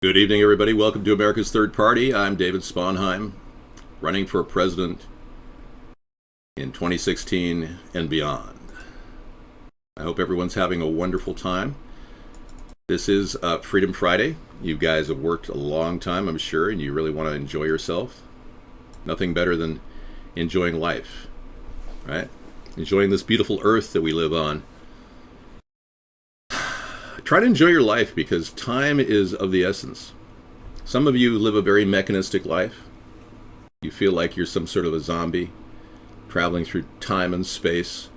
Good evening, everybody. Welcome to America's Third Party. I'm David Sponheim, running for president in 2016 and beyond. I hope everyone's having a wonderful time. This is Freedom Friday. You guys have worked a long time, I'm sure, and you really want to enjoy yourself. Nothing better than enjoying life, right? Enjoying this beautiful earth that we live on. Try to enjoy your life because time is of the essence. Some of you live a very mechanistic life. You feel like you're some sort of a zombie traveling through time and space.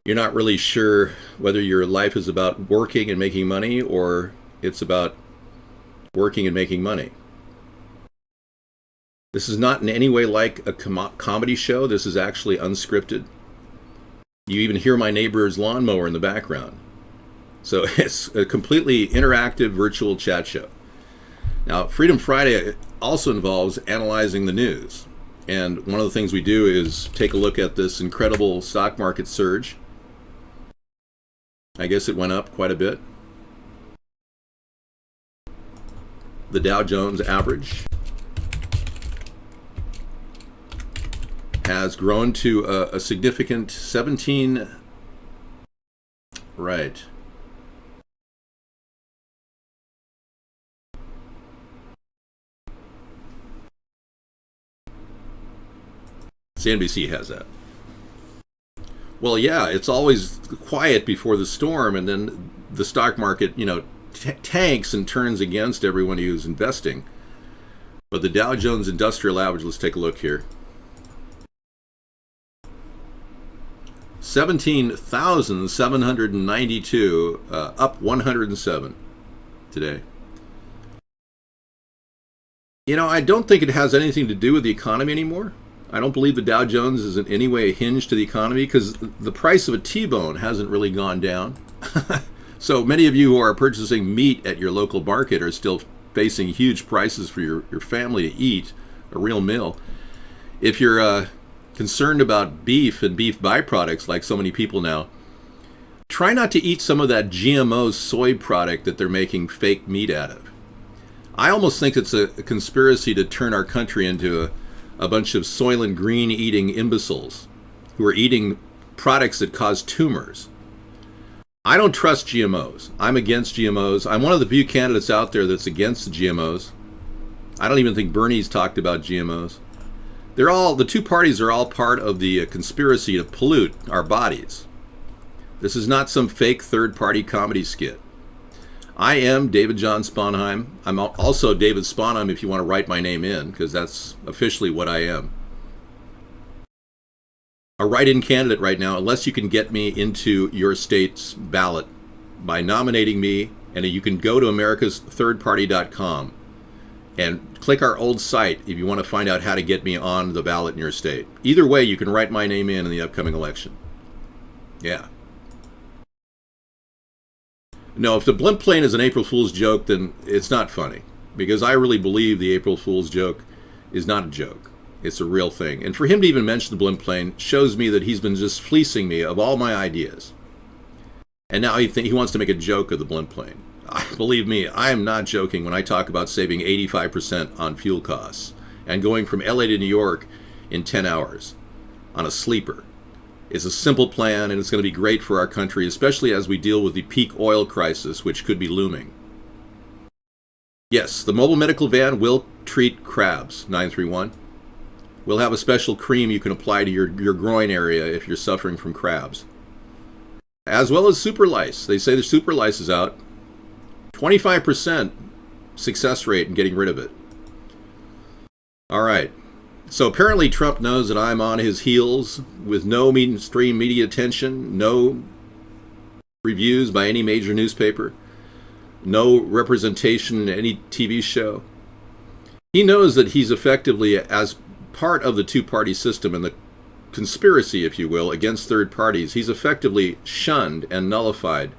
You're not really sure whether your life is about working and making money or it's about working and making money. This is not in any way like a comedy show. This is actually unscripted. You even hear my neighbor's lawnmower in the background. So it's a completely interactive virtual chat show. Now, Freedom Friday also involves analyzing the news. And one of the things we do is take a look at this incredible stock market surge. I guess it went up quite a bit. The Dow Jones average has grown to a significant 17, right. CNBC has that. Well, yeah, it's always quiet before the storm, and then the stock market, tanks and turns against everyone who's investing. But the Dow Jones Industrial Average, let's take a look here. 17,792, up 107 today. I don't think it has anything to do with the economy anymore. I don't believe the Dow Jones is in any way hinged to the economy because the price of a T-bone hasn't really gone down. So many of you who are purchasing meat at your local market are still facing huge prices for your family to eat a real meal. If you're concerned about beef and beef byproducts like so many people now, try not to eat some of that GMO soy product that they're making fake meat out of. I almost think it's a conspiracy to turn our country into a bunch of Soylent Green eating imbeciles who are eating products that cause tumors. I don't trust GMOs. I'm against GMOs. I'm one of the few candidates out there that's against the GMOs. I don't even think Bernie's talked about GMOs. The two parties are all part of the conspiracy to pollute our bodies. This is not some fake third-party comedy skit. I am David John Sponheim. I'm also David Sponheim if you want to write my name in, because that's officially what I am. A write-in candidate right now, unless you can get me into your state's ballot by nominating me, and you can go to AmericasThirdParty.com and click our old site if you want to find out how to get me on the ballot in your state. Either way, you can write my name in the upcoming election. Yeah. No, if the blimp plane is an April Fool's joke, then it's not funny. Because I really believe the April Fool's joke is not a joke. It's a real thing. And for him to even mention the blimp plane shows me that he's been just fleecing me of all my ideas. And now he wants to make a joke of the blimp plane. Believe me, I am not joking when I talk about saving 85% on fuel costs and going from LA to New York in 10 hours on a sleeper. It's a simple plan, and it's going to be great for our country, especially as we deal with the peak oil crisis, which could be looming. Yes, the mobile medical van will treat crabs, 931. We'll have a special cream you can apply to your groin area if you're suffering from crabs. As well as super lice. They say the super lice is out. 25% success rate in getting rid of it. All right. So apparently Trump knows that I'm on his heels with no mainstream media attention, no reviews by any major newspaper, no representation in any TV show. He knows that he's effectively, as part of the two-party system and the conspiracy, if you will, against third parties, he's effectively shunned and nullified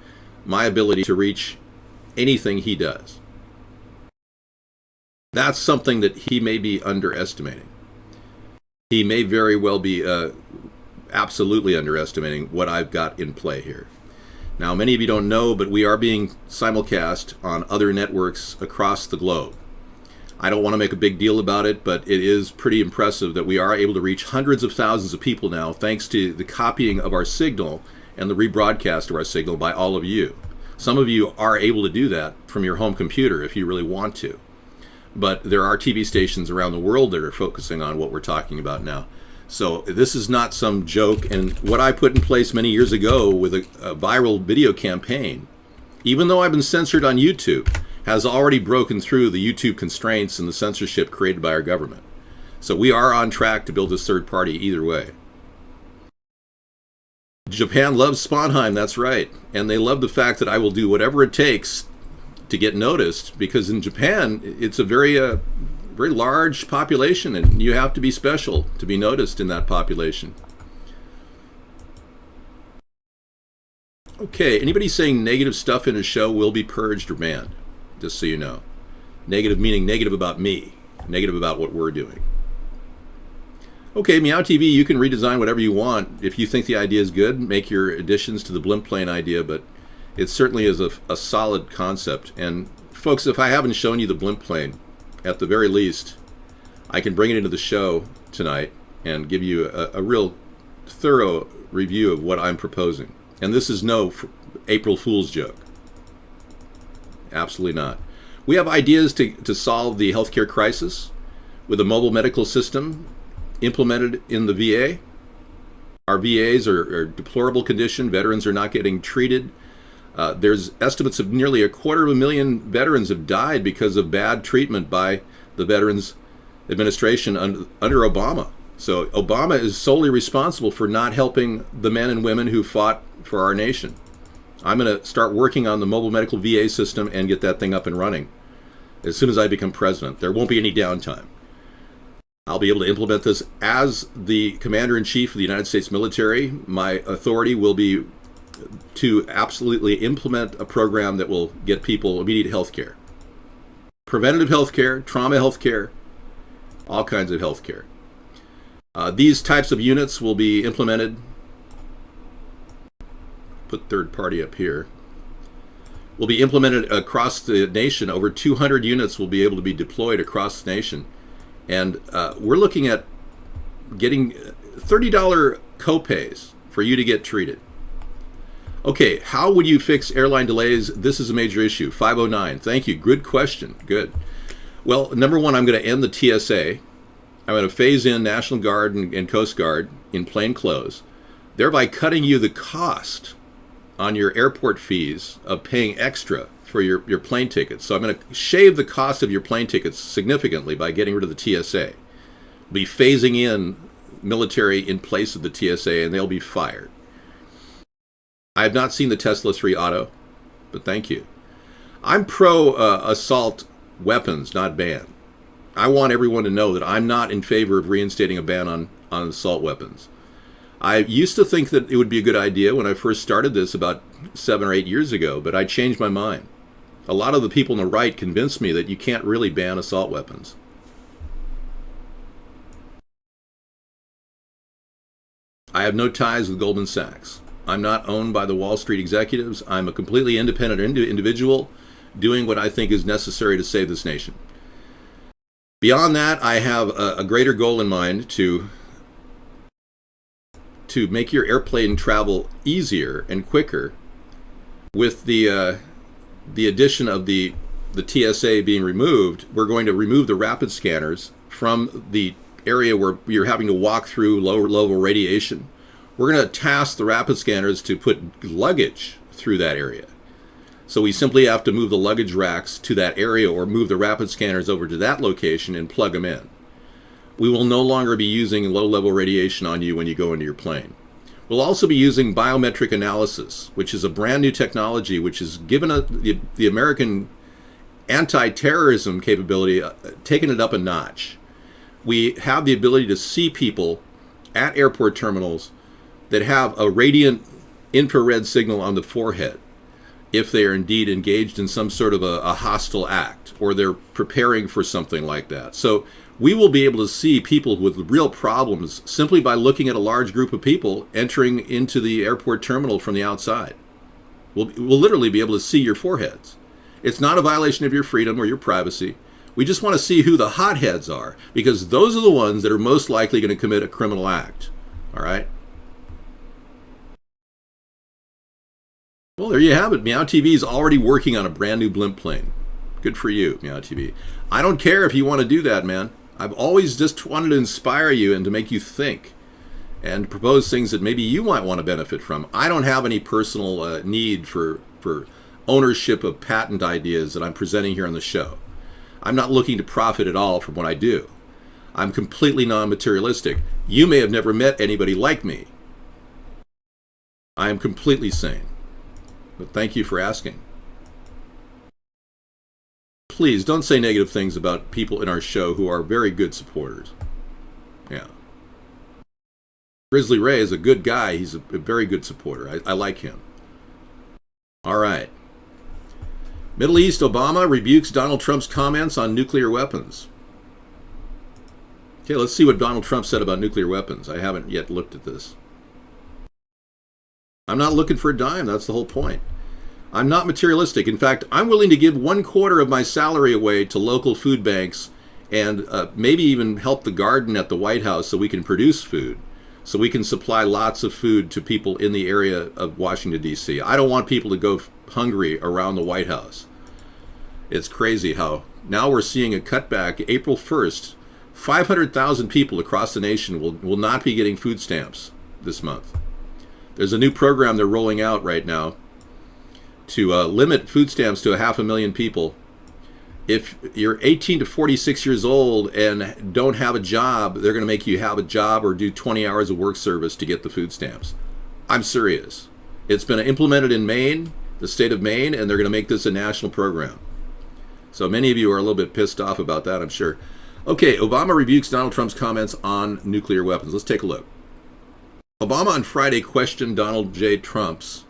my ability to reach anything he does. That's something that he may be underestimating. He may very well be absolutely underestimating what I've got in play here. Now, many of you don't know, but we are being simulcast on other networks across the globe. I don't want to make a big deal about it, but it is pretty impressive that we are able to reach hundreds of thousands of people now, thanks to the copying of our signal and the rebroadcast of our signal by all of you. Some of you are able to do that from your home computer if you really want to. But there are TV stations around the world that are focusing on what we're talking about now. So this is not some joke. And what I put in place many years ago with a viral video campaign, even though I've been censored on YouTube, has already broken through the YouTube constraints and the censorship created by our government. So we are on track to build this third party either way. Japan loves Sponheim, that's right. And they love the fact that I will do whatever it takes to get noticed, because in Japan, it's a very large population, and you have to be special to be noticed in that population. Okay, anybody saying negative stuff in a show will be purged or banned, just so you know. Negative meaning negative about me, negative about what we're doing. Okay, Meow TV, you can redesign whatever you want. If you think the idea is good, make your additions to the blimp plane idea, but it certainly is a solid concept. And folks, if I haven't shown you the blimp plane, at the very least, I can bring it into the show tonight and give you a real thorough review of what I'm proposing. And this is no April Fool's joke. Absolutely not. We have ideas to solve the healthcare crisis with a mobile medical system implemented in the VA. Our VAs are deplorable condition. Veterans are not getting treated. There's estimates of nearly 250,000 veterans have died because of bad treatment by the Veterans Administration under Obama. So Obama is solely responsible for not helping the men and women who fought for our nation. I'm going to start working on the mobile medical VA system and get that thing up and running as soon as I become president. There won't be any downtime. I'll be able to implement this as the Commander-in-Chief of the United States military. My authority will be to absolutely implement a program that will get people immediate health care. Preventative health care, trauma health care, all kinds of health care. These types of units will be implemented. Put third party up here. Will be implemented across the nation. Over 200 units will be able to be deployed across the nation. And we're looking at getting $30 copays for you to get treated. Okay, how would you fix airline delays? This is a major issue. 509. Thank you. Good question. Good. Well, number one, I'm going to end the TSA. I'm going to phase in National Guard and Coast Guard in plain clothes, thereby cutting you the cost on your airport fees of paying extra for your plane tickets. So I'm going to shave the cost of your plane tickets significantly by getting rid of the TSA. Be phasing in military in place of the TSA, and they'll be fired. I have not seen the Tesla 3 Auto, but thank you. I'm pro assault weapons, not ban. I want everyone to know that I'm not in favor of reinstating a ban on assault weapons. I used to think that it would be a good idea when I first started this about 7 or 8 years ago, but I changed my mind. A lot of the people on the right convinced me that you can't really ban assault weapons. I have no ties with Goldman Sachs. I'm not owned by the Wall Street executives. I'm a completely independent individual doing what I think is necessary to save this nation. Beyond that, I have a greater goal in mind to make your airplane travel easier and quicker with the addition of the TSA being removed. We're going to remove the rapid scanners from the area where you're having to walk through lower level radiation. We're going to task the rapid scanners to put luggage through that area. So we simply have to move the luggage racks to that area or move the rapid scanners over to that location and plug them in. We will no longer be using low-level radiation on you when you go into your plane. We'll also be using biometric analysis, which is a brand new technology which has given the American anti-terrorism capability, taken it up a notch. We have the ability to see people at airport terminals that have a radiant infrared signal on the forehead if they are indeed engaged in some sort of a hostile act or they're preparing for something like that. So we will be able to see people with real problems simply by looking at a large group of people entering into the airport terminal from the outside. We'll literally be able to see your foreheads. It's not a violation of your freedom or your privacy. We just want to see who the hotheads are, because those are the ones that are most likely going to commit a criminal act. All right? Well, there you have it. Meow TV is already working on a brand new blimp plane. Good for you, Meow TV. I don't care if you want to do that, man. I've always just wanted to inspire you and to make you think and propose things that maybe you might want to benefit from. I don't have any personal need for ownership of patent ideas that I'm presenting here on the show. I'm not looking to profit at all from what I do. I'm completely non-materialistic. You may have never met anybody like me. I am completely sane. But thank you for asking. Please don't say negative things about people in our show who are very good supporters. Yeah. Grizzly Ray is a good guy. He's a very good supporter. I like him. All right. Middle East, Obama rebukes Donald Trump's comments on nuclear weapons. Okay, let's see what Donald Trump said about nuclear weapons. I haven't yet looked at this. I'm not looking for a dime. That's the whole point. I'm not materialistic. In fact, I'm willing to give 1/4 of my salary away to local food banks and maybe even help the garden at the White House so we can produce food, so we can supply lots of food to people in the area of Washington, D.C. I don't want people to go hungry around the White House. It's crazy how now we're seeing a cutback. April 1st, 500,000 people across the nation will not be getting food stamps this month. There's a new program they're rolling out right now to limit food stamps to 500,000 people. If you're 18 to 46 years old and don't have a job, they're going to make you have a job or do 20 hours of work service to get the food stamps. I'm serious. It's been implemented in Maine, the state of Maine, and they're going to make this a national program. So many of you are a little bit pissed off about that, I'm sure. Okay, Obama rebukes Donald Trump's comments on nuclear weapons. Let's take a look. Obama on Friday questioned Donald J. Trump's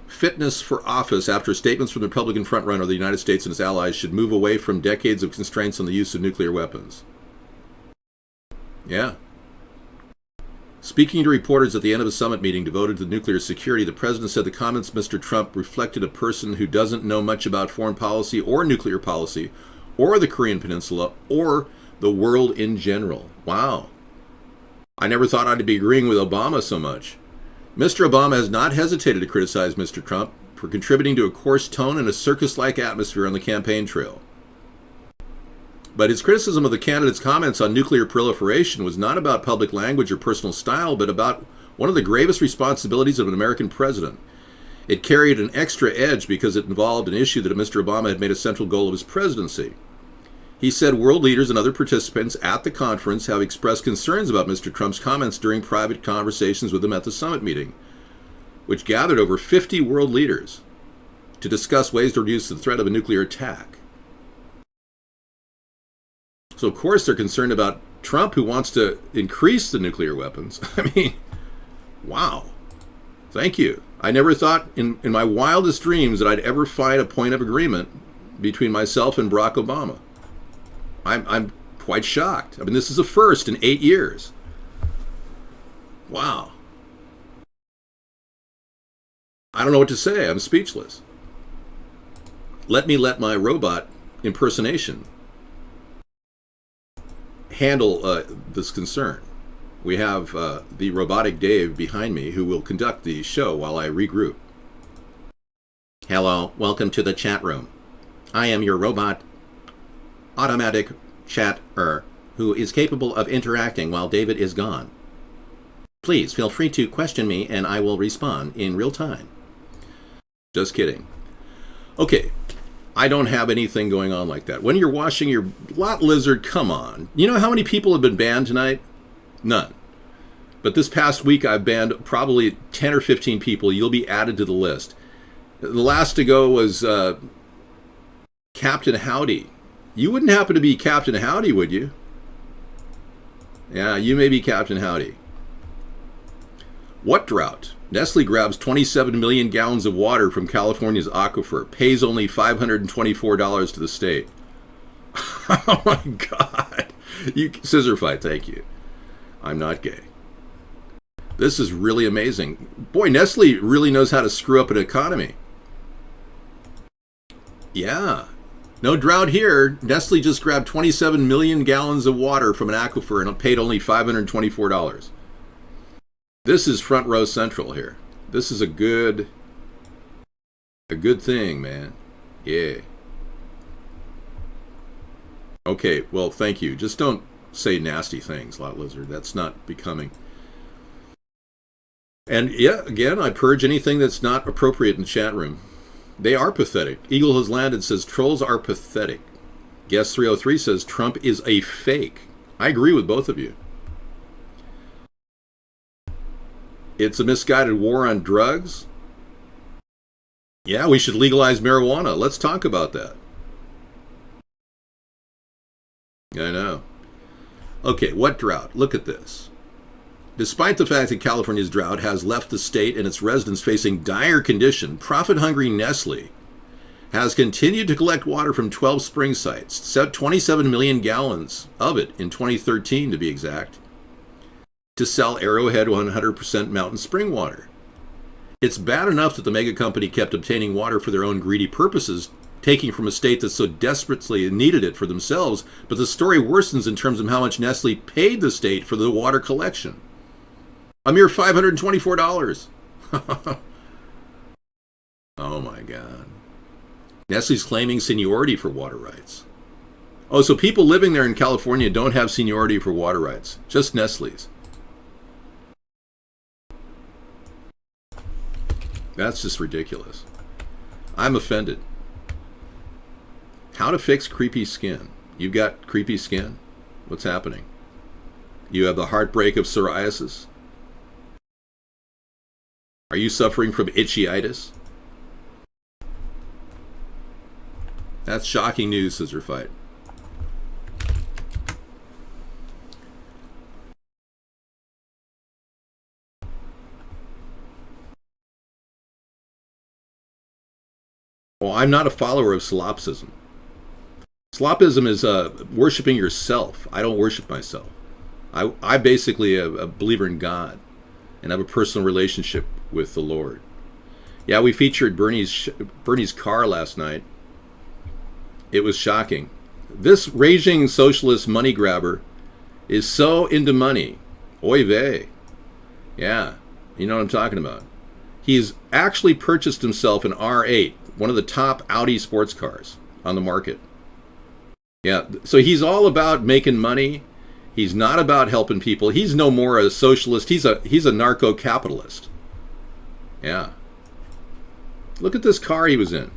fitness for office after statements from the Republican frontrunner the United States and its allies should move away from decades of constraints on the use of nuclear weapons. Yeah. Speaking to reporters at the end of a summit meeting devoted to nuclear security, the president said the comments Mr. Trump reflected a person who doesn't know much about foreign policy or nuclear policy or the Korean Peninsula or the world in general. Wow. I never thought I'd be agreeing with Obama so much. Mr. Obama has not hesitated to criticize Mr. Trump for contributing to a coarse tone and a circus-like atmosphere on the campaign trail. But his criticism of the candidate's comments on nuclear proliferation was not about public language or personal style, but about one of the gravest responsibilities of an American president. It carried an extra edge because it involved an issue that Mr. Obama had made a central goal of his presidency. He said world leaders and other participants at the conference have expressed concerns about Mr. Trump's comments during private conversations with him at the summit meeting, which gathered over 50 world leaders to discuss ways to reduce the threat of a nuclear attack. So, of course, they're concerned about Trump, who wants to increase the nuclear weapons. I mean, wow. Thank you. I never thought in my wildest dreams that I'd ever find a point of agreement between myself and Barack Obama. I'm quite shocked. I mean, this is a first in 8 years. Wow. I don't know what to say. I'm speechless. Let my robot impersonation handle this concern. We have the robotic Dave behind me who will conduct the show while I regroup. Hello, welcome to the chat room. I am your robot automatic chatter who is capable of interacting while David is gone. Please feel free to question me and I will respond in real time. Just kidding. Okay, I don't have anything going on like that. When you're washing your lot lizard, come on. You know how many people have been banned tonight? None. But this past week I've banned probably 10 or 15 people. You'll be added to the list. The last to go was Captain Howdy. You wouldn't happen to be Captain Howdy, would you? Yeah, you may be Captain Howdy. What drought? Nestle grabs 27 million gallons of water from California's aquifer, pays only $524 to the state. Oh my God. Scissor fight, thank you. I'm not gay. This is really amazing. Boy, Nestle really knows how to screw up an economy. Yeah. No drought here. Nestle just grabbed 27 million gallons of water from an aquifer and paid only $524. This is front row central here. This is a good thing, man. Yeah. Okay, well, thank you. Just don't say nasty things, Lot Lizard. That's not becoming. And yeah, again, I purge anything that's not appropriate in the chat room. They are pathetic. Eagle has landed, says trolls are pathetic. Guest 303 says Trump is a fake. I agree with both of you. It's a misguided war on drugs. Yeah, we should legalize marijuana. Let's talk about that. I know. Okay, what drought? Look at this. Despite the fact that California's drought has left the state and its residents facing dire condition, profit-hungry Nestle has continued to collect water from 12 spring sites, 27 million gallons of it in 2013 to be exact, to sell Arrowhead 100% mountain spring water. It's bad enough that the mega company kept obtaining water for their own greedy purposes, taking from a state that so desperately needed it for themselves, but the story worsens in terms of how much Nestle paid the state for the water collection. A mere $524. Oh my God. Nestle's claiming seniority for water rights. Oh, so people living there in California don't have seniority for water rights. Just Nestle's. That's just ridiculous. I'm offended. How to fix creepy skin. You've got creepy skin? What's happening? You have the heartbreak of psoriasis? Are you suffering from itchyitis? That's shocking news, Scissor Fight. Well, I'm not a follower of solipsism. Slopism is worshiping yourself. I don't worship myself. I basically a believer in God and have a personal relationship with the Lord. Yeah, we featured Bernie's car last night. It was shocking. This raging socialist money grabber is so into money. Oy vey. Yeah, you know what I'm talking about. He's actually purchased himself an R8, one of the top Audi sports cars on the market. Yeah, so he's all about making money. He's not about helping people. He's no more a socialist. He's a narco-capitalist. Yeah. Look at this car he was in.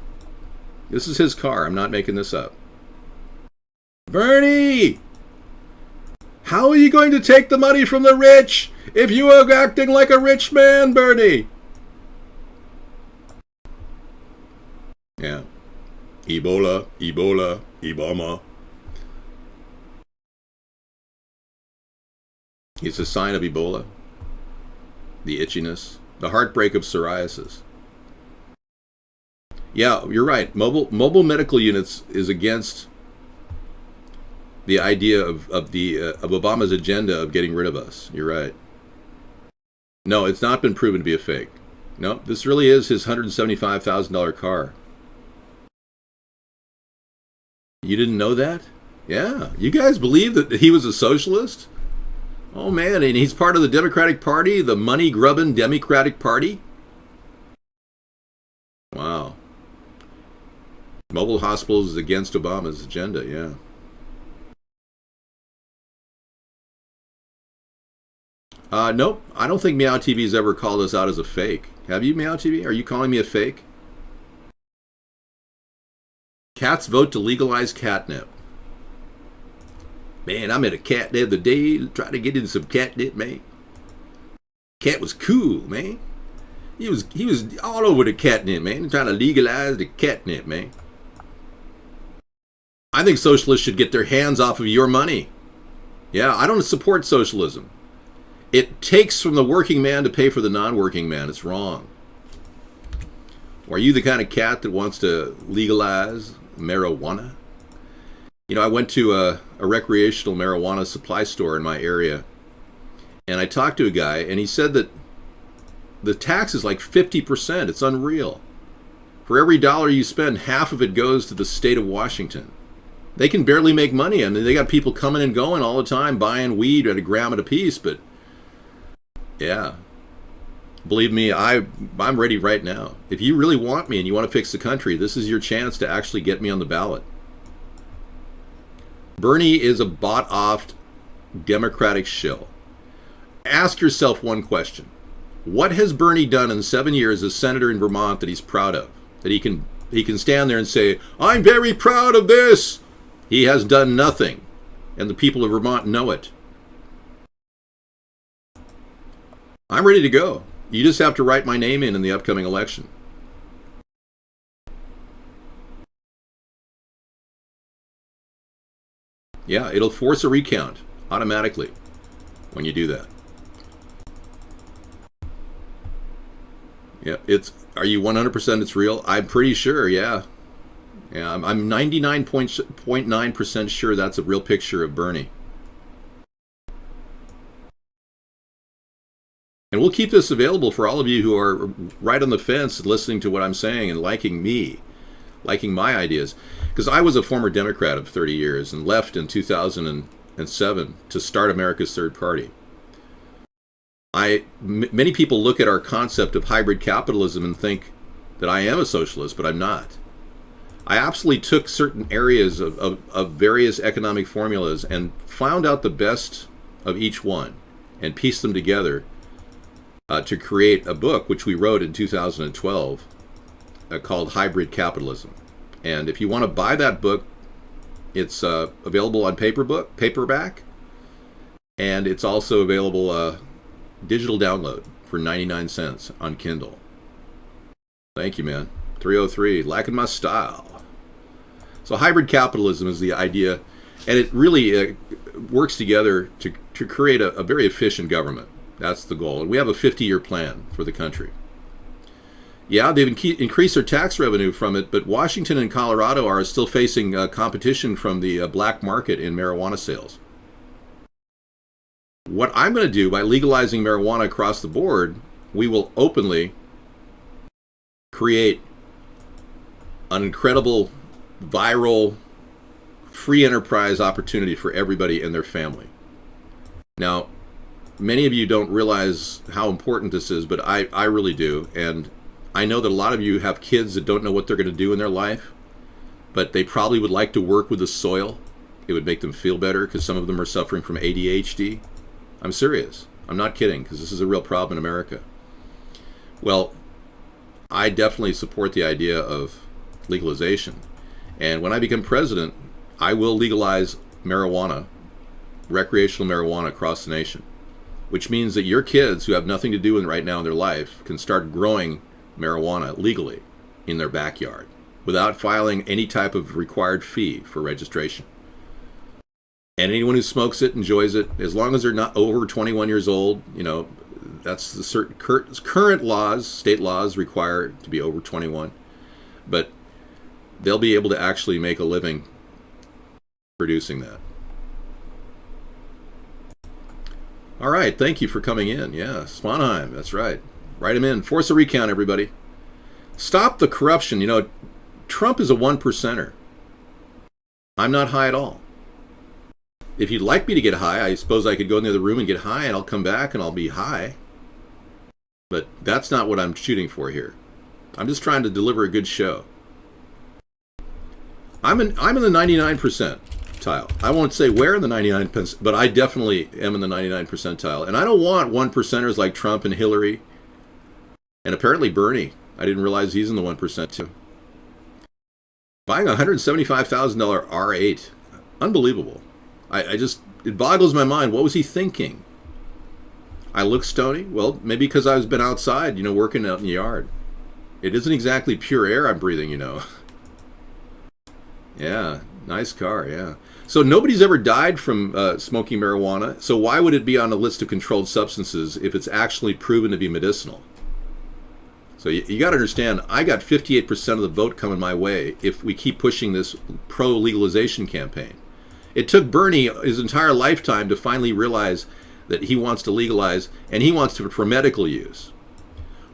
This is his car. I'm not making this up. Bernie! How are you going to take the money from the rich if you are acting like a rich man, Bernie? Yeah. Ebola, Ebola, Ibama. It's a sign of Ebola. The itchiness. The heartbreak of psoriasis. Yeah, you're right. Mobile medical units is against the idea of Obama's agenda of getting rid of us. You're right. No, it's not been proven to be a fake. No, this really is his $175,000 car. You didn't know that? Yeah. You guys believe that he was a socialist? Oh man, and he's part of the Democratic Party, the money-grubbing Democratic Party? Wow. Mobile hospitals is against Obama's agenda, yeah. Nope, I don't think Meow TV's ever called us out as a fake. Have you, Meow TV? Are you calling me a fake? Cats vote to legalize catnip. Man, I met a cat the other day, trying to get into some catnip, man. Cat was cool, man. He was all over the catnip, man, trying to legalize the catnip, man. I think socialists should get their hands off of your money. Yeah, I don't support socialism. It takes from the working man to pay for the non-working man. It's wrong. Are you the kind of cat that wants to legalize marijuana? You know, I went to a recreational marijuana supply store in my area, and I talked to a guy, and he said that the tax is like 50%. It's unreal. For every dollar you spend, half of it goes to the state of Washington. They can barely make money. I mean, they got people coming and going all the time, buying weed at a gram at a piece. But yeah, believe me, I'm ready right now. If you really want me and you want to fix the country, this is your chance to actually get me on the ballot. Bernie is a bought-off Democratic shill. Ask yourself one question. What has Bernie done in 7 years as senator in Vermont that he's proud of? That he can stand there and say, I'm very proud of this. He has done nothing, and the people of Vermont know it. I'm ready to go. You just have to write my name in the upcoming election. Yeah, it'll force a recount automatically when you do that. Yeah, are you 100% it's real? I'm pretty sure, yeah. Yeah, I'm 99.9% sure that's a real picture of Bernie. And we'll keep this available for all of you who are right on the fence listening to what I'm saying and liking my ideas. Because I was a former Democrat of 30 years and left in 2007 to start America's Third Party. Many people look at our concept of hybrid capitalism and think that I am a socialist, but I'm not. I absolutely took certain areas of various economic formulas and found out the best of each one and pieced them together to create a book, which we wrote in 2012, called Hybrid Capitalism. And if you want to buy that book, it's available on paperback, and it's also available digital download for 99 cents on Kindle. Thank you, man. 303, lacking my style. So hybrid capitalism is the idea, and it really works together to create a very efficient government. That's the goal. And we have a 50-year plan for the country. Yeah, they've increased their tax revenue from it, but Washington and Colorado are still facing competition from the black market in marijuana sales. What I'm going to do by legalizing marijuana across the board, we will openly create an incredible viral free enterprise opportunity for everybody and their family. Now, many of you don't realize how important this is, but I really do. And I know that a lot of you have kids that don't know what they're going to do in their life, but they probably would like to work with the soil. It would make them feel better because some of them are suffering from ADHD. I'm serious. I'm not kidding, because this is a real problem in America. Well, I definitely support the idea of legalization. And when I become president, I will legalize marijuana, recreational marijuana across the nation, which means that your kids who have nothing to do right now in their life can start growing marijuana legally in their backyard without filing any type of required fee for registration. And anyone who smokes it enjoys it, as long as they're not over 21 years old. You know, that's the certain current laws, state laws require to be over 21, but they'll be able to actually make a living producing that. All right, thank you for coming in. Yeah, Sponheim, that's right. Write him in. Force a recount, everybody. Stop the corruption. You know, Trump is a 1%er. I'm not high at all. If you'd like me to get high, I suppose I could go in the other room and get high, and I'll come back and I'll be high. But that's not what I'm shooting for here. I'm just trying to deliver a good show. I'm in the 99 percentile. I won't say where in the 99%, but I definitely am in the 99 percentile. And I don't want 1%ers like Trump and Hillary, and apparently Bernie. I didn't realize he's in the 1% too. Buying a $175,000 R8, unbelievable. It boggles my mind. What was he thinking? I look stony? Well, maybe because I've been outside, working out in the yard. It isn't exactly pure air I'm breathing, Yeah, nice car, yeah. So nobody's ever died from smoking marijuana, so why would it be on a list of controlled substances if it's actually proven to be medicinal? So you got to understand, I got 58% of the vote coming my way if we keep pushing this pro-legalization campaign. It took Bernie his entire lifetime to finally realize that he wants to legalize, and he wants to for medical use.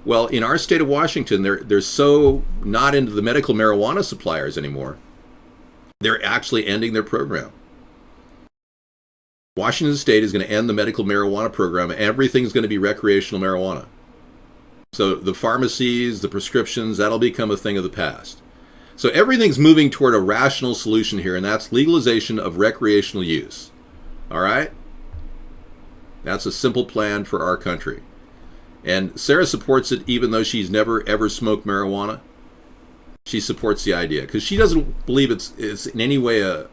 Well, in our state of Washington, they're so not into the medical marijuana suppliers anymore. They're actually ending their program. Washington State is going to end the medical marijuana program. Everything's going to be recreational marijuana. So the pharmacies, the prescriptions, that'll become a thing of the past. So everything's moving toward a rational solution here, and that's legalization of recreational use. All right? That's a simple plan for our country. And Sarah supports it even though she's never, ever smoked marijuana. She supports the idea because she doesn't believe it's in any way a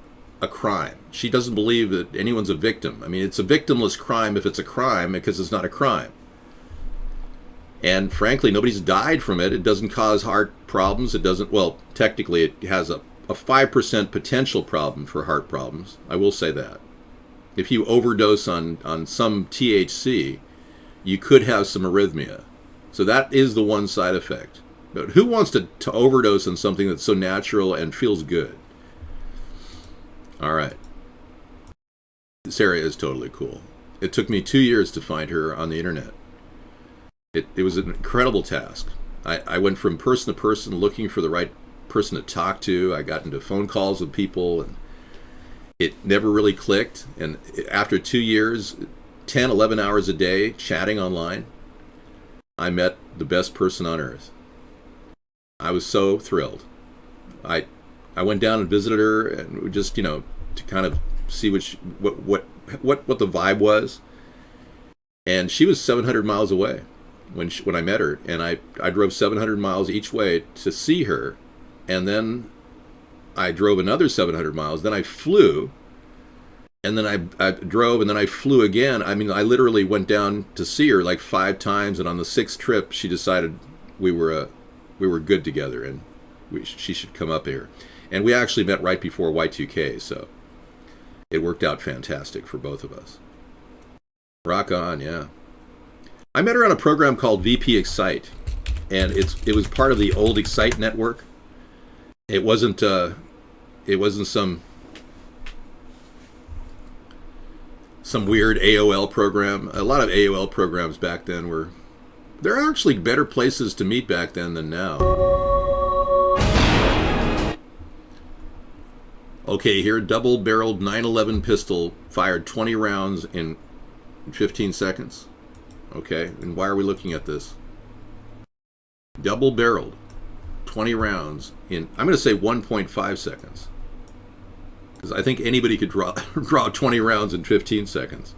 crime. She doesn't believe that anyone's a victim. I mean, it's a victimless crime if it's a crime because it's not a crime. And frankly, nobody's died from it. It doesn't cause heart problems. It doesn't, well, technically it has a 5% potential problem for heart problems. I will say that. If you overdose on some THC, you could have some arrhythmia. So that is the one side effect. But who wants to overdose on something that's so natural and feels good? All right. Sarah is totally cool. It took me 2 years to find her on the internet. It was an incredible task. I went from person to person looking for the right person to talk to. I got into phone calls with people, and it never really clicked. And after 2 years, 10, 11 hours a day chatting online, I met the best person on earth. I was so thrilled. I went down and visited her, and just, to kind of see what the vibe was. And she was 700 miles away when I met her, and I drove 700 miles each way to see her, and then I drove another 700 miles. Then I flew, and then I drove, and then I flew again. I mean, I literally went down to see her like 5 times, and on the 6th trip, she decided we were good together, and she should come up here. And we actually met right before Y2K, so it worked out fantastic for both of us. Rock on, yeah. I met her on a program called VP Excite, and it was part of the old Excite network. It wasn't some weird AOL program. A lot of AOL programs back then there are actually better places to meet back then than now. Okay, here, double-barreled 911 pistol fired 20 rounds in 15 seconds. Okay, and why are we looking at this? Double-barreled, 20 rounds in, I'm going to say 1.5 seconds. Because I think anybody could draw 20 rounds in 15 seconds.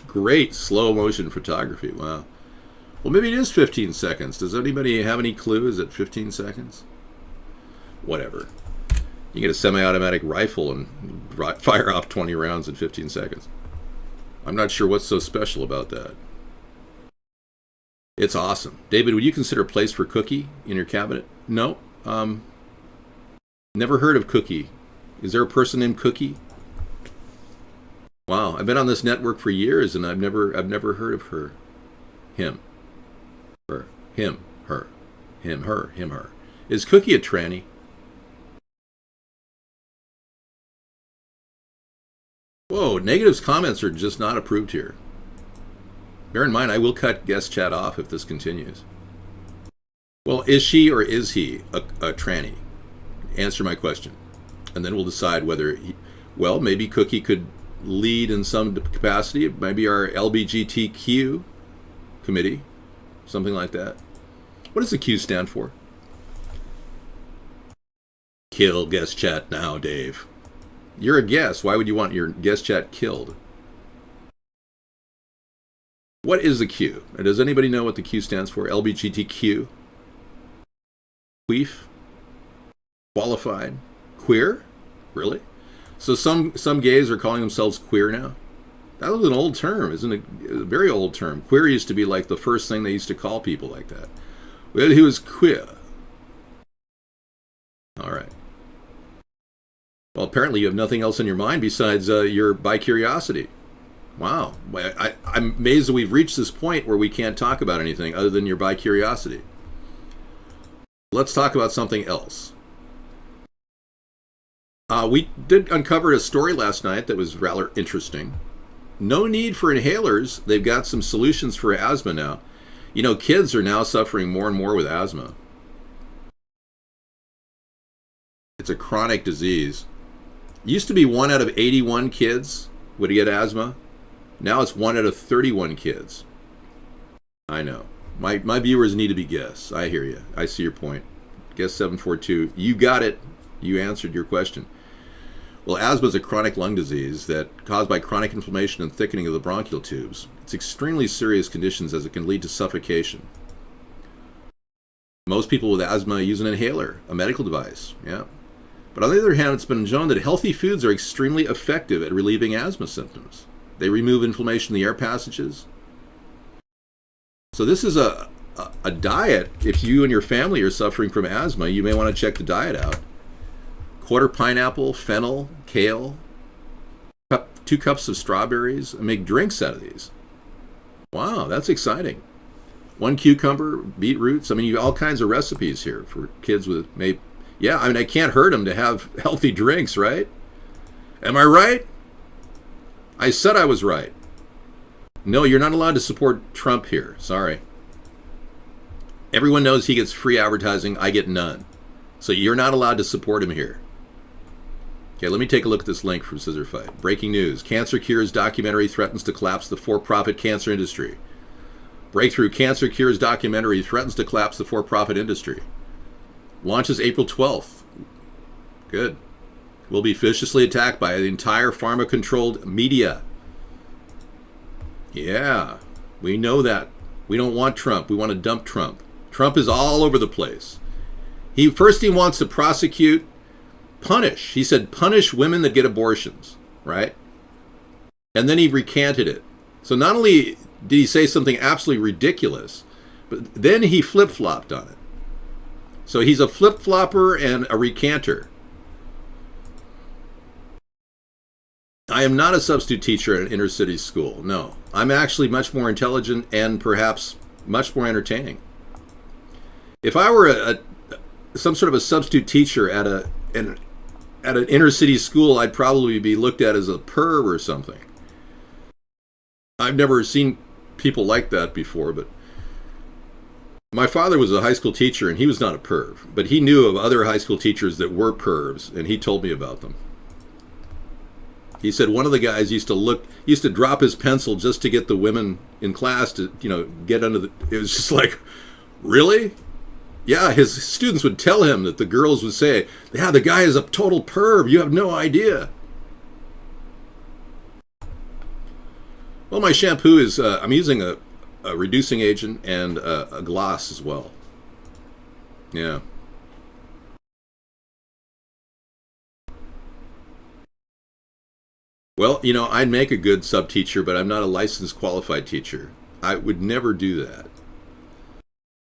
Great slow motion photography. Wow. Well, maybe it is 15 seconds. Does anybody have any clue? Is it 15 seconds? Whatever. You get a semi-automatic rifle and fire off 20 rounds in 15 seconds. I'm not sure what's so special about that. It's awesome. David, would you consider a place for Cookie in your cabinet? No. Never heard of Cookie. Is there a person named Cookie? Wow, I've been on this network for years, and I've never heard of her. Him. Her. Him. Her. Him. Her. Him. Her. Is Cookie a tranny? Whoa, negatives comments are just not approved here. Bear in mind, I will cut guest chat off if this continues. Well, is she or is he a tranny? Answer my question. And then we'll decide whether maybe Cookie could lead in some capacity, maybe our LGBTQ committee, something like that. What does the Q stand for? Kill guest chat now, Dave. You're a guest. Why would you want your guest chat killed? What is the Q? Does anybody know what the Q stands for? LGBTQ? Queef? Qualified? Queer? Really? So some gays are calling themselves queer now? That was an old term, isn't it? A very old term. Queer used to be like the first thing they used to call people like that. Well, he was queer. All right. Well, apparently you have nothing else in your mind besides your bi-curiosity. Wow. I'm amazed that we've reached this point where we can't talk about anything other than your by curiosity. Let's talk about something else. We did uncover a story last night that was rather interesting. No need for inhalers. They've got some solutions for asthma now. You know, kids are now suffering more and more with asthma. It's a chronic disease. Used to be 1 out of 81 kids would get asthma. Now it's 1 out of 31 kids. I know. My viewers need to be guests. I hear you. I see your point. Guest 742. You got it. You answered your question. Well, asthma is a chronic lung disease that caused by chronic inflammation and thickening of the bronchial tubes. It's extremely serious conditions as it can lead to suffocation. Most people with asthma use an inhaler, a medical device. Yeah. But on the other hand, it's been shown that healthy foods are extremely effective at relieving asthma symptoms. They remove inflammation in the air passages. So this is a diet. If you and your family are suffering from asthma, you may want to check the diet out. Quarter pineapple, fennel, kale, 2 cups of strawberries, and make drinks out of these. Wow, that's exciting. 1 cucumber, beetroots. I mean, you have all kinds of recipes here for kids with maybe. Yeah, I mean, I can't hurt them to have healthy drinks, right? Am I right? I said I was right. No, you're not allowed to support Trump here. Sorry. Everyone knows he gets free advertising. I get none. So you're not allowed to support him here. Okay, let me take a look at this link from Scissor Fight. Breaking news. Cancer Cures documentary threatens to collapse the for-profit cancer industry. Breakthrough. Cancer Cures documentary threatens to collapse the for-profit industry. Launches April 12th. Good. Will be viciously attacked by the entire pharma-controlled media. Yeah, we know that. We don't want Trump. We want to dump Trump. Trump is all over the place. He wants to prosecute, punish. He said punish women that get abortions, right? And then he recanted it. So not only did he say something absolutely ridiculous, but then he flip-flopped on it. So he's a flip-flopper and a recanter. I am not a substitute teacher at an inner city school. No, I'm actually much more intelligent and perhaps much more entertaining. If I were some sort of a substitute teacher at an inner city school, I'd probably be looked at as a perv or something. I've never seen people like that before, but my father was a high school teacher and he was not a perv, but he knew of other high school teachers that were pervs and he told me about them. He said one of the guys used to drop his pencil just to get the women in class to, get under the, it was just like, really? Yeah, his students would tell him that the girls would say, yeah, the guy is a total perv, you have no idea. Well, my shampoo is, I'm using a reducing agent and a gloss as well. Yeah. Well, I'd make a good sub-teacher, but I'm not a licensed qualified teacher. I would never do that.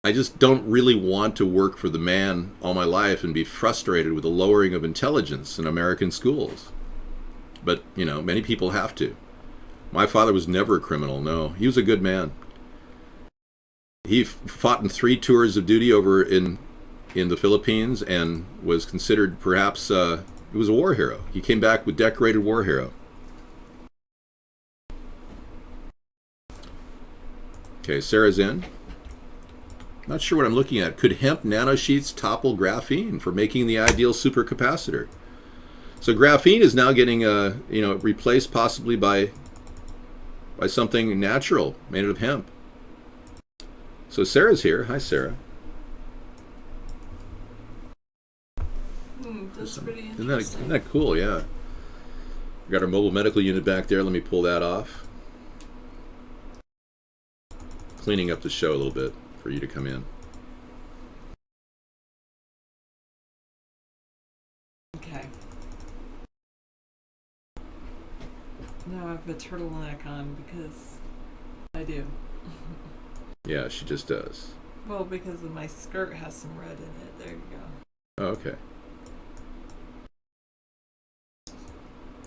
I just don't really want to work for the man all my life and be frustrated with the lowering of intelligence in American schools. But, many people have to. My father was never a criminal, no. He was a good man. He fought in 3 tours of duty over in the Philippines and was considered perhaps, he was a war hero. He came back with decorated war hero. Okay, Sarah's in. Not sure what I'm looking at. Could hemp nanosheets topple graphene for making the ideal supercapacitor? So graphene is now getting replaced possibly by something natural made out of hemp. So Sarah's here. Hi, Sarah. That's pretty Isn't interesting. that cool? Yeah. We got our mobile medical unit back there. Let me pull that off. Cleaning up the show a little bit for you to come in. Okay. Now I have a turtleneck on because I do. Yeah, she just does. Well, because of my skirt has some red in it. There you go. Oh, okay.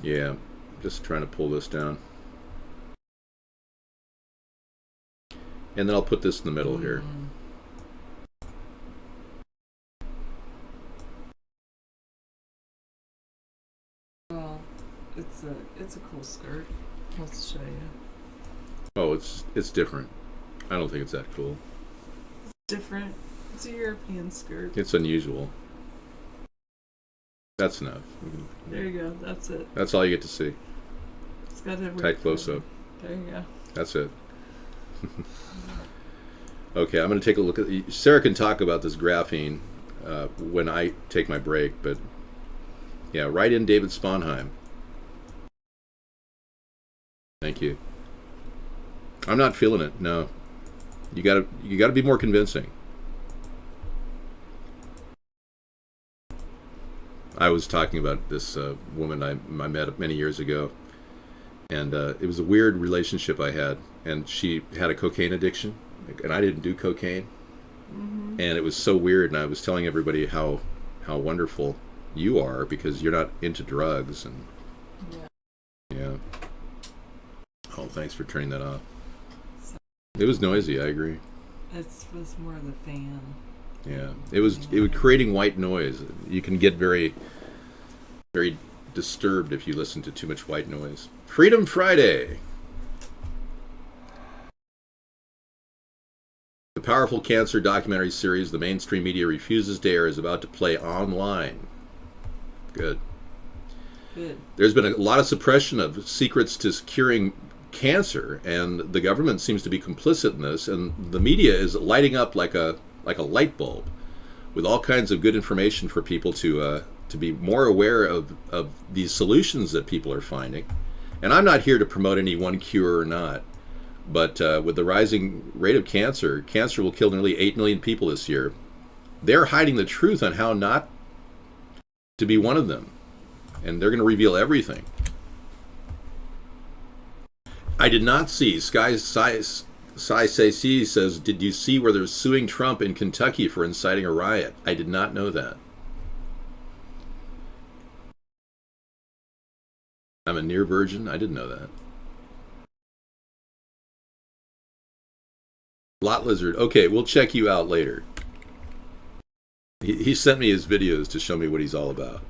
Yeah, just trying to pull this down. And then I'll put this in the middle here. Well, it's a cool skirt. Let's show you. Oh, it's different. I don't think it's that cool. It's different. It's a European skirt. It's unusual. That's enough. There you go. That's it. That's all you get to see. It's got every Tight close-up. There you go. That's it. Okay, I'm going to take a look at... Sarah can talk about this graphene when I take my break, but yeah, write in David Sponheim. Thank you. I'm not feeling it. No, you got to be more convincing. I was talking about this woman I met many years ago, and it was a weird relationship I had, and she had a cocaine addiction, and I didn't do cocaine, and it was so weird. And I was telling everybody how wonderful you are because you're not into drugs, and yeah. Oh, thanks for turning that off. It was noisy. I agree. It was more of the fan. Yeah, it was creating white noise. You can get very, very disturbed if you listen to too much white noise. Freedom Friday. The powerful cancer documentary series the mainstream media refuses to air is about to play online. Good. There's been a lot of suppression of secrets to curing cancer, and the government seems to be complicit in this, and the media is lighting up like a light bulb with all kinds of good information for people to be more aware of these solutions that people are finding. And I'm not here to promote any one cure or not, but with the rising rate of cancer will kill nearly 8 million people this year. They're hiding the truth on how not to be one of them, and they're going to reveal everything. I did not see. Sai says, did you see where they're suing Trump in Kentucky for inciting a riot? I did not know that. I'm a near virgin. I didn't know that. Lot Lizard. Okay, we'll check you out later. He sent me his videos to show me what he's all about.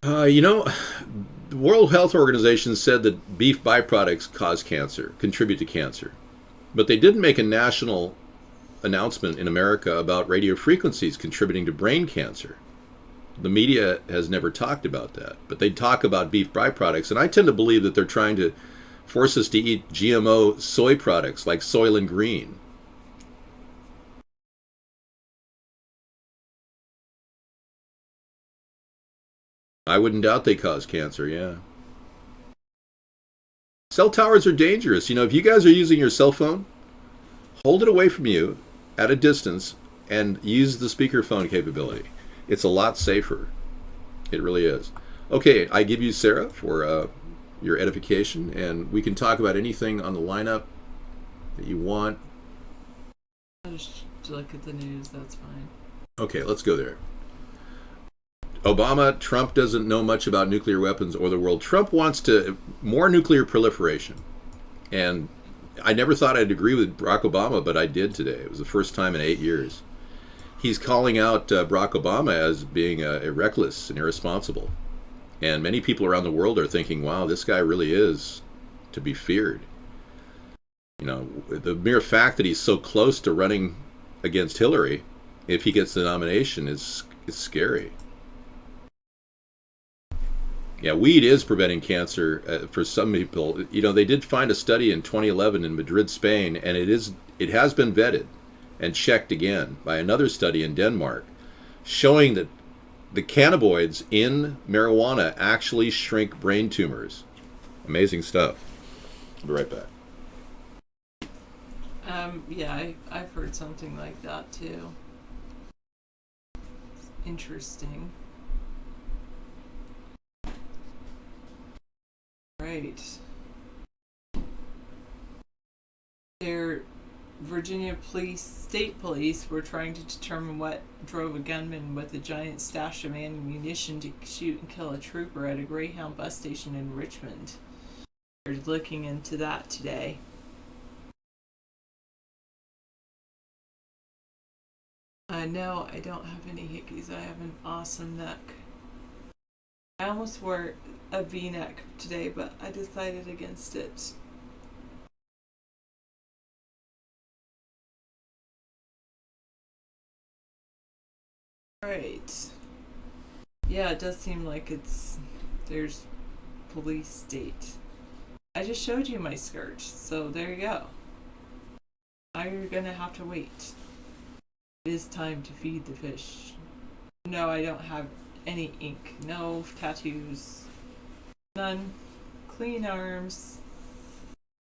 The World Health Organization said that beef byproducts cause cancer, contribute to cancer. But they didn't make a national announcement in America about radio frequencies contributing to brain cancer. The media has never talked about that, but they talk about beef byproducts, and I tend to believe that they're trying to force us to eat GMO soy products like Soylent Green. I wouldn't doubt they cause cancer, yeah. Cell towers are dangerous. If you guys are using your cell phone, hold it away from you at a distance and use the speakerphone capability. It's a lot safer. It really is. Okay, I give you Sarah for your edification, and we can talk about anything on the lineup that you want. I'll just look at the news, that's fine. Okay, let's go there. Obama, Trump doesn't know much about nuclear weapons or the world. Trump wants more nuclear proliferation. And I never thought I'd agree with Barack Obama, but I did today. It was the first time in 8 years. He's calling out Barack Obama as being reckless and irresponsible. And many people around the world are thinking, wow, this guy really is to be feared. The mere fact that he's so close to running against Hillary, if he gets the nomination, is scary. Yeah, weed is preventing cancer for some people. They did find a study in 2011 in Madrid, Spain, and it has been vetted and checked again by another study in Denmark, showing that the cannabinoids in marijuana actually shrink brain tumors. Amazing stuff. I'll be right back. Yeah, I've heard something like that too. It's interesting. Right. Virginia State Police were trying to determine what drove a gunman with a giant stash of ammunition to shoot and kill a trooper at a Greyhound bus station in Richmond. They're looking into that today. No, I don't have any hickeys. I have an awesome neck. I almost wore a V-neck today, but I decided against it. Right. Yeah, it does seem like there's police state. I just showed you my skirt, so there you go. Now you're gonna have to wait. It is time to feed the fish. No, I don't have any ink. No tattoos. None. Clean arms.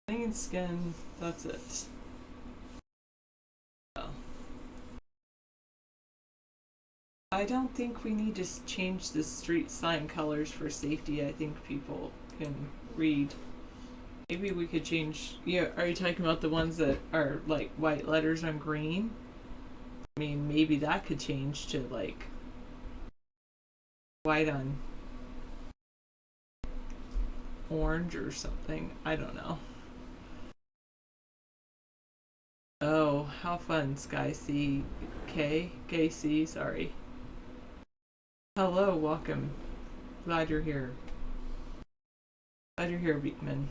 Clean skin. That's it. Oh. I don't think we need to change the street sign colors for safety. I think people can read. Maybe we could change. Yeah, are you talking about the ones that are like white letters on green? I mean, maybe that could change to like white on orange or something. I don't know. Oh, how fun, Sky C K KC, sorry. Hello, welcome. Glad you're here. Glad you're here, Beekman.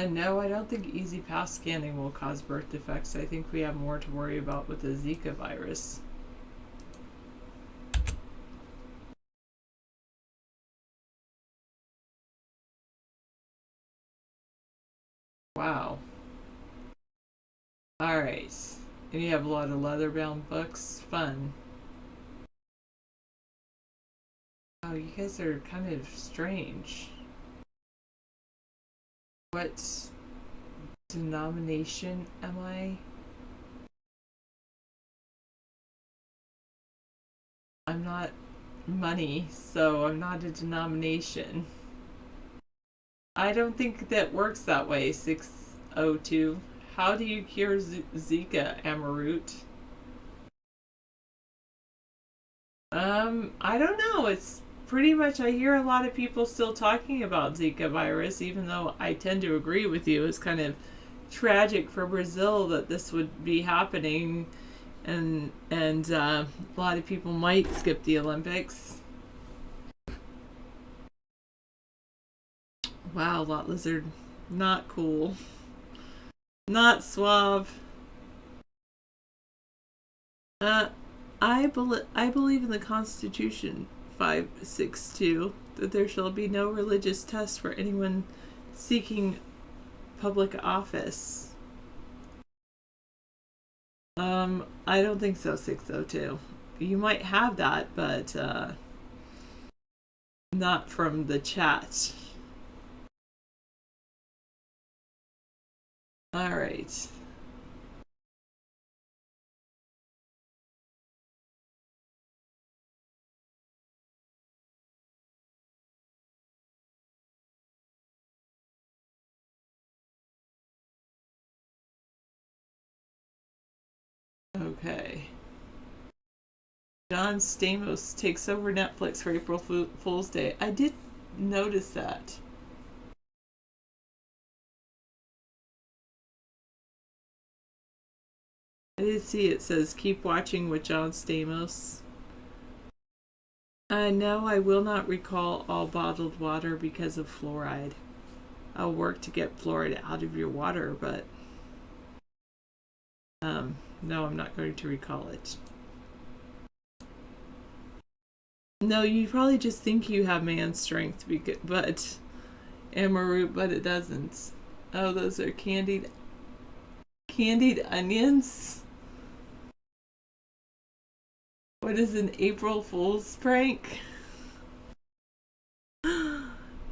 No, I don't think easy pass scanning will cause birth defects. I think we have more to worry about with the Zika virus. Wow. Alright. And you have a lot of leather-bound books. Fun. Oh, you guys are kind of strange. What denomination am I? I'm not money, so I'm not a denomination. I don't think that works that way, 602. How do you cure Zika, Amaroot? I don't know. It's pretty much, I hear a lot of people still talking about Zika virus, even though I tend to agree with you. It's kind of tragic for Brazil that this would be happening, and a lot of people might skip the Olympics. Wow, lot lizard, not cool, not suave. I believe in the Constitution 562 that there shall be no religious test for anyone seeking public office. I don't think so, 602. You might have that, but not from the chat. All right. Okay. John Stamos takes over Netflix for April Fool's Day. I did notice that. I did see it says keep watching with John Stamos. No, I will not recall all bottled water because of fluoride. I'll work to get fluoride out of your water, but no, I'm not going to recall it. No, you probably just think you have man strength, but Amaroot, but it doesn't. Oh, those are candied onions. What is an April Fool's prank?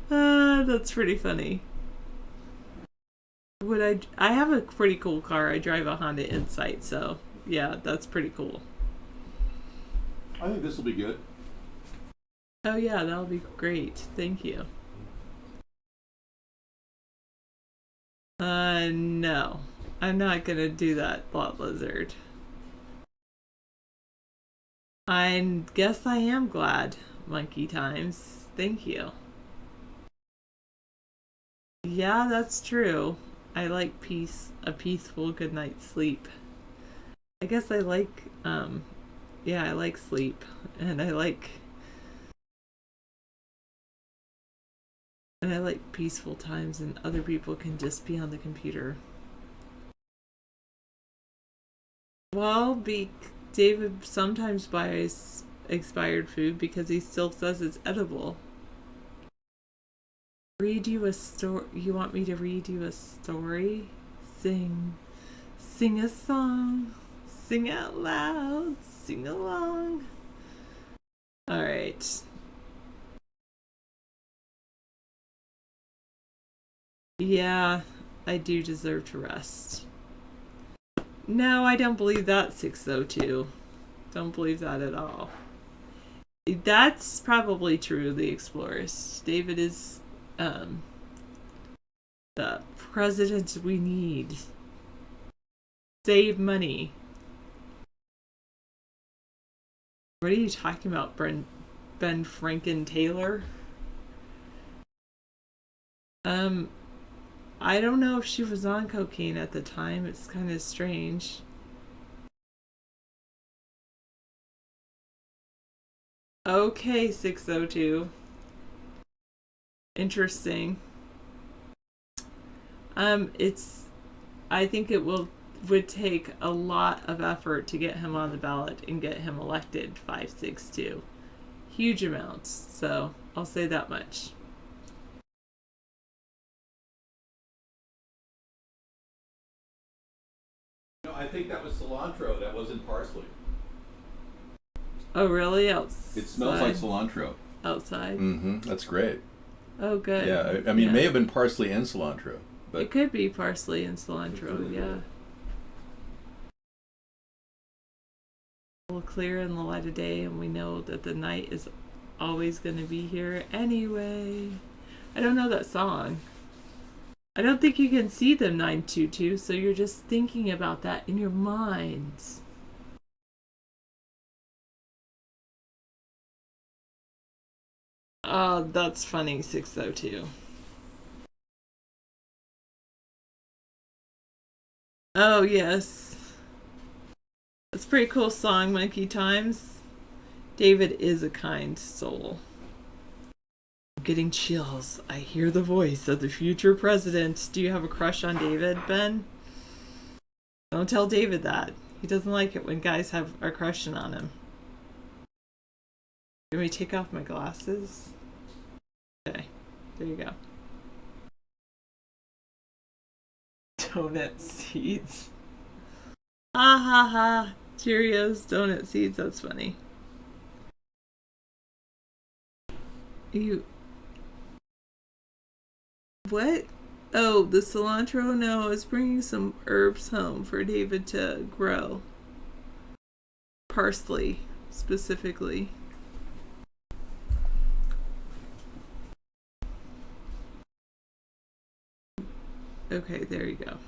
That's pretty funny. I have a pretty cool car. I drive a Honda Insight, so yeah, that's pretty cool. I think this will be good. Oh yeah, that'll be great. Thank you. No. I'm not gonna do that, Blot Lizard. I guess I am glad. Monkey Times. Thank you. Yeah, that's true. I like peace, a peaceful good night's sleep. I guess I like, yeah, I like sleep, and I like peaceful times, and other people can just be on the computer. Well, David sometimes buys expired food because he still says it's edible. Read you a story? You want me to read you a story? Sing a song. Sing out loud. Sing along. All right. Yeah, I do deserve to rest. No, I don't believe that, 602. Don't believe that at all. That's probably true of the explorers. David is the president we need. Save money. What are you talking about, Ben Franken Taylor? I don't know if she was on cocaine at the time. It's kind of strange. Okay, 602. Interesting. I think it would take a lot of effort to get him on the ballot and get him elected. 562. Huge amounts. So I'll say that much. No, I think that was cilantro. That wasn't parsley. Oh, really? Outside? It smells like cilantro. Outside? Mm-hmm. That's great. Oh, good. Yeah, I mean, it may have been parsley and cilantro. But it could be parsley and cilantro, yeah. We'll clear in the light of day, and we know that the night is always going to be here anyway. I don't know that song. I don't think you can see them 922, so you're just thinking about that in your minds. Oh, that's funny, 602. Oh, yes. That's a pretty cool song, Monkey Times. David is a kind soul. I'm getting chills. I hear the voice of the future president. Do you have a crush on David, Ben? Don't tell David that. He doesn't like it when guys are crushing on him. Let me take off my glasses. Okay, there you go. Donut seeds. Ha ha ha. Cheerios, donut seeds. That's funny. What? Oh, the cilantro? No, I was bringing some herbs home for David to grow. Parsley, specifically. Okay, there you go.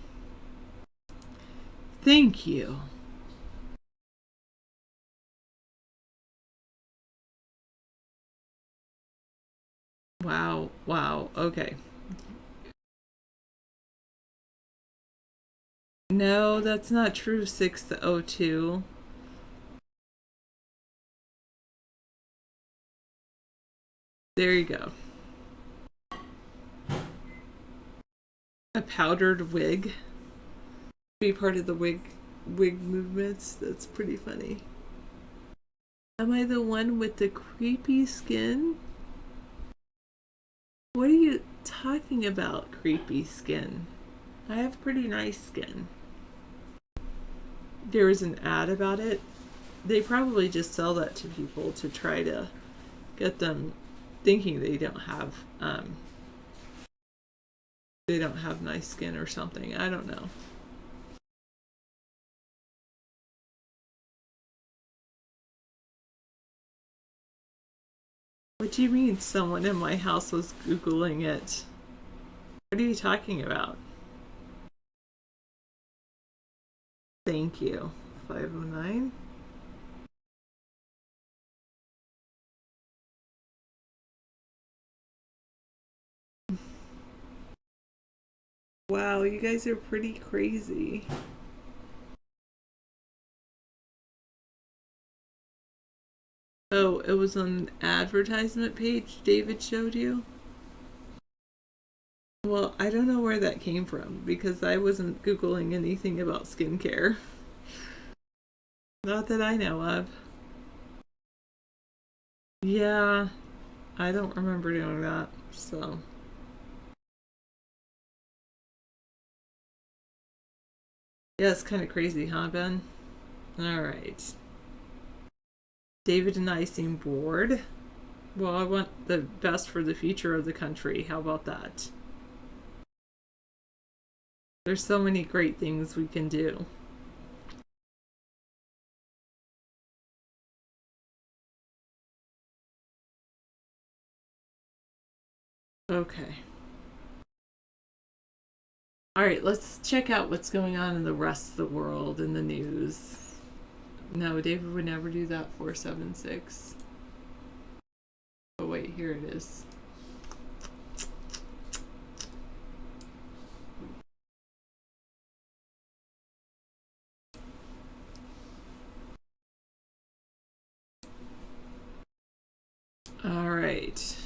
Thank you. Wow, okay. No, that's not true, 602. There you go. A powdered wig. Be part of the wig movements. That's pretty funny. Am I the one with the creepy skin? What are you talking about, creepy skin? I have pretty nice skin. There was an ad about it. They probably just sell that to people to try to get them thinking they don't have nice skin or something. I don't know. What do you mean someone in my house was Googling it? What are you talking about? Thank you. 509. Wow, you guys are pretty crazy. Oh, it was on the advertisement page David showed you? Well, I don't know where that came from because I wasn't Googling anything about skincare. Not that I know of. Yeah, I don't remember doing that, so. Yeah, it's kind of crazy, huh, Ben? Alright. David and I seem bored. Well, I want the best for the future of the country. How about that? There's so many great things we can do. Okay. Alright, let's check out what's going on in the rest of the world in the news. No, David would never do that. 476. Oh, wait, here it is. All right.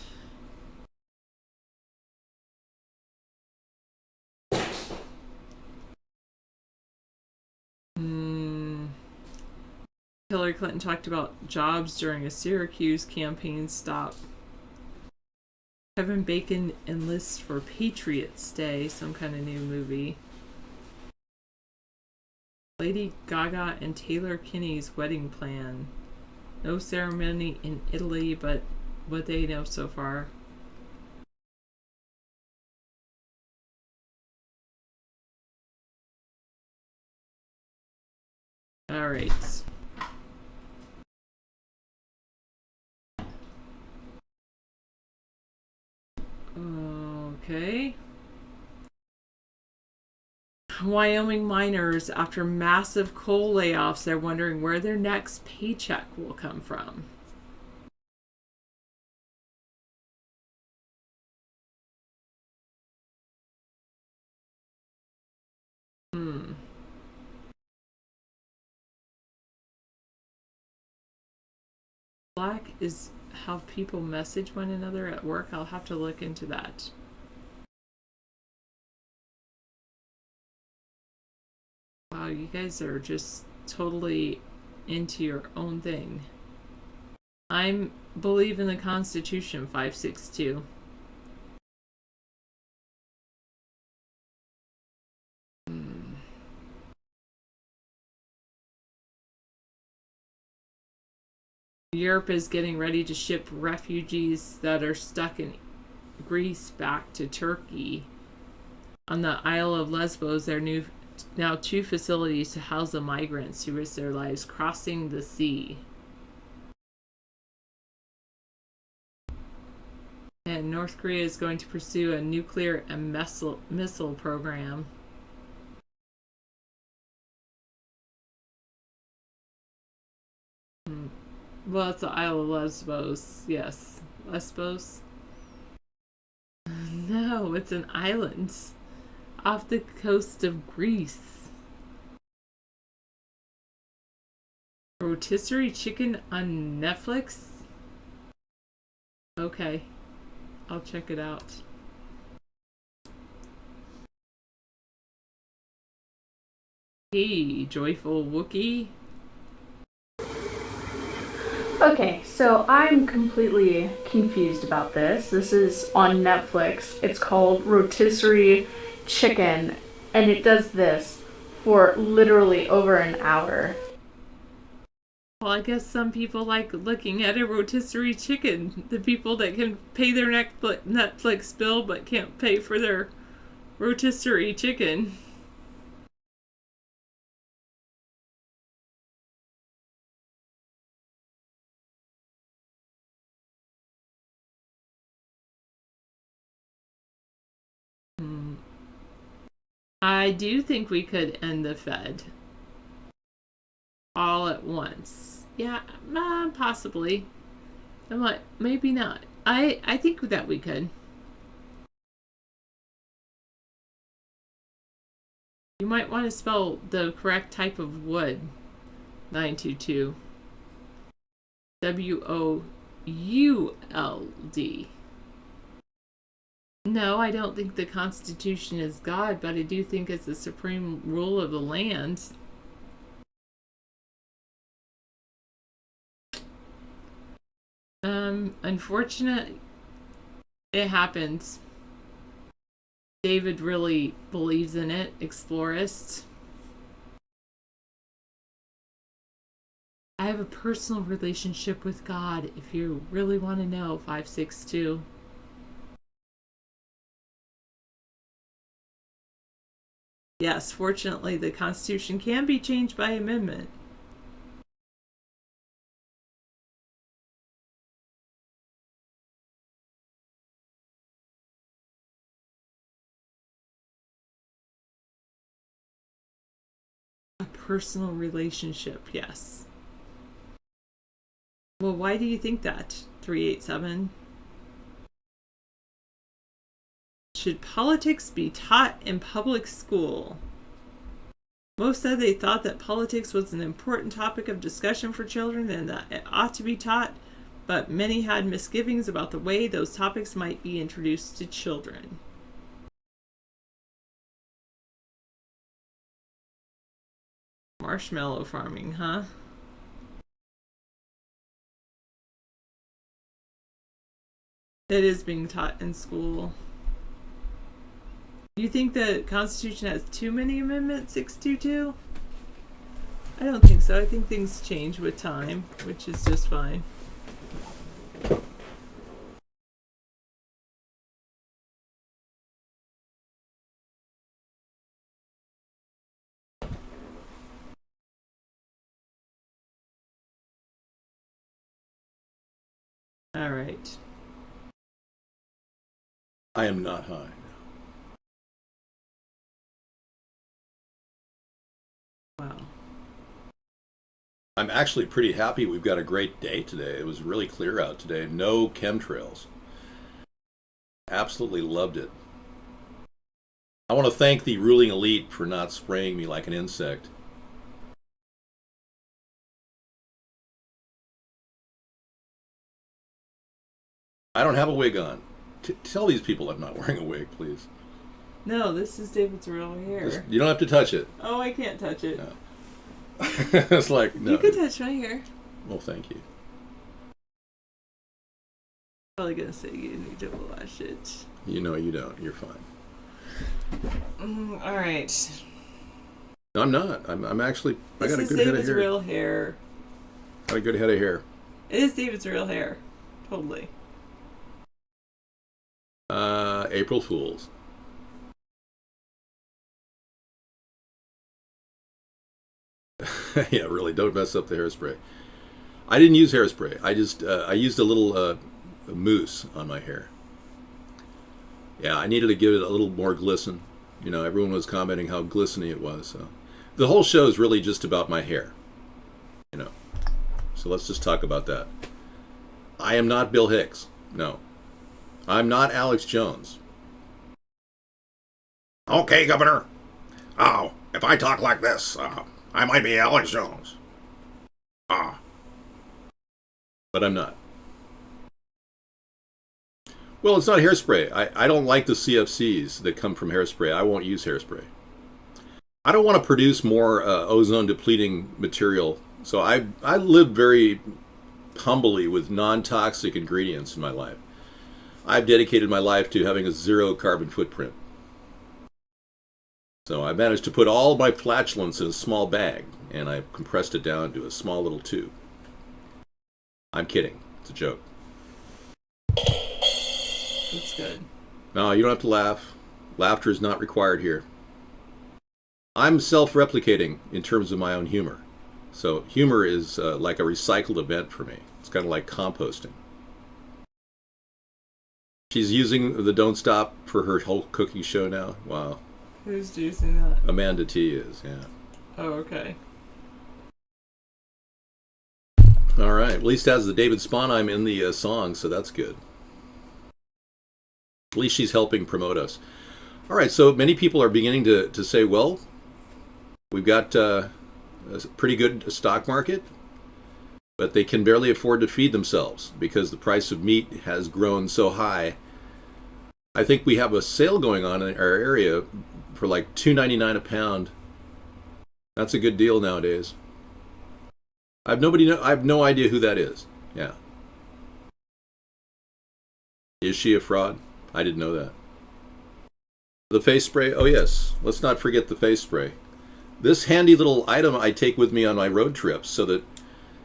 Hillary Clinton talked about jobs during a Syracuse campaign stop. Kevin Bacon enlists for Patriots Day, some kind of new movie. Lady Gaga and Taylor Kinney's wedding plan. No ceremony in Italy, but what they know so far. All right. Okay. Wyoming miners, after massive coal layoffs, they're wondering where their next paycheck will come from. Slack is how people message one another at work. I'll have to look into that. Wow, you guys are just totally into your own thing. I'm believe in the Constitution 562. Europe is getting ready to ship refugees that are stuck in Greece back to Turkey. On the Isle of Lesbos, there are now 2 facilities to house the migrants who risk their lives crossing the sea. And North Korea is going to pursue a nuclear and missile program. Well, it's the Isle of Lesbos. Yes. Lesbos? No, it's an island off the coast of Greece. Rotisserie chicken on Netflix? Okay. I'll check it out. Hey, joyful Wookie. Okay, so I'm completely confused about this. This is on Netflix. It's called Rotisserie Chicken, and it does this for literally over an hour. Well, I guess some people like looking at a rotisserie chicken. The people that can pay their Netflix bill but can't pay for their rotisserie chicken. I do think we could end the Fed all at once. Yeah, possibly. I'm like, maybe not. I think that we could. You might want to spell the correct type of wood. 922. WOULD. No, I don't think the Constitution is God, but I do think it's the supreme rule of the land. Unfortunate, it happens. David really believes in it, explorist. I have a personal relationship with God, if you really want to know, 562. Yes, fortunately, the Constitution can be changed by amendment. A personal relationship, yes. Well, why do you think that? 387. Should politics be taught in public school? Most said they thought that politics was an important topic of discussion for children and that it ought to be taught, but many had misgivings about the way those topics might be introduced to children. Marshmallow farming, huh? It is being taught in school. You think the Constitution has too many amendments, 622? I don't think so. I think things change with time, which is just fine. All right. I am not high. Wow. I'm actually pretty happy we've got a great day today. It was really clear out today. No chemtrails. Absolutely loved it. I want to thank the ruling elite for not spraying me like an insect. I don't have a wig on. Tell these people I'm not wearing a wig, please. No, this is David's real hair. You don't have to touch it. Oh, I can't touch it. No. It's like, no. You can touch my hair. Well, thank you. Probably gonna say you need to wash it. You know you don't. You're fine. All right. No, I'm not. I'm actually. I got a good head of David's hair. real hair. Got a good head of hair. It is David's real hair. Totally. April Fools. Yeah, really. Don't mess up the hairspray. I didn't use hairspray. I just I used a little mousse on my hair. Yeah, I needed to give it a little more glisten. You know, everyone was commenting how glistening it was. So the whole show is really just about my hair. You know, so let's just talk about that. I am not Bill Hicks. No, I'm not Alex Jones. Okay, Governor. Oh, if I talk like this, I might be Alex Jones. But I'm not. Well, it's not hairspray. I don't like the CFCs that come from hairspray. I won't use hairspray. I don't want to produce more ozone-depleting material. So I live very humbly with non-toxic ingredients in my life. I've dedicated my life to having a zero carbon footprint. So I managed to put all my flatulence in a small bag, and I compressed it down to a small little tube. I'm kidding. It's a joke. That's good. No, you don't have to laugh. Laughter is not required here. I'm self-replicating in terms of my own humor. So humor is like a recycled event for me. It's kind of like composting. She's using the Don't Stop for her whole cooking show now. Wow. Who's using that? Amanda T is, yeah. Oh, okay. All right. At least as the David Sponheim in the song, so that's good. At least she's helping promote us. All right. So many people are beginning to say, well, we've got a pretty good stock market. but they can barely afford to feed themselves because the price of meat has grown so high. I think we have a sale going on in our area for like $2.99 a pound. That's a good deal nowadays. I have no idea who that is. Yeah. Is she a fraud? I didn't know that. The face spray? Oh yes. Let's not forget the face spray. This handy little item I take with me on my road trips so that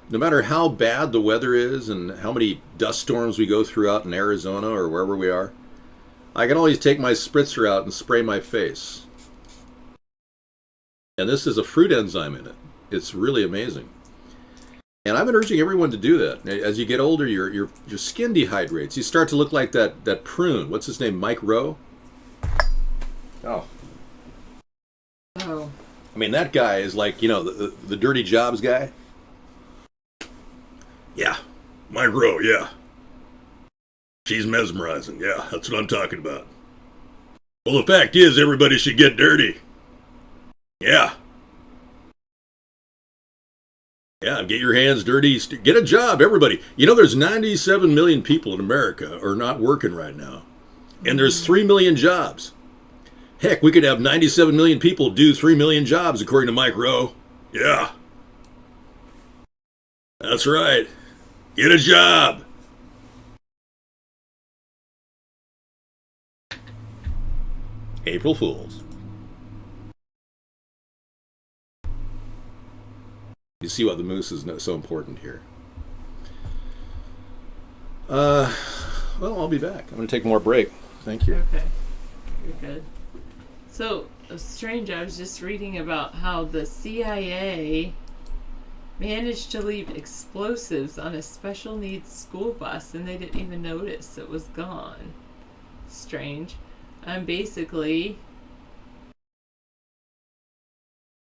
no matter how bad the weather is and how many dust storms we go through out in Arizona or wherever we are, I can always take my spritzer out and spray my face. And this is a fruit enzyme in it. It's really amazing. And I've been urging everyone to do that. As you get older, your skin dehydrates. You start to look like that prune. What's his name? Mike Rowe? Oh. Oh. I mean, that guy is like, the dirty jobs guy. Yeah. Mike Rowe, yeah. She's mesmerizing. Yeah, that's what I'm talking about. Well, the fact is, everybody should get dirty. Yeah. Yeah, get your hands dirty. Get a job, everybody. There's 97 million people in America are not working right now. And there's 3 million jobs. Heck, we could have 97 million people do 3 million jobs, according to Mike Rowe. Yeah. That's right. Get a job. April Fools. You see why the moose is so important here. Well, I'll be back. I'm going to take more break. Thank you. Okay. You're good. So, strange, I was just reading about how the CIA managed to leave explosives on a special needs school bus and they didn't even notice it was gone. Strange. Basically,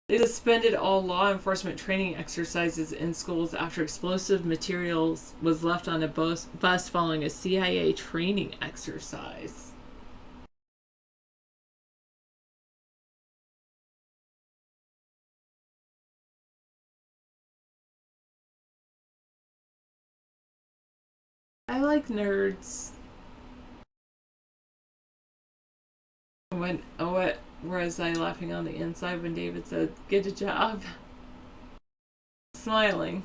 they suspended all law enforcement training exercises in schools after explosive materials was left on a bus following a CIA training exercise. I like nerds. What was I laughing on the inside when David said, "Get a job"? Smiling.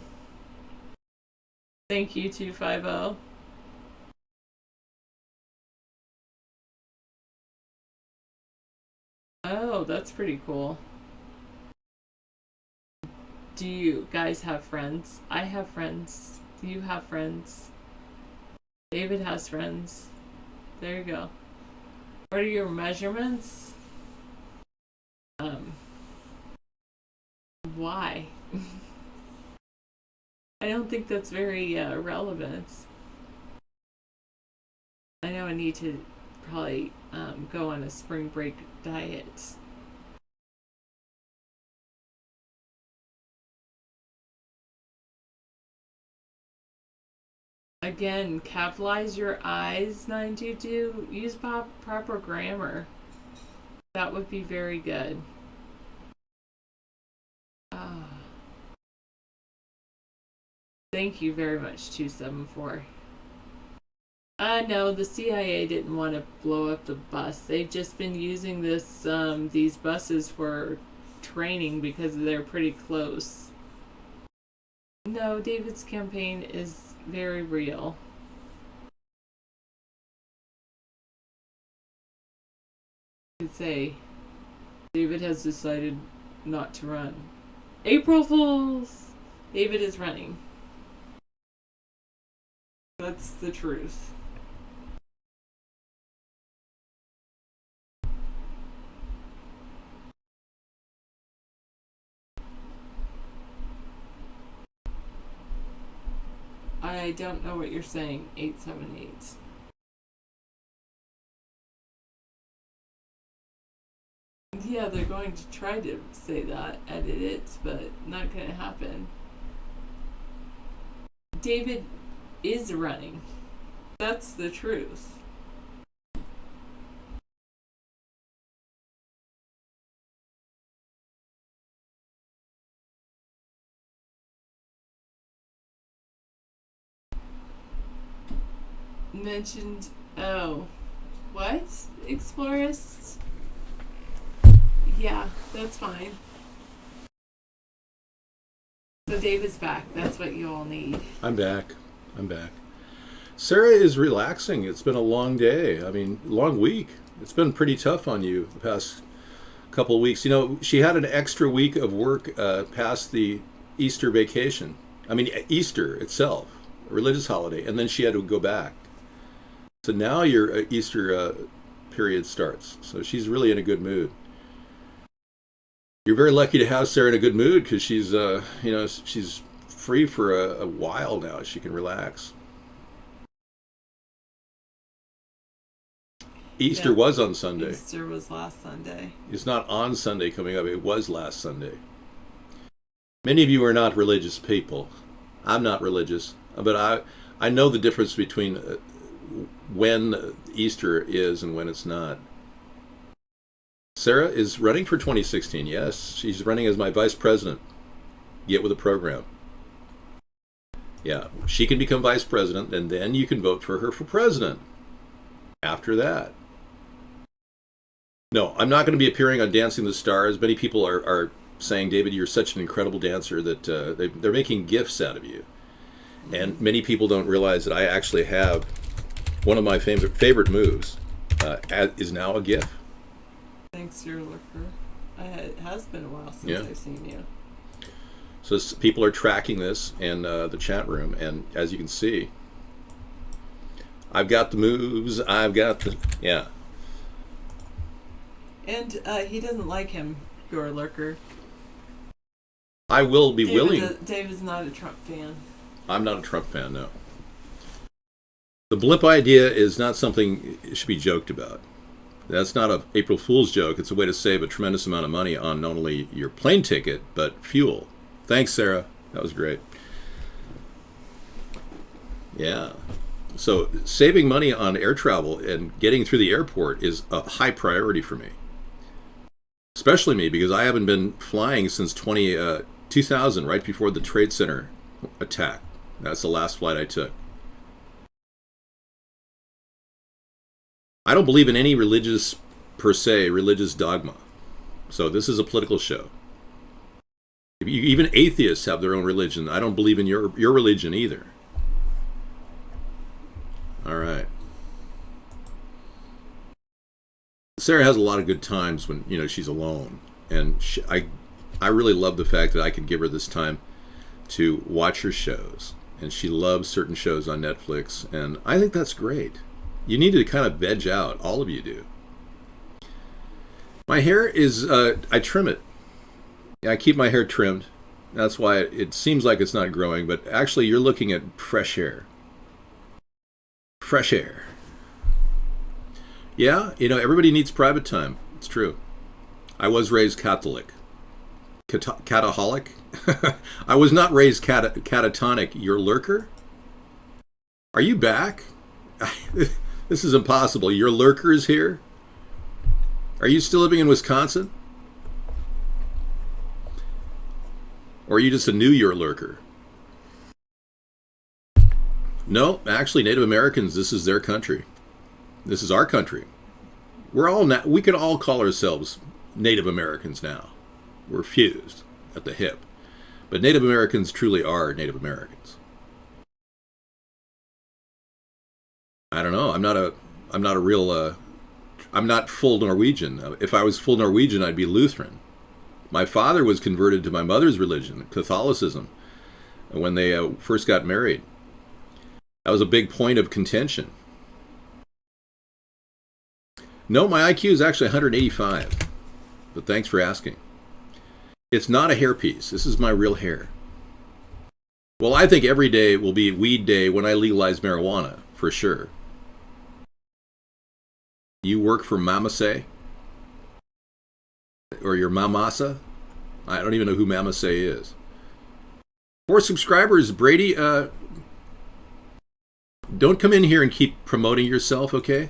Thank you, 250. Oh, that's pretty cool. Do you guys have friends? I have friends. Do you have friends? David has friends. There you go. What are your measurements? Why? I don't think that's very relevant. I know I need to probably go on a spring break diet. Again, capitalize your I's, 922. Use proper grammar. That would be very good. Thank you very much, 274. No, the CIA didn't want to blow up the bus. They've just been using these buses for training because they're pretty close. No, David's campaign is very real. I could say David has decided not to run. April Fools! David is running. That's the truth. I don't know what you're saying, 878. Yeah, they're going to try to say that, edit it, but not going to happen. David is running. That's the truth. mentioned, oh, what? Explorist? Yeah, that's fine. So David's back. That's what you all need. I'm back. Sarah is relaxing. It's been a long day. Long week. It's been pretty tough on you the past couple of weeks. She had an extra week of work past the Easter vacation. Easter itself, a religious holiday, and then she had to go back. So now your Easter period starts. So she's really in a good mood. You're very lucky to have Sarah in a good mood because she's, she's free for a while now. She can relax. Easter was on Sunday. Easter was last Sunday. It's not on Sunday coming up. It was last Sunday. Many of you are not religious people. I'm not religious, but I know the difference between when Easter is and when it's not. Sarah is running for 2016. Yes, she's running as my vice president. Get with the program. Yeah, she can become vice president, and then you can vote for her for president. After that. No, I'm not going to be appearing on Dancing with the Stars. Many people are saying, David, you're such an incredible dancer that they're making gifts out of you. And many people don't realize that I actually have one of my favorite moves is now a gift. Thanks, your looker. It has been a while since I've seen you. So people are tracking this in the chat room, and as you can see, I've got the moves. Yeah. And he doesn't like him, your lurker. I will be willing. David's not a Trump fan. I'm not a Trump fan, no. The blip idea is not something that should be joked about. That's not an April Fool's joke. It's a way to save a tremendous amount of money on not only your plane ticket, but fuel. Thanks, Sarah. That was great. Yeah. So saving money on air travel and getting through the airport is a high priority for me. Especially me, because I haven't been flying since 2000, right before the Trade Center attack. That's the last flight I took. I don't believe in any religious dogma. So this is a political show. Even atheists have their own religion. I don't believe in your religion either. All right. Sarah has a lot of good times when she's alone, and I really love the fact that I could give her this time to watch her shows, and she loves certain shows on Netflix, and I think that's great. You need to kind of veg out. All of you do. My hair is I trim it. I keep my hair trimmed. That's why it seems like it's not growing, but actually you're looking at fresh hair. Fresh air. Yeah, everybody needs private time. It's true. I was raised Catholic. Cataholic? I was not raised catatonic. Your lurker? Are you back? This is impossible. Your lurker is here? Are you still living in Wisconsin? Or are you just a New Year lurker? No, actually, Native Americans, this is their country. This is our country. We can all call ourselves Native Americans now. We're fused at the hip. But Native Americans truly are Native Americans. I don't know. I'm not full Norwegian. If I was full Norwegian, I'd be Lutheran. My father was converted to my mother's religion, Catholicism, when they first got married. That was a big point of contention. No, my IQ is actually 185. But thanks for asking. It's not a hairpiece. This is my real hair. Well, I think every day will be weed day when I legalize marijuana, for sure. You work for Mamase? Or your Mamasa? I don't even know who Mamase is. 4 subscribers, Brady. Don't come in here and keep promoting yourself, okay?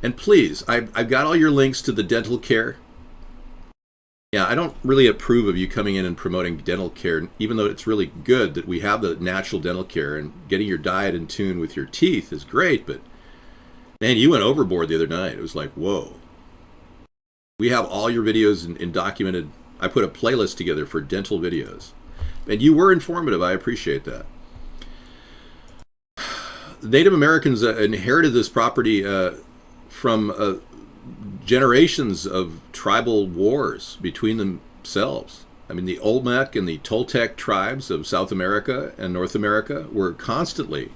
And please, I've got all your links to the dental care. Yeah, I don't really approve of you coming in and promoting dental care, even though it's really good that we have the natural dental care, and getting your diet in tune with your teeth is great, but Man, you went overboard the other night. It was like, whoa. We have all your videos in documented. I put a playlist together for dental videos. And you were informative. I appreciate that. Native Americans inherited this property from generations of tribal wars between themselves. I mean, the Olmec and the Toltec tribes of South America and North America were constantly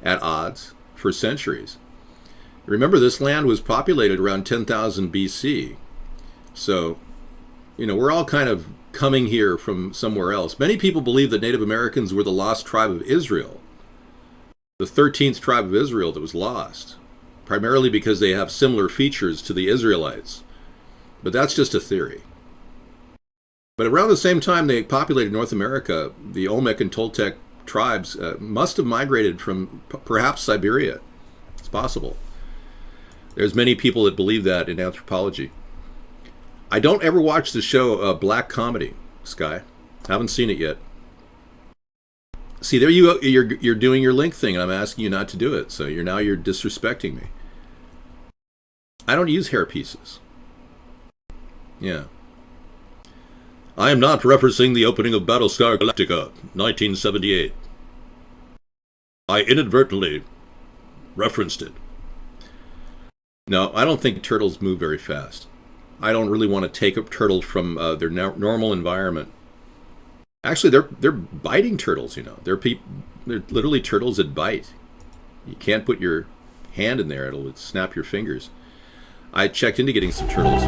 at odds for centuries. Remember, this land was populated around 10,000 BC. So, we're all kind of coming here from somewhere else. Many people believe that Native Americans were the lost tribe of Israel, the 13th tribe of Israel that was lost, primarily because they have similar features to the Israelites. But that's just a theory. But around the same time they populated North America, the Olmec and Toltec tribes must have migrated from perhaps Siberia. It's possible. There's many people that believe that in anthropology. I don't ever watch the show Black Comedy, Sky. Haven't seen it yet. See, there you're doing your link thing, and I'm asking you not to do it. So you're disrespecting me. I don't use hair pieces. Yeah. I am not referencing the opening of Battlestar Galactica, 1978. I inadvertently referenced it. No, I don't think turtles move very fast. I don't really want to take a turtle from their normal environment. Actually, they're biting turtles, They're literally turtles that bite. You can't put your hand in there. It'll snap your fingers. I checked into getting some turtles.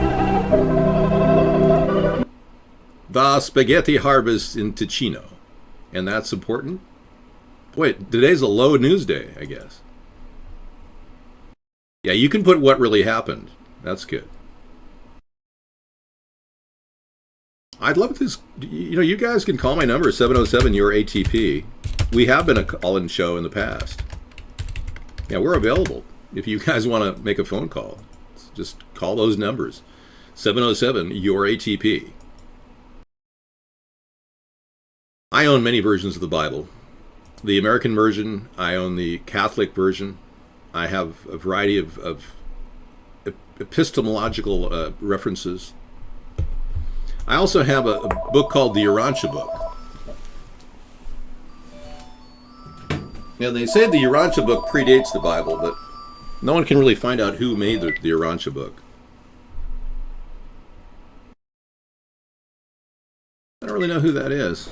The spaghetti harvest in Ticino. And that's important? Boy, today's a low news day, I guess. Yeah, you can put what really happened. That's good. I'd love this. You guys can call my number, 707 your ATP. We have been a call-in show in the past. Yeah, we're available. If you guys want to make a phone call, just call those numbers. 707 your ATP. I own many versions of the Bible. The American version, I own the Catholic version. I have a variety of epistemological references. I also have a book called the Urantia book. Now, they say the Urantia book predates the Bible, but no one can really find out who made the Urantia book. I don't really know who that is.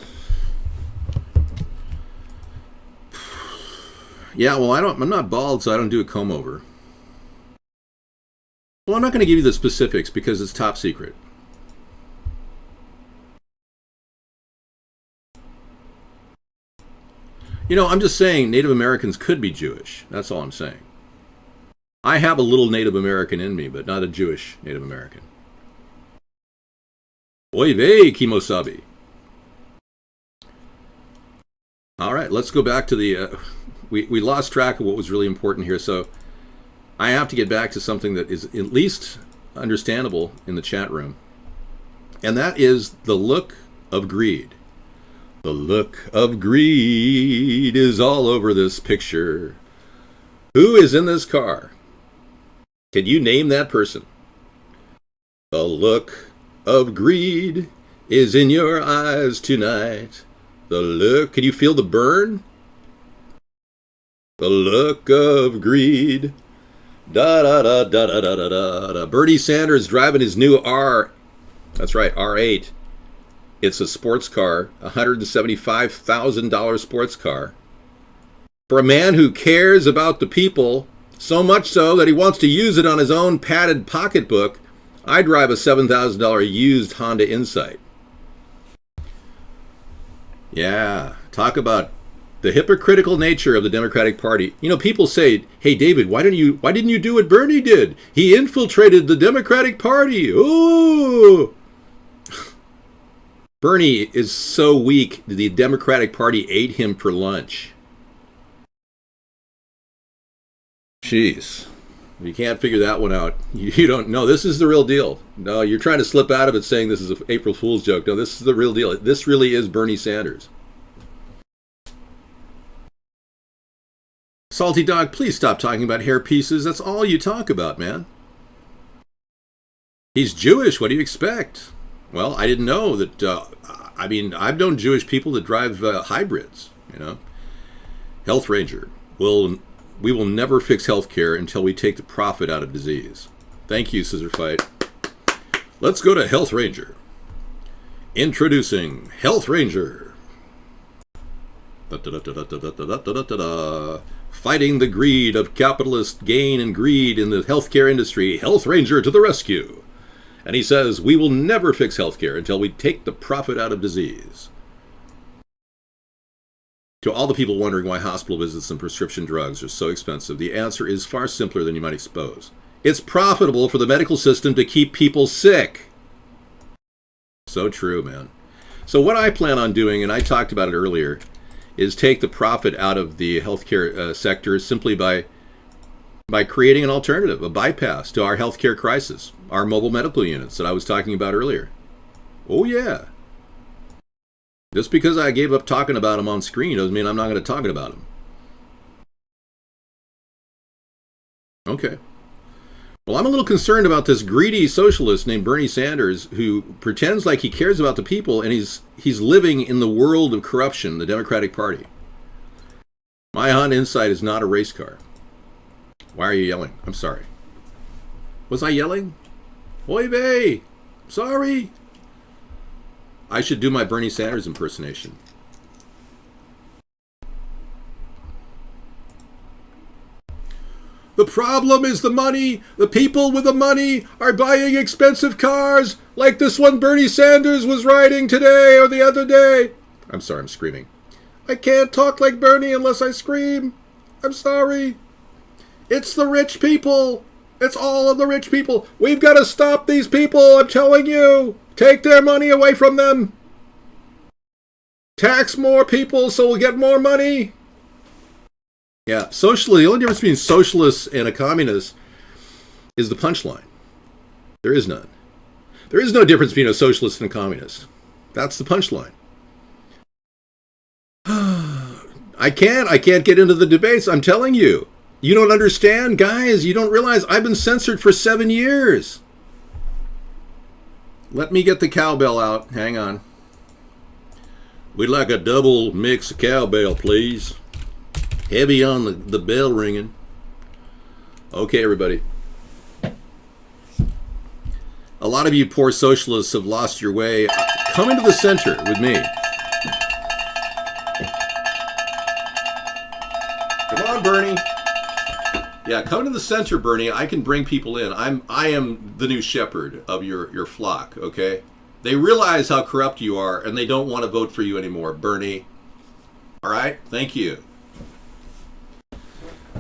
Yeah, well, I'm not bald, so I don't do a comb over. Well, I'm not going to give you the specifics because it's top secret. I'm just saying Native Americans could be Jewish. That's all I'm saying. I have a little Native American in me, but not a Jewish Native American. Oy vey, kimosabi. All right, let's go back to the... We lost track of what was really important here, so I have to get back to something that is at least understandable in the chat room, and that is the look of greed. The look of greed is all over this picture. Who is in this car? Can you name that person? The look of greed is in your eyes tonight. The look, can you feel the burn? The look of greed. Da da da da da da da da. Bernie Sanders driving his new that's right, R8. It's a sports car, $175,000 sports car. For a man who cares about the people, so much so that he wants to use it on his own padded pocketbook, I drive a $7,000 used Honda Insight. Yeah, talk about the hypocritical nature of the Democratic Party. People say, hey, David, why didn't you do what Bernie did? He infiltrated the Democratic Party. Ooh! Bernie is so weak that the Democratic Party ate him for lunch. Jeez. You can't figure that one out. You don't know. This is the real deal. No, you're trying to slip out of it saying this is an April Fool's joke. No, this is the real deal. This really is Bernie Sanders. Salty Dog, please stop talking about hair pieces. That's all you talk about, man. He's Jewish. What do you expect? Well, I didn't know that. I've known Jewish people that drive hybrids, you know. Health Ranger, we will never fix healthcare until we take the profit out of disease. Thank you, Scissor Fight. Let's go to Health Ranger. Introducing Health Ranger. Fighting the greed of capitalist gain and greed in the healthcare industry. Health Ranger to the rescue. And he says, we will never fix healthcare until we take the profit out of disease. To all the people wondering why hospital visits and prescription drugs are so expensive, the answer is far simpler than you might suppose. It's profitable for the medical system to keep people sick. So true, man. So what I plan on doing, and I talked about it earlier, is take the profit out of the healthcare sector simply by creating an alternative, a bypass to our healthcare crisis, our mobile medical units that I was talking about earlier. Oh, yeah. Just because I gave up talking about them on screen doesn't mean I'm not going to talk about them. Okay. Well, I'm a little concerned about this greedy socialist named Bernie Sanders who pretends like he cares about the people, and he's living in the world of corruption, the Democratic Party. My Honda Insight is not a race car. Why are you yelling? I'm sorry. Was I yelling? Oy vey! Sorry! I should do my Bernie Sanders impersonation. The problem is the money. The people with the money are buying expensive cars like this one Bernie Sanders was riding today or the other day. I'm sorry, I'm screaming. I can't talk like Bernie unless I scream. I'm sorry. It's the rich people. It's all of the rich people. We've got to stop these people, I'm telling you. Take their money away from them. Tax more people so we'll get more money. Yeah, socially, the only difference between socialists and a communist is the punchline. There is none. There is no difference between a socialist and a communist. That's the punchline. I can't get into the debates, I'm telling you. You don't understand, guys. You don't realize I've been censored for 7 years. Let me get the cowbell out. Hang on. We'd like a double mix of cowbell, please. Heavy on the bell ringing. Okay, everybody. A lot of you poor socialists have lost your way. Come into the center with me. Come on, Bernie. Yeah, come to the center, Bernie. I can bring people in. I am the new shepherd of your flock, okay? They realize how corrupt you are, and they don't want to vote for you anymore, Bernie. All right? Thank you.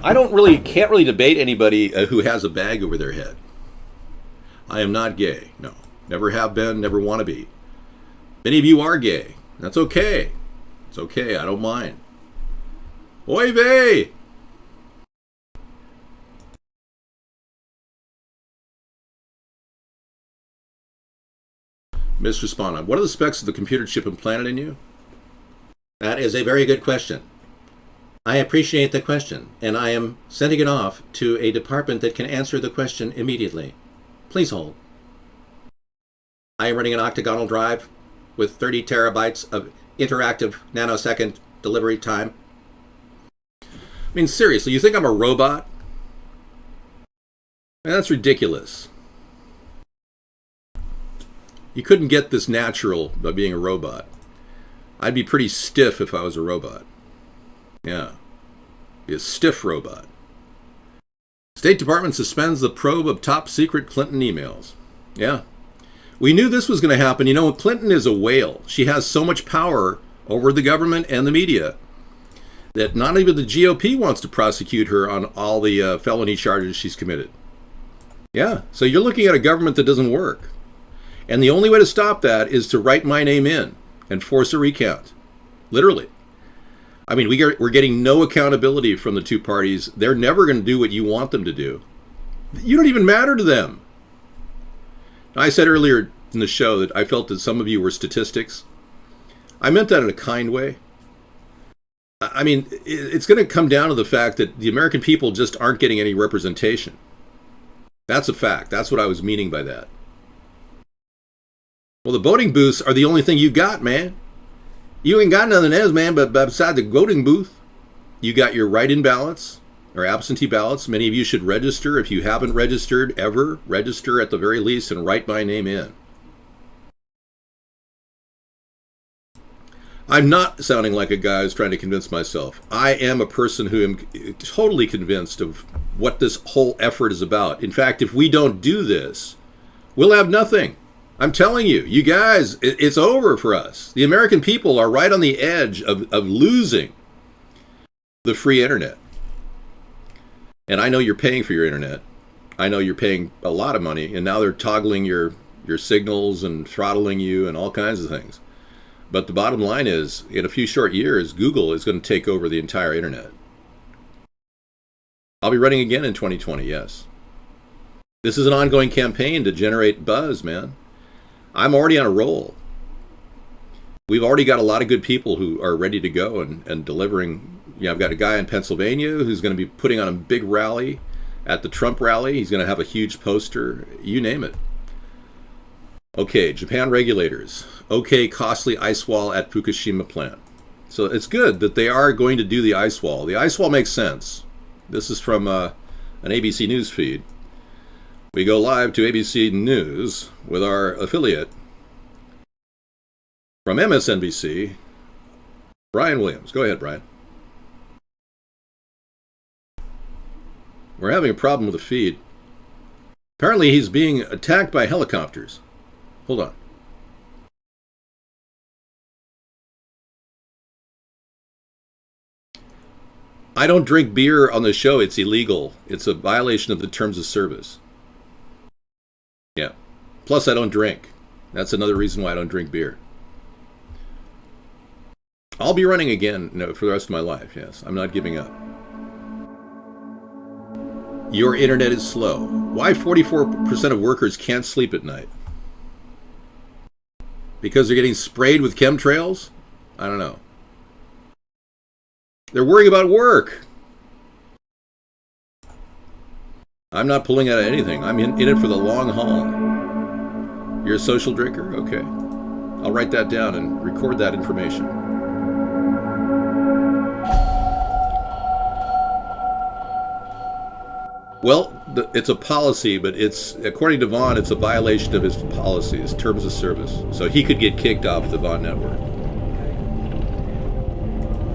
I can't really debate anybody who has a bag over their head. I am not gay. No. Never have been, never want to be. Many of you are gay. That's okay. It's okay. I don't mind. Oy vey! Mr. Spana, what are the specs of the computer chip implanted in you? That is a very good question. I appreciate the question, and I am sending it off to a department that can answer the question immediately. Please hold. I am running an octagonal drive with 30 terabytes of interactive nanosecond delivery time. I mean, seriously, you think I'm a robot? Man, that's ridiculous. You couldn't get this natural by being a robot. I'd be pretty stiff if I was a robot. Yeah. Be a stiff robot. State Department suspends the probe of top secret Clinton emails. Yeah. We knew this was going to happen. You know, Clinton is a whale. She has so much power over the government and the media that not even the GOP wants to prosecute her on all the felony charges she's committed. Yeah. So you're looking at a government that doesn't work. And the only way to stop that is to write my name in and force a recount. Literally. I mean, we're getting no accountability from the two parties. They're never going to do what you want them to do. You don't even matter to them. I said earlier in the show that I felt that some of you were statistics. I meant that in a kind way. I mean, it's going to come down to the fact that the American people just aren't getting any representation. That's a fact. That's what I was meaning by that. Well, the voting booths are the only thing you got, man. You ain't got nothing else, man, but beside the voting booth, you got your write-in ballots or absentee ballots. Many of you should register. If you haven't registered ever, register at the very least and write my name in. I'm not sounding like a guy who's trying to convince myself. I am a person who am totally convinced of what this whole effort is about. In fact, if we don't do this, we'll have nothing. I'm telling you, you guys, it's over for us. The American people are right on the edge of losing the free internet. And I know you're paying for your internet. I know you're paying a lot of money, and now they're toggling your signals and throttling you and all kinds of things. But the bottom line is, in a few short years, Google is going to take over the entire internet. I'll be running again in 2020, yes. This is an ongoing campaign to generate buzz, man. I'm already on a roll. We've already got a lot of good people who are ready to go and delivering. You know, I've got a guy in Pennsylvania who's going to be putting on a big rally at the Trump rally. He's going to have a huge poster, you name it. Okay, Japan regulators. Okay, costly ice wall at Fukushima plant. So it's good that they are going to do the ice wall. The ice wall makes sense. This is from an ABC News feed. We go live to ABC News with our affiliate from MSNBC, Brian Williams. Go ahead, Brian. We're having a problem with the feed. Apparently he's being attacked by helicopters. Hold on. I don't drink beer on the show. It's illegal. It's a violation of the terms of service. Yeah. Plus, I don't drink. That's another reason why I don't drink beer. I'll be running again, for the rest of my life, yes. I'm not giving up. Your internet is slow. Why 44% of workers can't sleep at night? Because they're getting sprayed with chemtrails? I don't know. They're worrying about work. I'm not pulling out of anything. I'm in it for the long haul. You're a social drinker? Okay. I'll write that down and record that information. Well, it's a policy, but it's, according to Vaughn, it's a violation of his policy, his terms of service. So he could get kicked off the Vaughn network.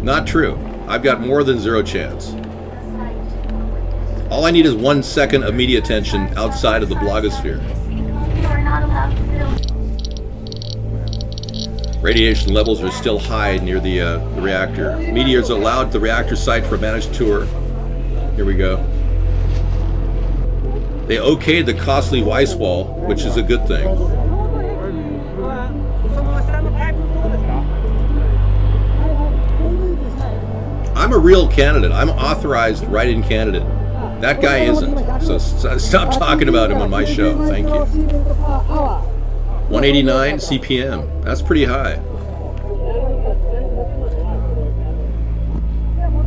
Not true. I've got more than zero chance. All I need is 1 second of media attention outside of the blogosphere. Radiation levels are still high near the reactor. Media is allowed at the reactor site for a managed tour. Here we go. They okayed the costly ice wall, which is a good thing. I'm a real candidate. I'm an authorized write-in candidate. That guy isn't. So stop talking about him on my show. Thank you. 189 CPM. That's pretty high.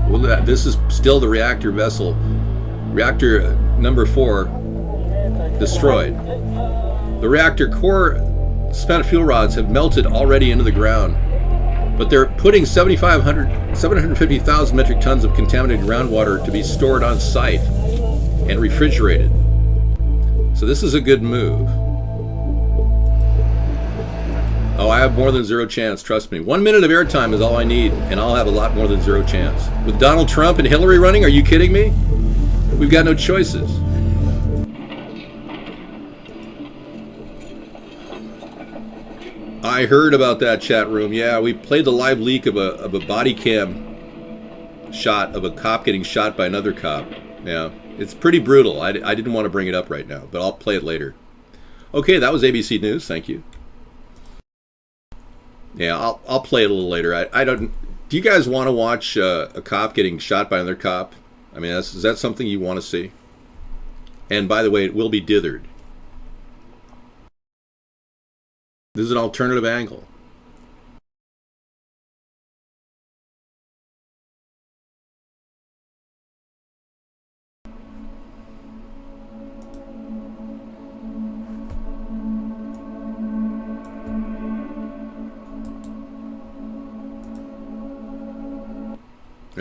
Well, this is still the reactor vessel. Reactor number 4 destroyed. The reactor core spent fuel rods have melted already into the ground, but they're putting 750,000 metric tons of contaminated groundwater to be stored on site and refrigerated. So this is a good move. Oh, I have more than zero chance, trust me. 1 minute of airtime is all I need, and I'll have a lot more than zero chance. With Donald Trump and Hillary running, are you kidding me? We've got no choices. I heard about that, chat room. Yeah, we played the live leak of a body cam shot of a cop getting shot by another cop. Yeah, it's pretty brutal. I didn't want to bring it up right now, but I'll play it later. Okay, that was ABC News. Thank you. Yeah, I'll play it a little later. I don't. Do you guys want to watch a cop getting shot by another cop? I mean, is that something you want to see? And by the way, it will be dithered. This is an alternative angle.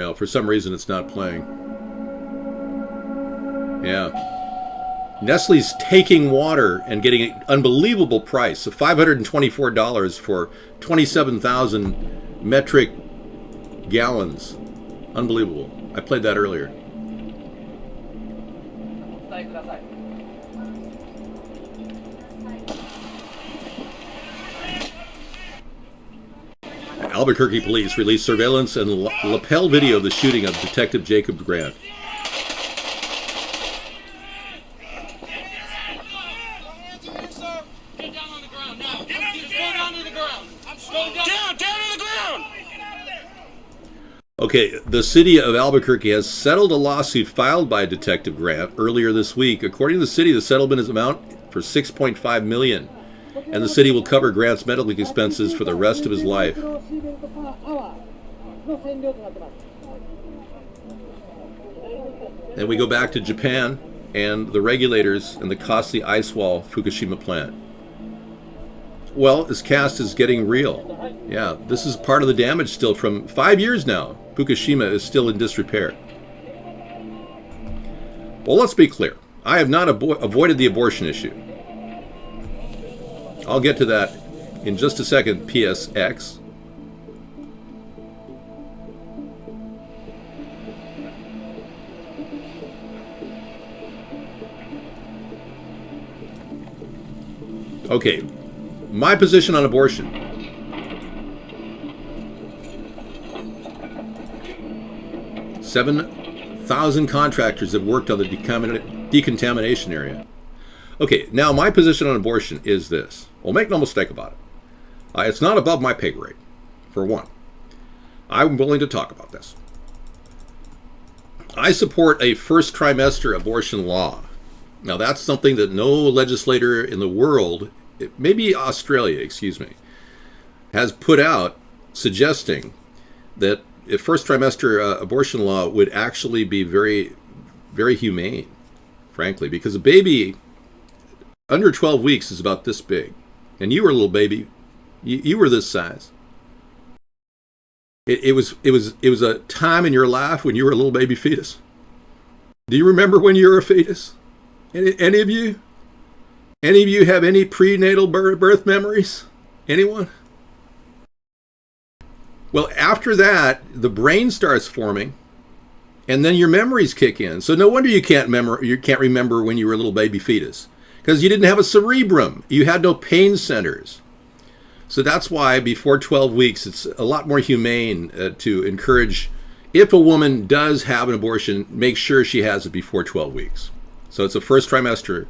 Well, for some reason it's not playing. Yeah. Nestle's taking water and getting an unbelievable price of $524 for 27,000 metric gallons. Unbelievable. I played that earlier. Albuquerque police released surveillance and lapel video of the shooting of Detective Jacob Grant. Okay, the city of Albuquerque has settled a lawsuit filed by Detective Grant earlier this week. According to the city, the settlement is amount for $6.5 million, and the city will cover Grant's medical expenses for the rest of his life. And we go back to Japan and the regulators and the costly ice wall Fukushima plant. Well, this cast is getting real. Yeah, this is part of the damage still from 5 years now. Fukushima is still in disrepair. Well, let's be clear. I have not avoided the abortion issue. I'll get to that in just a second, PSX. Okay, my position on abortion. 7,000 contractors have worked on the decontamination area. Okay, now my position on abortion is this. Well, make no mistake about it. It's not above my pay grade, for one. I'm willing to talk about this. I support a first trimester abortion law. Now, that's something that no legislator in the world, maybe Australia, has put out suggesting that a first trimester abortion law would actually be very, very humane, frankly, because a baby under 12 weeks is about this big. And you were a little baby. You were this size. It was a time in your life when you were a little baby fetus. Do you remember when you were a fetus? Any of you? Any of you have any prenatal birth memories? Anyone? Well, after that, the brain starts forming, and then your memories kick in. So no wonder you can't remember when you were a little baby fetus, because you didn't have a cerebrum. You had no pain centers. So that's why before 12 weeks, it's a lot more humane to encourage, if a woman does have an abortion, make sure she has it before 12 weeks. So it's a first trimester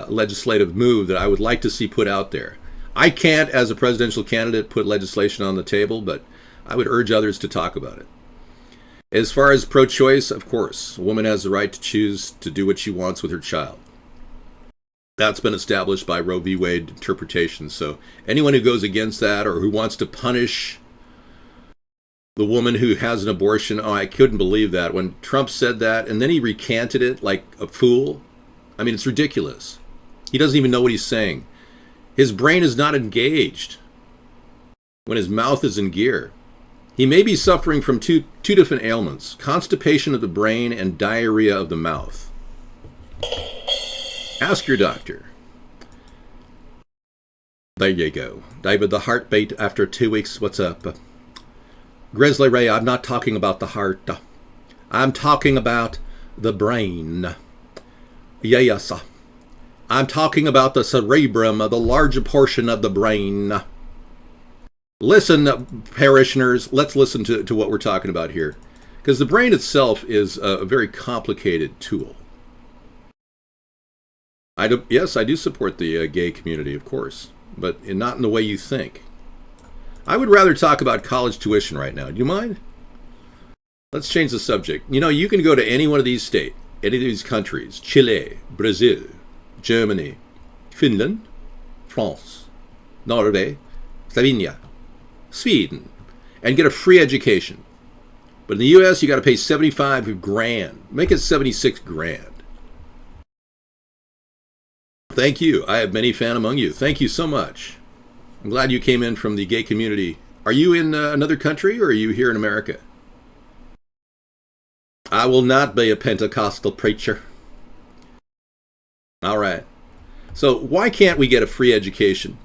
legislative move that I would like to see put out there. I can't, as a presidential candidate, put legislation on the table, but I would urge others to talk about it. As far as pro-choice, of course, a woman has the right to choose to do what she wants with her child. That's been established by Roe v. Wade interpretation. So anyone who goes against that or who wants to punish the woman who has an abortion, I couldn't believe that. When Trump said that and then he recanted it like a fool, I mean, it's ridiculous. He doesn't even know what he's saying. His brain is not engaged when his mouth is in gear. He may be suffering from two different ailments: constipation of the brain and diarrhea of the mouth. Ask your doctor. There you go. David, the heartbeat after 2 weeks. What's up? Grizzly Ray, I'm not talking about the heart. I'm talking about the brain. Yes. I'm talking about the cerebrum, the larger portion of the brain. Listen, parishioners, let's listen to what we're talking about here. Because the brain itself is a very complicated tool. Yes, I do support the gay community, of course, but not in the way you think. I would rather talk about college tuition right now. Do you mind? Let's change the subject. You know, you can go to any one of these states, any of these countries: Chile, Brazil, Germany, Finland, France, Norway, Slovenia, Sweden, and get a free education. But in the U.S., you got to pay 75 grand. Make it 76 grand. Thank you. I have many fans among you. Thank you so much. I'm glad you came in from the gay community. Are you in another country or are you here in America? I will not be a Pentecostal preacher. All right. So why can't we get a free education?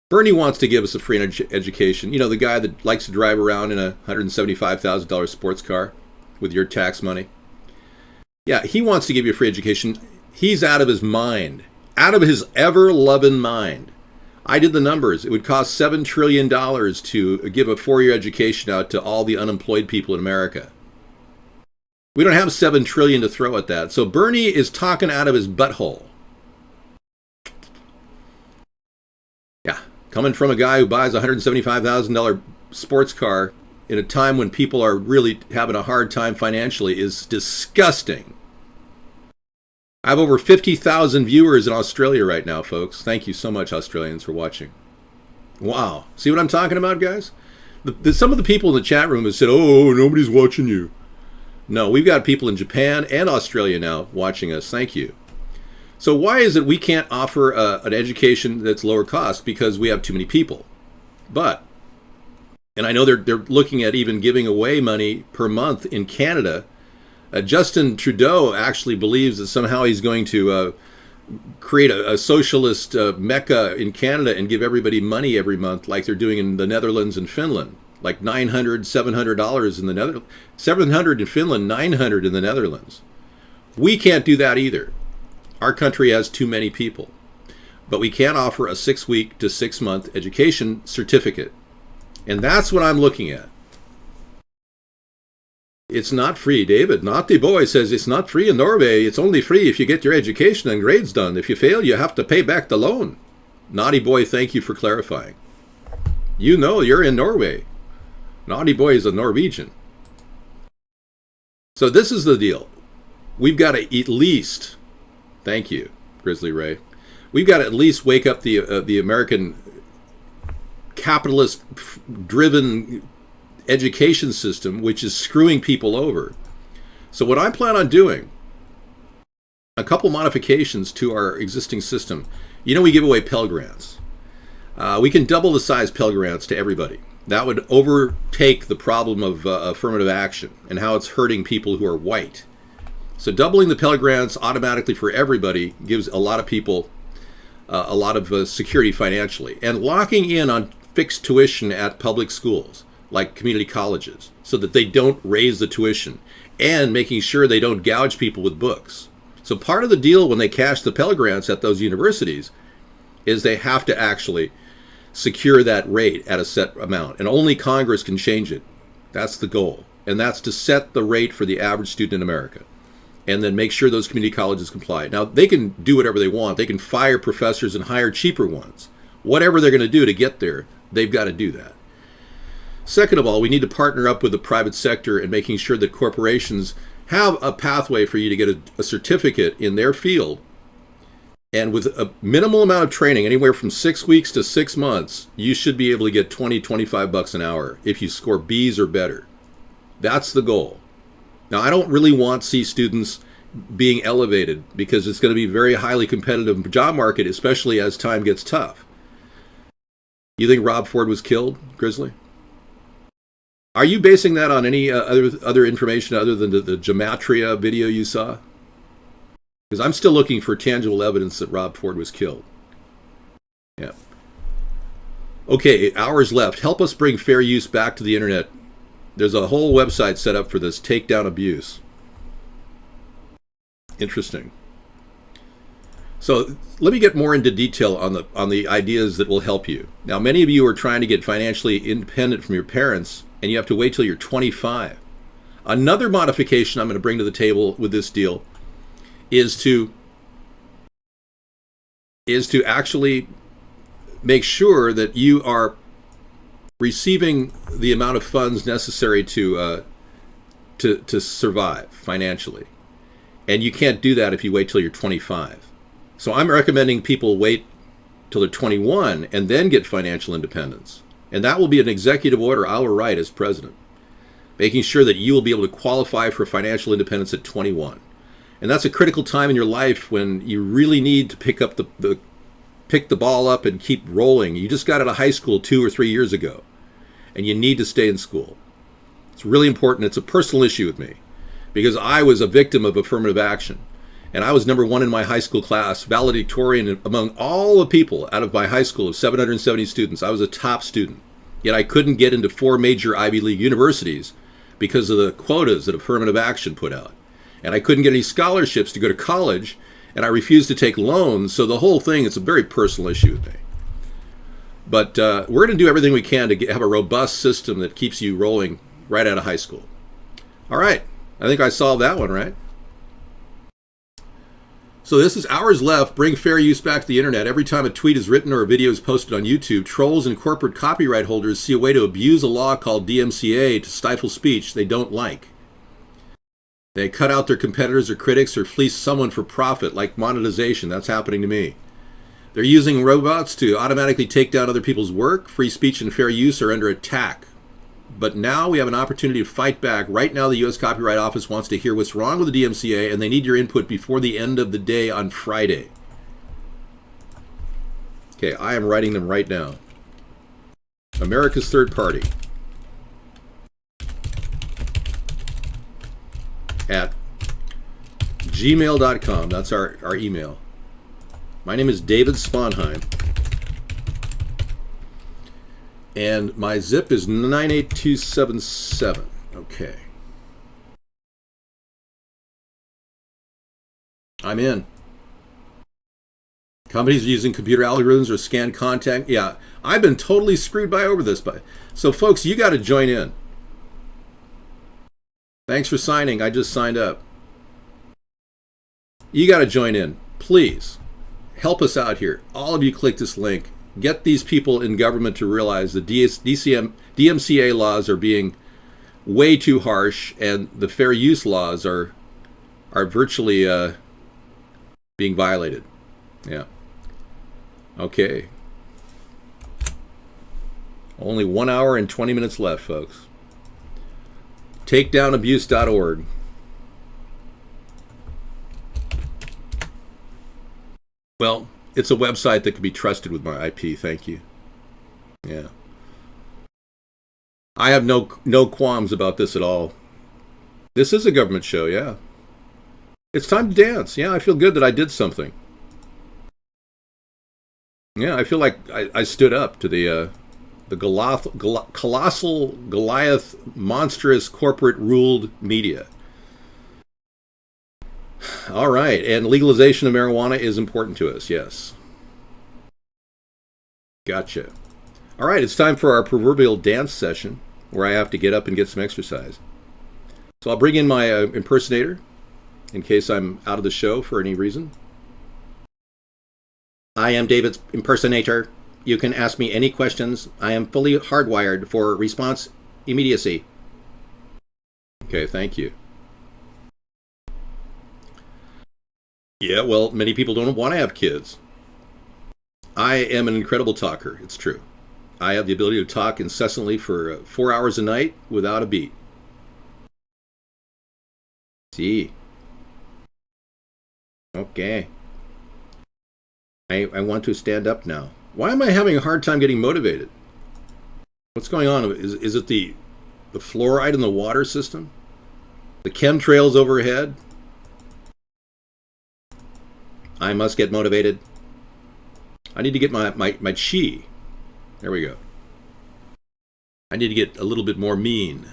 Bernie wants to give us a free education. You know, the guy that likes to drive around in a $175,000 sports car with your tax money. Yeah, he wants to give you a free education. He's out of his mind, out of his ever-loving mind. I did the numbers. It would cost $7 trillion to give a 4-year education out to all the unemployed people in America. We don't have $7 trillion to throw at that. So Bernie is talking out of his butthole. Yeah, coming from a guy who buys a $175,000 sports car in a time when people are really having a hard time financially is disgusting. I have over 50,000 viewers in Australia right now, folks. Thank you so much, Australians, for watching. Wow. See what I'm talking about, guys? Some of the people in the chat room have said, oh, nobody's watching you. No, we've got people in Japan and Australia now watching us. Thank you. So why is it we can't offer an education that's lower cost? Because we have too many people. But, and I know they're looking at even giving away money per month in Canada. Justin Trudeau actually believes that somehow he's going to create a socialist mecca in Canada and give everybody money every month like they're doing in the Netherlands and Finland. Like $900, $700 in the Netherlands, $700 in Finland, $900 in the Netherlands. We can't do that either. Our country has too many people. But we can offer a 6-week to 6-month education certificate. And that's what I'm looking at. It's not free, David. Naughty boy says it's not free in Norway. It's only free if you get your education and grades done. If you fail, you have to pay back the loan. Naughty boy, thank you for clarifying. You know you're in Norway. Naughty boy is a Norwegian. So this is the deal. We've got to at least, thank you, Grizzly Ray. We've got to at least wake up the American capitalist-driven education system, which is screwing people over. So what I plan on doing, a couple modifications to our existing system. You know, we give away Pell Grants. We can double the size Pell Grants to everybody. That would overtake the problem of affirmative action and how it's hurting people who are white. So doubling the Pell Grants automatically for everybody gives a lot of people a lot of security financially. And locking in on fixed tuition at public schools, like community colleges, so that they don't raise the tuition, and making sure they don't gouge people with books. So part of the deal when they cash the Pell Grants at those universities is they have to actually secure that rate at a set amount, and only Congress can change it. That's the goal, and that's to set the rate for the average student in America, and then make sure those community colleges comply. Now, they can do whatever they want. They can fire professors and hire cheaper ones. Whatever they're going to do to get there, they've got to do that. Second of all, we need to partner up with the private sector in making sure that corporations have a pathway for you to get a certificate in their field. And with a minimal amount of training, anywhere from 6 weeks to 6 months, you should be able to get $20-25 an hour if you score B's or better. That's the goal. Now, I don't really want to see students being elevated because it's going to be a very highly competitive job market, especially as time gets tough. You think Rob Ford was killed, Grizzly? Are you basing that on any other information other than the gematria video you saw? Because I'm still looking for tangible evidence that Rob Ford was killed. Yeah. Okay, hours left. Help us bring fair use back to the internet. There's a whole website set up for this. Take down abuse. Interesting. So let me get more into detail on the ideas that will help you. Now, many of you are trying to get financially independent from your parents, and you have to wait till you're 25. Another modification I'm going to bring to the table with this deal is to actually make sure that you are receiving the amount of funds necessary to survive financially. And you can't do that if you wait till you're 25. So I'm recommending people wait till they're 21 and then get financial independence. And that will be an executive order I will write as president, making sure that you will be able to qualify for financial independence at 21. And that's a critical time in your life when you really need to pick the ball up and keep rolling. You just got out of high school 2 or 3 years ago, and you need to stay in school. It's really important. It's a personal issue with me. because I was a victim of affirmative action. And I was number one in my high school class, valedictorian among all the people out of my high school of 770 students. I was a top student. Yet I couldn't get into 4 major Ivy League universities because of the quotas that affirmative action put out. And I couldn't get any scholarships to go to college, and I refused to take loans. So the whole thing, it's a very personal issue with me. But we're going to do everything we can to have a robust system that keeps you rolling right out of high school. All right. I think I solved that one, right? So this is hours left. Bring fair use back to the internet. Every time a tweet is written or a video is posted on YouTube, trolls and corporate copyright holders see a way to abuse a law called DMCA to stifle speech they don't like. They cut out their competitors or critics or fleece someone for profit, like monetization. That's happening to me. They're using robots to automatically take down other people's work. Free speech and fair use are under attack. But now we have an opportunity to fight back. Right now, the U.S. Copyright Office wants to hear what's wrong with the DMCA, and they need your input before the end of the day on Friday. Okay, I am writing them right now. America's Third Party at gmail.com. That's our email. My name is David Sponheim. And my zip is 98277. Okay. I'm in. Companies are using computer algorithms or scanned content. Yeah, I've been totally screwed by over this. So folks, you got to join in. Thanks for signing. I just signed up. You got to join in. Please help us out here. All of you click this link. Get these people in government to realize the DMCA laws are being way too harsh, and the fair use laws are virtually being violated. Yeah. Okay. Only 1 hour and 20 minutes left, folks. TakeDownAbuse.org. Well, it's a website that can be trusted with my IP. Thank you. Yeah. I have no qualms about this at all. This is a government show, yeah. It's time to dance. Yeah, I feel good that I did something. Yeah, I feel like I stood up to the colossal Goliath, monstrous corporate-ruled media. All right, and legalization of marijuana is important to us, yes. Gotcha. All right, it's time for our proverbial dance session where I have to get up and get some exercise. So I'll bring in my impersonator in case I'm out of the show for any reason. I am David's impersonator. You can ask me any questions. I am fully hardwired for response immediacy. Okay, thank you. Yeah, well, many people don't want to have kids. I am an incredible talker. It's true. I have the ability to talk incessantly for 4 hours a night without a beat. See. Okay. I want to stand up now. Why am I having a hard time getting motivated? What's going on? Is it the fluoride in the water system? The chemtrails overhead? I must get motivated. I need to get my chi. There we go. I need to get a little bit more mean.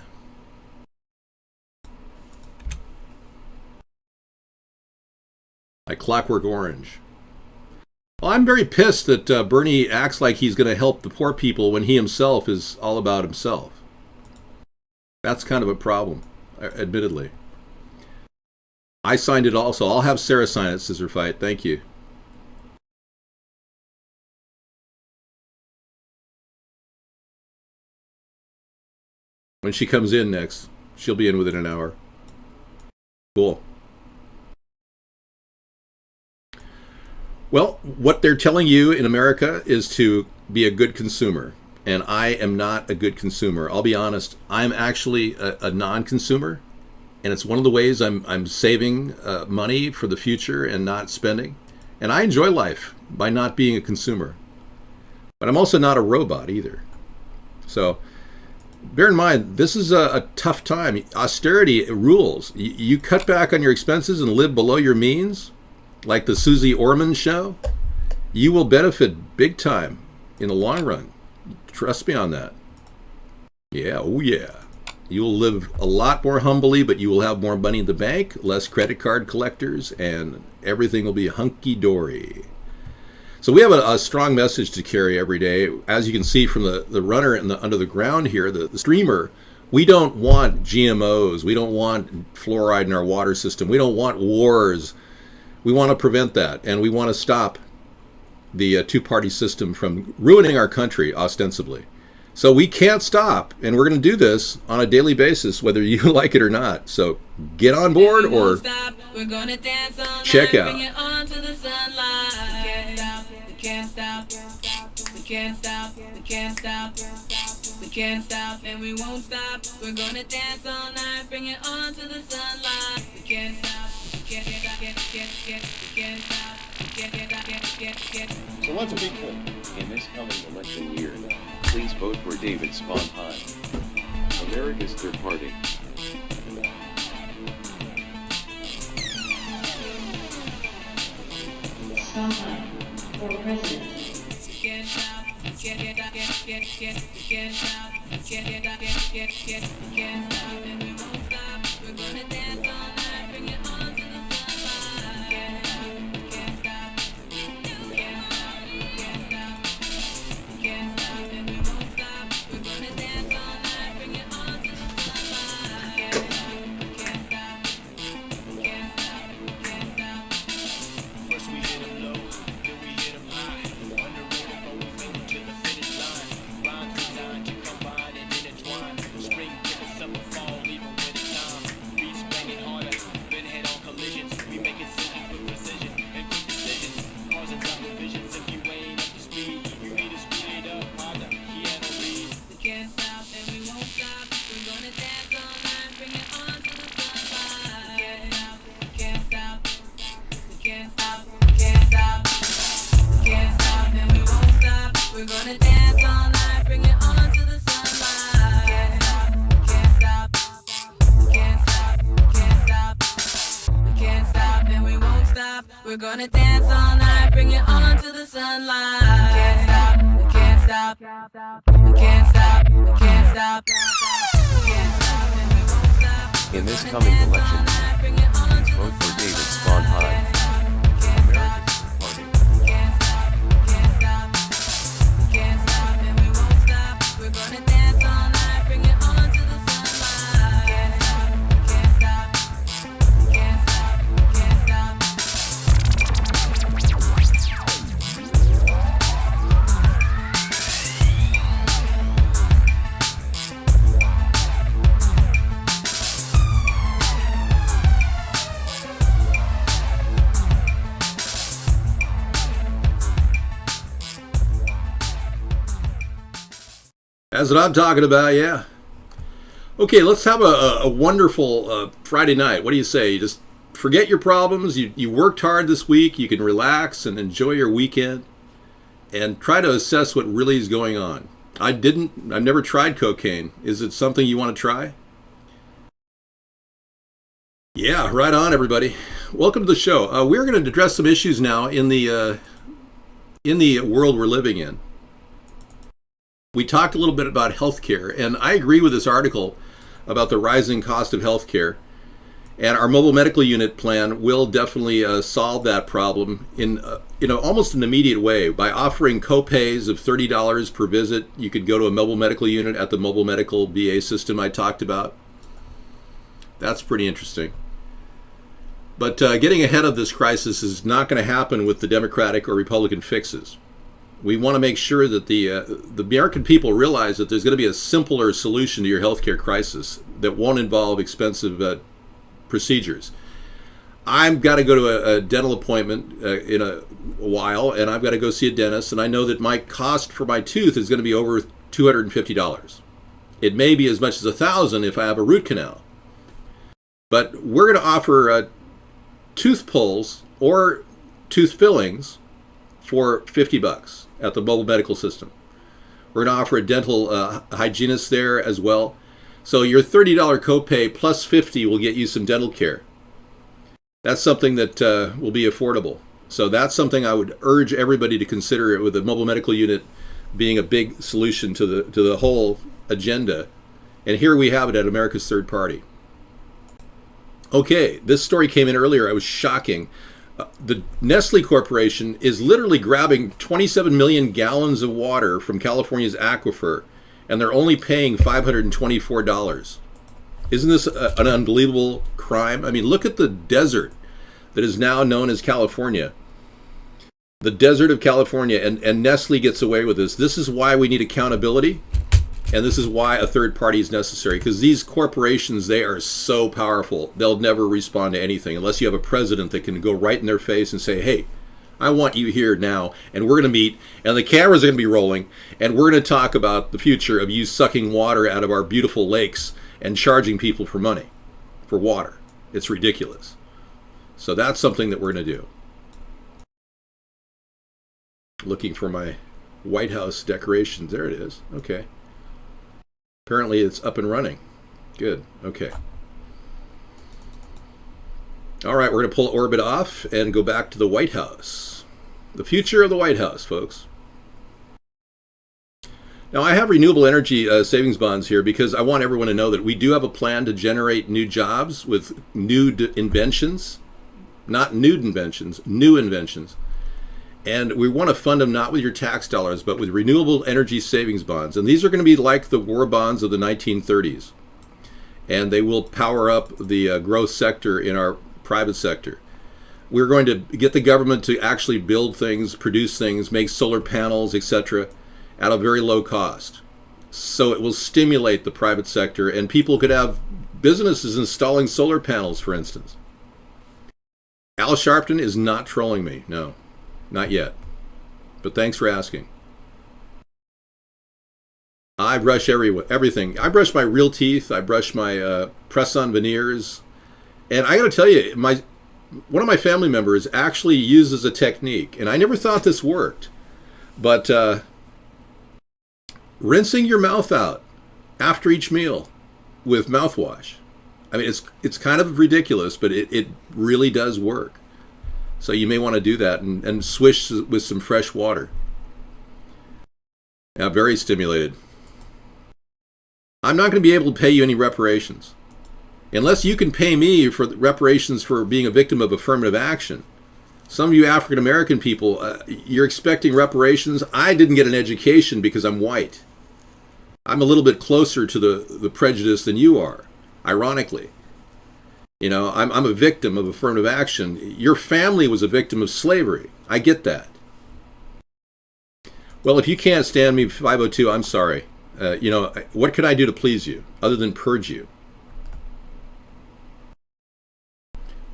Like Clockwork Orange. Well, I'm very pissed that Bernie acts like he's going to help the poor people when he himself is all about himself. That's kind of a problem, admittedly. I signed it also. I'll have Sarah sign it, Scissor Fight. Thank you. When she comes in next, she'll be in within an hour. Cool. Well, what they're telling you in America is to be a good consumer. And I am not a good consumer. I'll be honest. I'm actually a non-consumer. And it's one of the ways I'm saving money for the future and not spending. And I enjoy life by not being a consumer. But I'm also not a robot either. So bear in mind, this is a tough time. Austerity rules. You cut back on your expenses and live below your means, like the Susie Orman show, you will benefit big time in the long run. Trust me on that. Yeah, oh yeah. You will live a lot more humbly, but you will have more money in the bank, less credit card collectors, and everything will be hunky-dory. So we have a strong message to carry every day. As you can see from the runner under the ground here, the streamer, we don't want GMOs. We don't want fluoride in our water system. We don't want wars. We want to prevent that, and we want to stop the two-party system from ruining our country, ostensibly. So we can't stop, and we're going to do this on a daily basis, whether you like it or not. So get on board or check out. Can't stop, we can't stop, we can't stop, we can't stop, and we won't stop. We're gonna dance all night, bring it on to the sunlight. We can't stop, we can't stop, we can't stop. So let's be clear. In this coming election year, please vote for David Sponheim, America's Third Party. Sponheim for president. Can't stop, can't stop, and we won't stop. We're gonna dance all night, bring it on to the sunlight. Can't stop, and we won't stop. We're gonna dance all night, bring it on to the sunlight. Can't stop. First we hit 'em low, then we hit 'em high. Underrated, but we make it to the finish line. Rhymes designed to combine and intertwine. Spring to the summer, fall, even winter time. Beats banging harder, been head on collisions. We make incisions with precision and quick decisions. Causing double visions. If you ain't up to speed, you need to speed it up. Harder, piano read. We can't stop and we won't stop. We're gonna dance all night, bring it on to the sunlight. Can't stop, we can't stop, we can't stop, we can't stop, and we won't stop. We're gonna dance all night, bring it on to the sunlight. Can't stop, can't stop, can't stop, can't stop, we can't stop, and we won't stop. We're gonna dance all night, bring it on to the sunlight. Can't stop, we can't stop, we can't stop, we can't stop, we can't stop, and we won't stop. In this coming election year, please vote for David Sponheim, America's Third Party. Can't stop, can't stop, can't stop, and we won't stop. We're gonna dance all night, bring it on to the sunlight. Can't stop, can't stop, can't stop, can't stop. That's what I'm talking about, yeah. Okay, let's have a wonderful Friday night. What do you say? You just forget your problems. You worked hard this week. You can relax and enjoy your weekend and try to assess what really is going on. I've never tried cocaine. Is it something you want to try? Yeah, right on, everybody. Welcome to the show. We're going to address some issues now in the world we're living in. We talked a little bit about healthcare, and I agree with this article about the rising cost of healthcare. And our mobile medical unit plan will definitely solve that problem in almost an immediate way by offering co-pays of $30 per visit. You could go to a mobile medical unit at the mobile medical VA system I talked about. That's pretty interesting. But getting ahead of this crisis is not going to happen with the Democratic or Republican fixes. We want to make sure that the American people realize that there's going to be a simpler solution to your healthcare crisis that won't involve expensive procedures. I've got to go to a dental appointment in a while, and I've got to go see a dentist, and I know that my cost for my tooth is going to be over $250. It may be as much as $1,000 if I have a root canal. But we're going to offer tooth pulls or tooth fillings for $50 at the mobile medical system. We're going to offer a dental hygienist there as well. So your $30 copay plus $50 will get you some dental care. That's something that will be affordable. So that's something I would urge everybody to consider, it with the mobile medical unit being a big solution to the whole agenda. And here we have it at America's Third Party. Okay, this story came in earlier. It was shocking. The Nestle Corporation is literally grabbing 27 million gallons of water from California's aquifer, and they're only paying $524. Isn't this an unbelievable crime? I mean, look at the desert that is now known as California. The desert of California, and Nestle gets away with this. This is why we need accountability, and this is why a third party is necessary, because these corporations, they are so powerful, they'll never respond to anything unless you have a president that can go right in their face and say, hey, I want you here now, and we're going to meet, and the cameras are going to be rolling, and we're going to talk about the future of you sucking water out of our beautiful lakes and charging people for money, for water. It's ridiculous. So that's something that we're going to do. Looking for my White House decorations. There it is. Okay. Apparently it's up and running. Good. Okay. All right, we're going to pull orbit off and go back to the White House. The future of the White House, folks. Now, I have renewable energy savings bonds here because I want everyone to know that we do have a plan to generate new jobs with new inventions. Not nude inventions, new inventions. And we want to fund them not with your tax dollars, but with renewable energy savings bonds. And these are going to be like the war bonds of the 1930s. And they will power up the growth sector in our private sector. We're going to get the government to actually build things, produce things, make solar panels, etc., at a very low cost. So it will stimulate the private sector, and people could have businesses installing solar panels, for instance. Al Sharpton is not trolling me. No, not yet. But thanks for asking. I brush everything. I brush my real teeth. I brush my press-on veneers. And I got to tell you, one of my family members actually uses a technique, and I never thought this worked, but rinsing your mouth out after each meal with mouthwash. I mean, it's kind of ridiculous, but it really does work. So you may want to do that and swish with some fresh water. Yeah, very stimulated. I'm not going to be able to pay you any reparations. Unless you can pay me for reparations for being a victim of affirmative action. Some of you African American people, you're expecting reparations. I didn't get an education because I'm white. I'm a little bit closer to the prejudice than you are, ironically. You know, I'm a victim of affirmative action. Your family was a victim of slavery. I get that. Well, if you can't stand me, 502, I'm sorry. What can I do to please you other than purge you?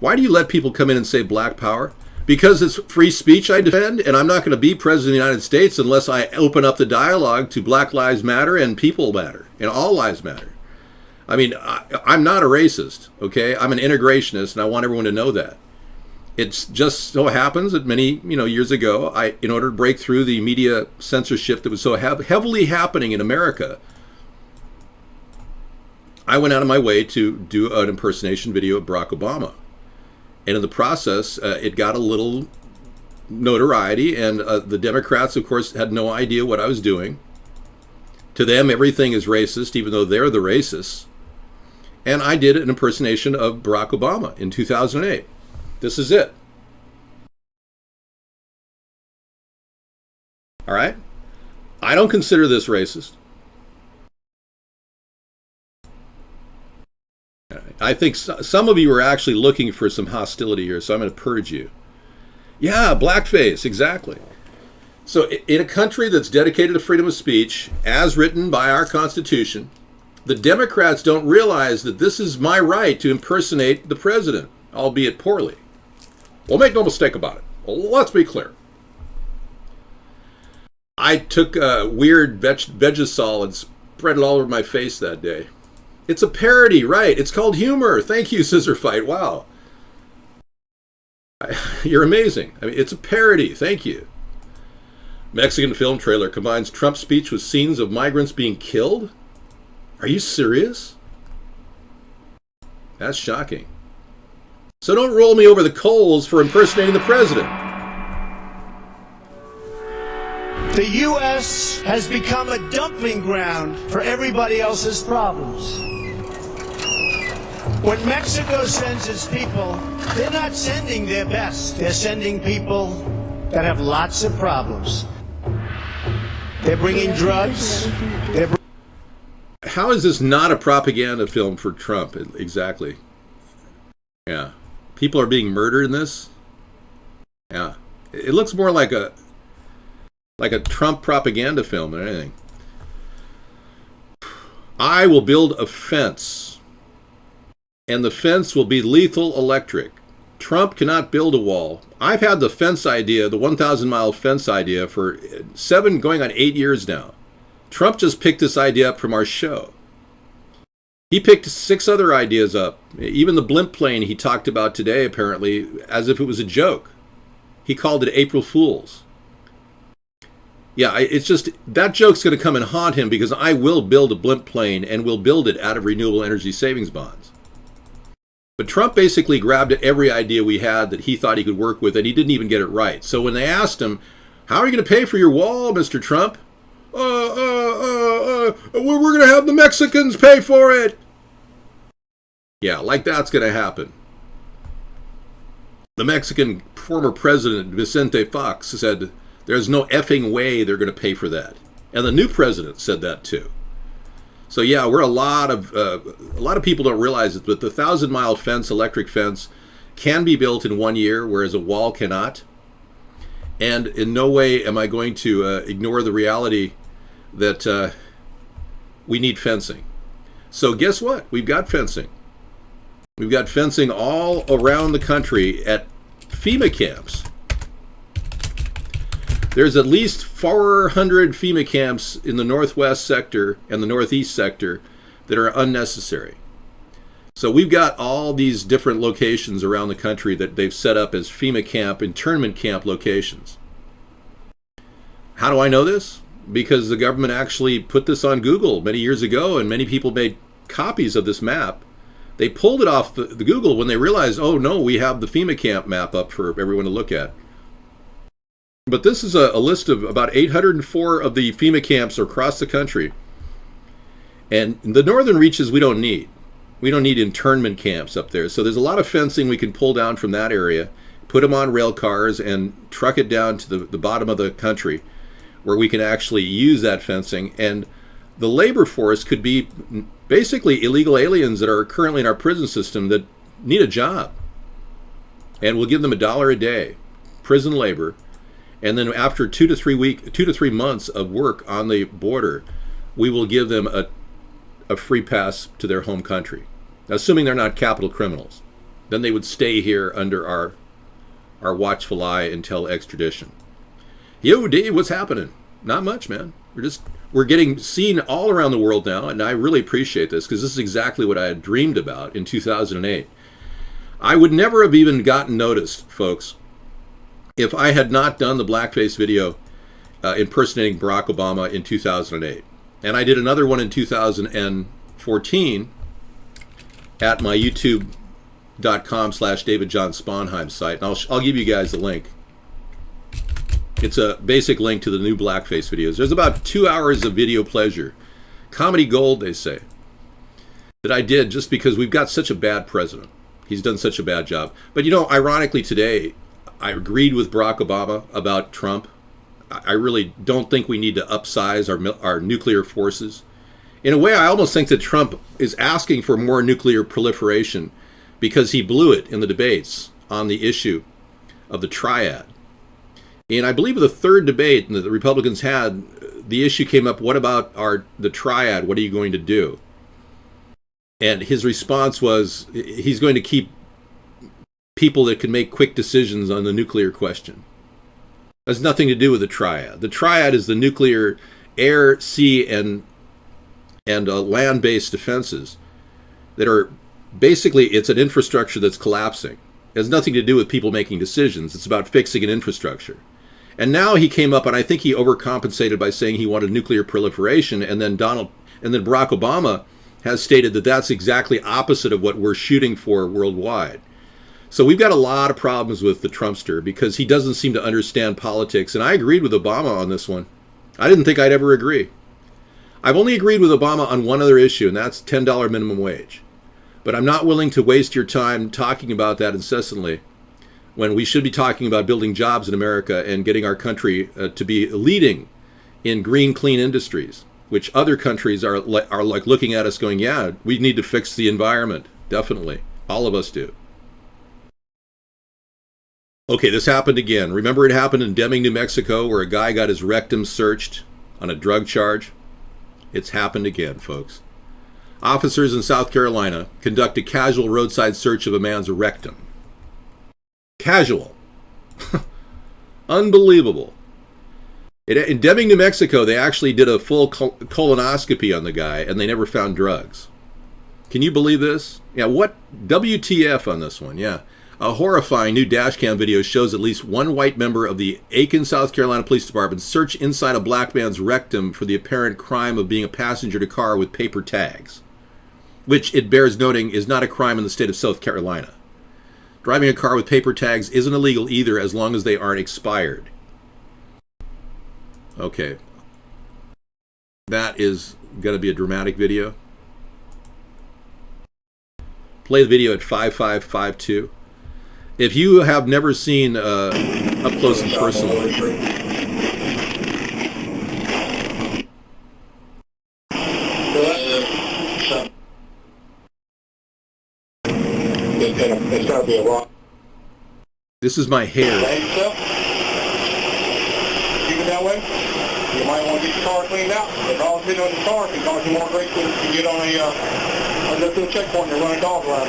Why do you let people come in and say black power? Because it's free speech I defend, and I'm not going to be president of the United States unless I open up the dialogue to Black Lives Matter and People Matter, and all lives matter. I mean, I'm not a racist, okay? I'm an integrationist, and I want everyone to know that. It's just so happens that many, years ago, in order to break through the media censorship that was so heavily happening in America, I went out of my way to do an impersonation video of Barack Obama. And in the process, it got a little notoriety, and the Democrats, of course, had no idea what I was doing. To them, everything is racist, even though they're the racists. And I did an impersonation of Barack Obama in 2008. This is it. All right? I don't consider this racist. I think some of you are actually looking for some hostility here, so I'm going to purge you. Yeah, blackface, exactly. So in a country that's dedicated to freedom of speech, as written by our Constitution, the Democrats don't realize that this is my right to impersonate the president, albeit poorly. Well, make no mistake about it. Well, let's be clear. I took a weird Vegisol and spread it all over my face that day. It's a parody, right? It's called humor. Thank you, Scissor Fight. Wow. You're amazing. I mean, it's a parody. Thank you. Mexican film trailer combines Trump's speech with scenes of migrants being killed? Are you serious? That's shocking. So don't roll me over the coals for impersonating the president. The U.S. has become a dumping ground for everybody else's problems. When Mexico sends its people, they're not sending their best. They're sending people that have lots of problems. They're bringing drugs. How is this not a propaganda film for Trump? Exactly. Yeah. People are being murdered in this? Yeah. It looks more like a Trump propaganda film than anything. I will build a fence, and the fence will be lethal electric. Trump cannot build a wall. I've had the fence idea, the 1,000-mile fence idea, for 7 going on 8 years now. Trump just picked this idea up from our show. He picked 6 other ideas up. Even the blimp plane he talked about today, apparently, as if it was a joke. He called it April Fool's. Yeah, it's just, that joke's going to come and haunt him, because I will build a blimp plane, and will build it out of renewable energy savings bonds. But Trump basically grabbed at every idea we had that he thought he could work with, and he didn't even get it right. So when they asked him, how are you going to pay for your wall, Mr. Trump? We're going to have the Mexicans pay for it. Yeah, like that's going to happen. The Mexican former president, Vicente Fox, said there's no effing way they're going to pay for that. And the new president said that too. So yeah, we're a lot of people don't realize it, but the 1,000-mile fence, electric fence, can be built in 1 year, whereas a wall cannot. And in no way am I going to ignore the reality that we need fencing. So guess what? We've got fencing. We've got fencing all around the country at FEMA camps. There's at least 400 FEMA camps in the northwest sector and the northeast sector that are unnecessary. So we've got all these different locations around the country that they've set up as FEMA camp, internment camp locations. How do I know this? Because the government actually put this on Google many years ago, and many people made copies of this map. They pulled it off the Google when they realized, oh no, we have the FEMA camp map up for everyone to look at. But this is a list of about 804 of the FEMA camps across the country. And the northern reaches we don't need. We don't need internment camps up there. So there's a lot of fencing we can pull down from that area, put them on rail cars, and truck it down to the bottom of the country where we can actually use that fencing. And the labor force could be basically illegal aliens that are currently in our prison system that need a job. And we'll give them $1 a day, prison labor. And then after 2 to 3 months of work on the border, we will give them a free pass to their home country, assuming they're not capital criminals. Then they would stay here under our watchful eye until extradition. Yo, Dave, what's happening? Not much, man. We're getting seen all around the world now, and I really appreciate this, because this is exactly what I had dreamed about in 2008. I would never have even gotten noticed, folks, if I had not done the blackface video impersonating Barack Obama in 2008. And I did another one in 2014 at my youtube.com/David John Sponheim site. And I'll give you guys the link. It's a basic link to the new blackface videos. There's about 2 hours of video pleasure. Comedy gold, they say, that I did just because we've got such a bad president. He's done such a bad job. But ironically today, I agreed with Barack Obama about Trump. I really don't think we need to upsize our nuclear forces. In a way, I almost think that Trump is asking for more nuclear proliferation because he blew it in the debates on the issue of the triad. And I believe the third debate that the Republicans had, the issue came up, what about the triad? What are you going to do? And his response was he's going to keep people that can make quick decisions on the nuclear question. It has nothing to do with the triad. The triad is the nuclear air, sea, and land-based defenses that are basically, it's an infrastructure that's collapsing. It has nothing to do with people making decisions. It's about fixing an infrastructure. And now he came up, and I think he overcompensated by saying he wanted nuclear proliferation, and then Barack Obama has stated that that's exactly opposite of what we're shooting for worldwide. So we've got a lot of problems with the Trumpster because he doesn't seem to understand politics. And I agreed with Obama on this one. I didn't think I'd ever agree. I've only agreed with Obama on one other issue, and that's $10 minimum wage. But I'm not willing to waste your time talking about that incessantly when we should be talking about building jobs in America and getting our country to be leading in green, clean industries, which other countries are like looking at us going, yeah, we need to fix the environment. Definitely. All of us do. Okay, this happened again. Remember it happened in Deming, New Mexico, where a guy got his rectum searched on a drug charge? It's happened again, folks. Officers in South Carolina conduct a casual roadside search of a man's rectum. Casual. Unbelievable. In Deming, New Mexico, they actually did a full colonoscopy on the guy, and they never found drugs. Can you believe this? Yeah, what? WTF on this one, yeah. A horrifying new dashcam video shows at least one white member of the Aiken, South Carolina Police Department search inside a black man's rectum for the apparent crime of being a passenger to a car with paper tags, which, it bears noting, is not a crime in the state of South Carolina. Driving a car with paper tags isn't illegal either as long as they aren't expired. Okay. That is going to be a dramatic video. Play the video at 5552. If you have never seen up close and personal, it's got to be a rock. This is my hair. Keep it that way. You might want to get your car cleaned out. The dog sitting on the car can cause you more grief to get on go to a checkpoint and run a dog around.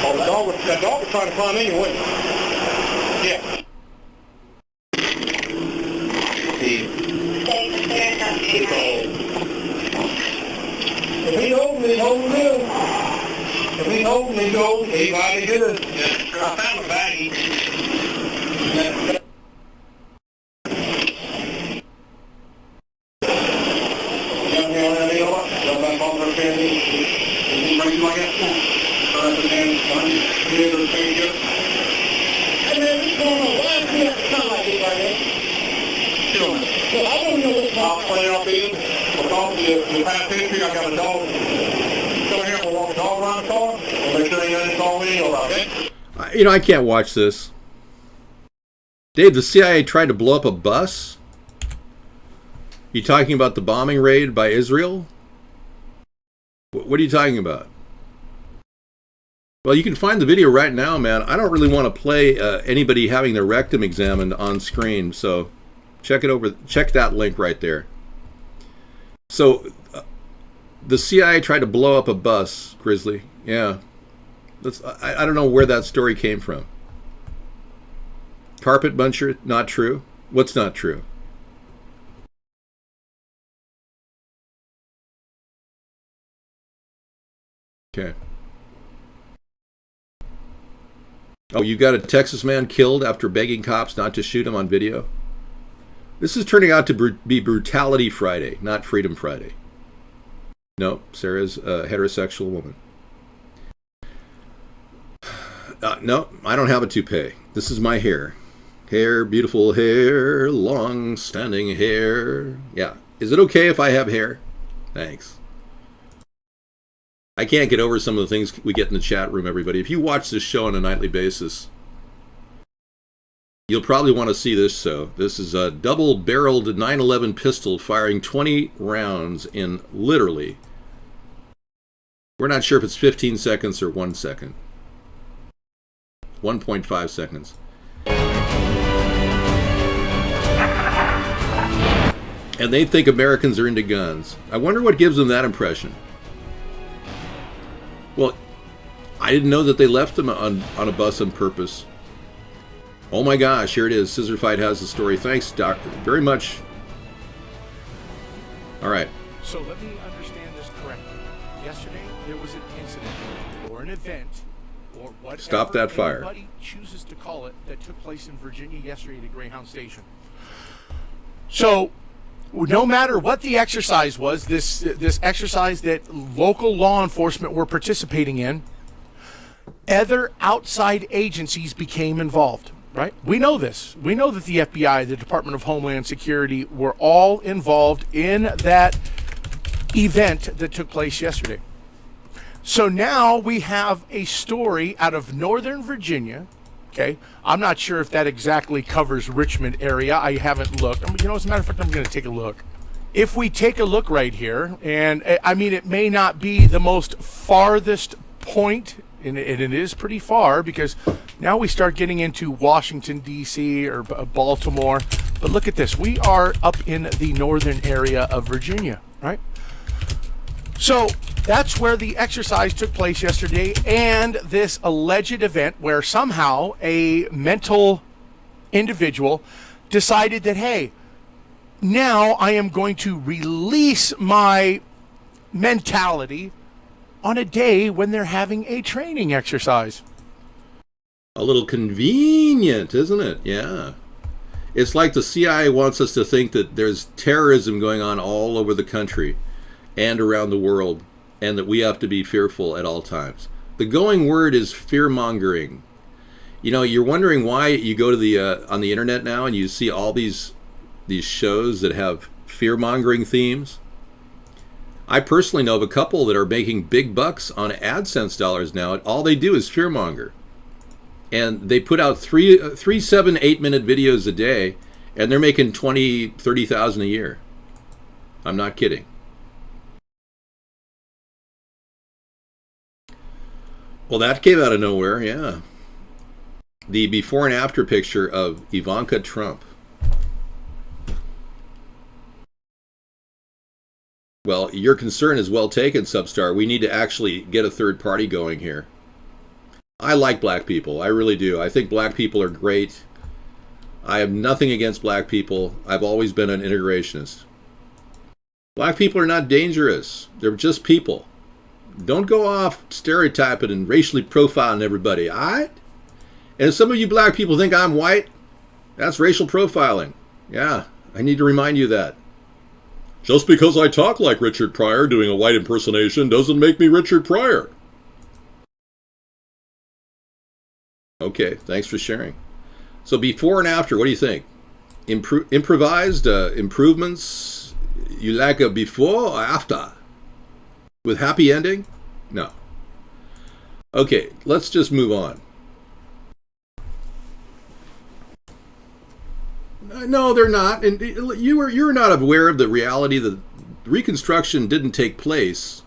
Oh, that dog was trying to climb in your window. Yeah. If he's holding, he's holding good. If he's holding, he's holding. He's mighty good. I found a baggie. I got a dog. Come here, we'll walk a dog around the car and make sure he doesn't call me about it. You know, I can't watch this. Dave, the CIA tried to blow up a bus? You talking about the bombing raid by Israel? What are you talking about? Well, you can find the video right now, man. I don't really want to play anybody having their rectum examined on screen, so check it over. Check that link right there. So, the CIA tried to blow up a bus, Grizzly. Yeah. I don't know where that story came from. Carpet muncher, not true. What's not true? Okay. Oh, you got a Texas man killed after begging cops not to shoot him on video? This is turning out to be Brutality Friday, not Freedom Friday. No, Sarah's a heterosexual woman. No, I don't have a toupee. This is my hair. Hair, beautiful hair, long-standing hair. Yeah. Is it okay if I have hair? Thanks. I can't get over some of the things we get in the chat room, everybody. If you watch this show on a nightly basis, you'll probably want to see this show. This is a double-barreled 911 pistol firing 20 rounds in literally, we're not sure if it's 15 seconds or 1 second. 1.5 seconds. And they think Americans are into guns. I wonder what gives them that impression. Well, I didn't know that they left them on a bus on purpose. Oh my gosh, here it is. Scissor Fight has the story. Thanks, Doc, very much. All right. So let me understand this correctly. Yesterday, there was an incident or an event or whatever Stop that fire. anybody chooses to call it that took place in Virginia yesterday at a Greyhound station. So no matter what the exercise was, this exercise that local law enforcement were participating in, other outside agencies became involved, right? We know this. We know that the FBI, the Department of Homeland Security, were all involved in that event that took place yesterday. So now we have a story out of Northern Virginia. Okay, I'm not sure if that exactly covers Richmond area. I haven't looked. You know, as a matter of fact, I'm going to take a look. If we take a look right here, and I mean, it may not be the most farthest point, and it is pretty far, because now we start getting into Washington, D.C. or Baltimore. But look at this. We are up in the northern area of Virginia, right? So that's where the exercise took place yesterday, and this alleged event where somehow a mental individual decided that, hey, now I am going to release my mentality on a day when they're having a training exercise. A little convenient, isn't it? Yeah. It's like the CIA wants us to think that there's terrorism going on all over the country and around the world, and that we have to be fearful at all times. The going word is fear-mongering. You know, you're wondering why you go to the on the internet now and you see all these shows that have fear-mongering themes. I personally know of a couple that are making big bucks on AdSense dollars now. All they do is fear-monger. And they put out 3, 7, 8-minute videos a day, and they're making $20,000, $30,000 a year. I'm not kidding. Well, that came out of nowhere, yeah. The before and after picture of Ivanka Trump. Well, your concern is well taken, Substar. We need to actually get a third party going here. I like black people. I really do. I think black people are great. I have nothing against black people. I've always been an integrationist. Black people are not dangerous. They're just people. Don't go off stereotyping and racially profiling everybody, all right? And if some of you black people think I'm white, that's racial profiling. Yeah, I need to remind you that. Just because I talk like Richard Pryor doing a white impersonation doesn't make me Richard Pryor. Okay, thanks for sharing. So before and after, what do you think? Improvised improvements? You like a before or after? With happy ending? No. Okay, let's just move on. No, they're not. And you're not aware of the reality that Reconstruction didn't take place.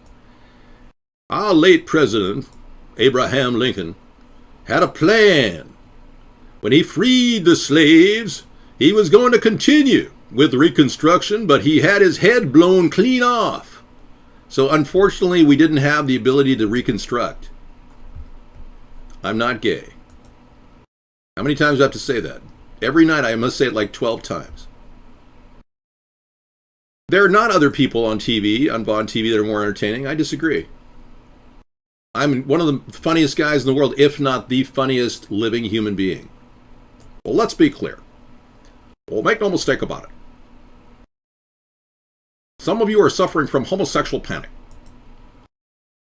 Our late president, Abraham Lincoln, had a plan. When he freed the slaves, he was going to continue with Reconstruction, but he had his head blown clean off. So unfortunately, we didn't have the ability to reconstruct. I'm not gay. How many times do I have to say that? Every night I must say it like 12 times. There are not other people on TV, on TV, that are more entertaining. I disagree. I'm one of the funniest guys in the world, if not the funniest living human being. Well, let's be clear. Well, make no mistake about it. Some of you are suffering from homosexual panic.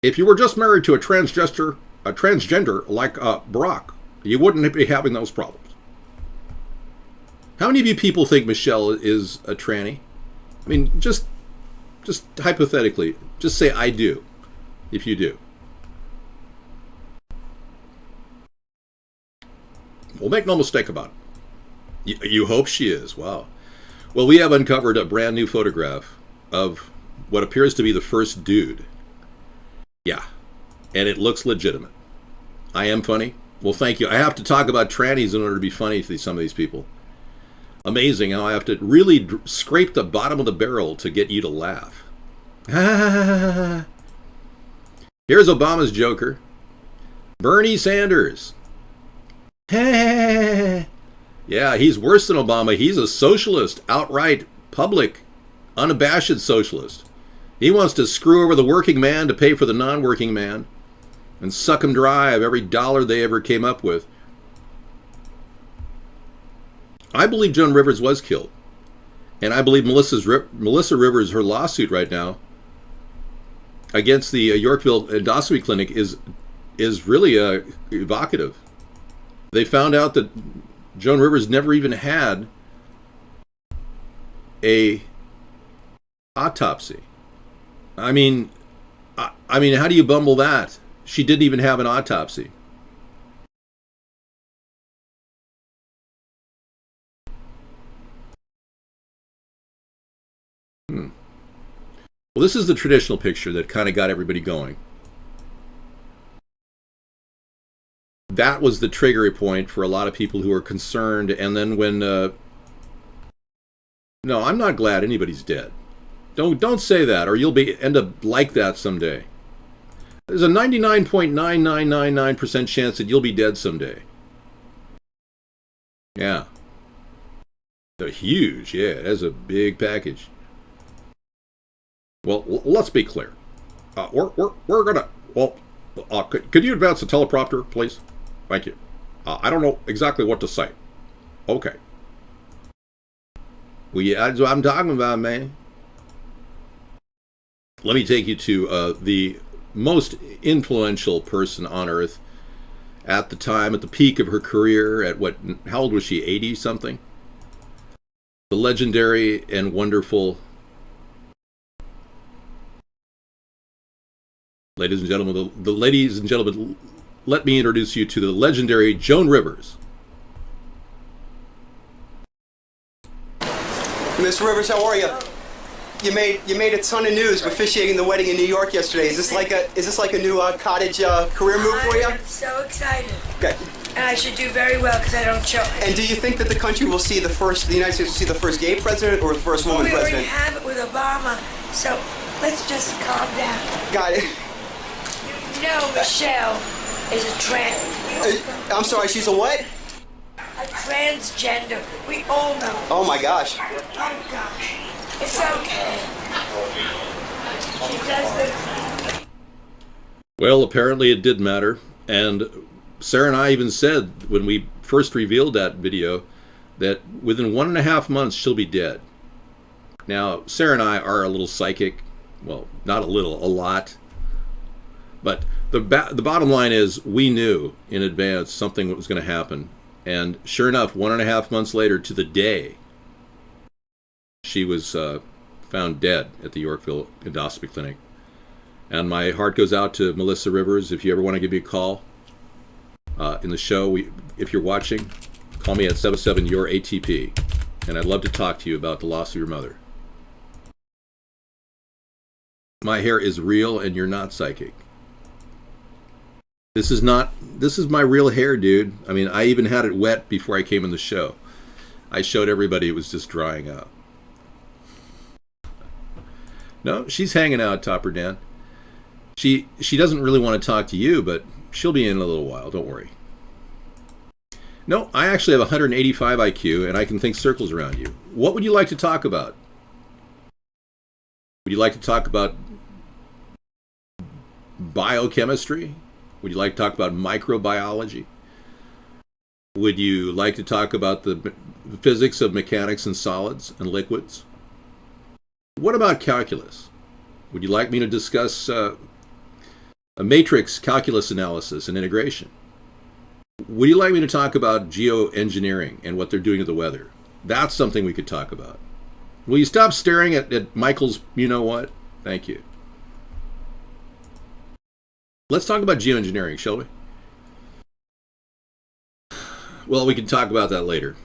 If you were just married to a transgender like Barack, you wouldn't be having those problems. How many of you people think Michelle is a tranny? I mean, just hypothetically, just say I do, if you do. Well, make no mistake about it. You hope she is. Wow. Well, we have uncovered a brand new photograph of what appears to be the first dude. Yeah. And it looks legitimate. I am funny? Well, thank you. I have to talk about trannies in order to be funny to some of these people. Amazing how I have to really scrape the bottom of the barrel to get you to laugh. Here's Obama's joker. Bernie Sanders. Yeah, he's worse than Obama. He's a socialist, outright, public, unabashed socialist. He wants to screw over the working man to pay for the non-working man and suck him dry of every dollar they ever came up with. I believe Joan Rivers was killed. And I believe Melissa Rivers, her lawsuit right now against the Yorkville Endoscopy Clinic is really evocative. They found out that Joan Rivers never even had a autopsy. I mean, how do you bumble that? She didn't even have an autopsy. Well, this is the traditional picture that kind of got everybody going. That was the trigger point for a lot of people who were concerned. And then when, no, I'm not glad anybody's dead. Don't say that, or you'll end up like that someday. There's a 99.9999% chance that you'll be dead someday. Yeah. They're huge. Yeah, that's a big package. Well, let's be clear. We're gonna. Well, could you advance the teleprompter, please? Thank you. I don't know exactly what to say. Okay. Well, yeah, that's what I'm talking about, man. Let me take you to the most influential person on Earth at the time, at the peak of her career. At what? How old was she? 80 something. The legendary and wonderful. Ladies and gentlemen, ladies and gentlemen, let me introduce you to the legendary Joan Rivers. Miss Rivers, how are you? You made a ton of news officiating the wedding in New York yesterday. Is this like a new cottage career move for you? I'm so excited. Okay. And I should do very well because I don't choke. And do you think that the country will see the United States will see the first gay president or the first woman president? We already have it with Obama, so let's just calm down. Got it. You know Michelle is a trans. I'm sorry, she's a what? A transgender. We all know. Oh my gosh. Oh gosh. It's okay. She does this. Well, apparently it did matter. And Sarah and I even said when we first revealed that video that within 1.5 months she'll be dead. Now, Sarah and I are a little psychic. Well, not a little, a lot. But the bottom line is we knew in advance something was going to happen. And sure enough, 1.5 months later to the day, she was found dead at the Yorkville Endoscopy Clinic. And my heart goes out to Melissa Rivers. If you ever want to give me a call in the show, if you're watching, call me at 77-YOUR-ATP. And I'd love to talk to you about the loss of your mother. My hair is real and you're not psychic. This is my real hair, dude. I mean, I even had it wet before I came on the show. I showed everybody it was just drying out. No, she's hanging out, Topper Dan. She doesn't really want to talk to you, but she'll be in a little while, don't worry. No, I actually have 185 IQ, and I can think circles around you. What would you like to talk about? Would you like to talk about biochemistry? Would you like to talk about microbiology? Would you like to talk about the physics of mechanics and solids and liquids? What about calculus? Would you like me to discuss a matrix calculus analysis and integration? Would you like me to talk about geoengineering and what they're doing to the weather? That's something we could talk about. Will you stop staring at Michael's you-know-what? Thank you. Let's talk about geoengineering, shall we? Well, we can talk about that later.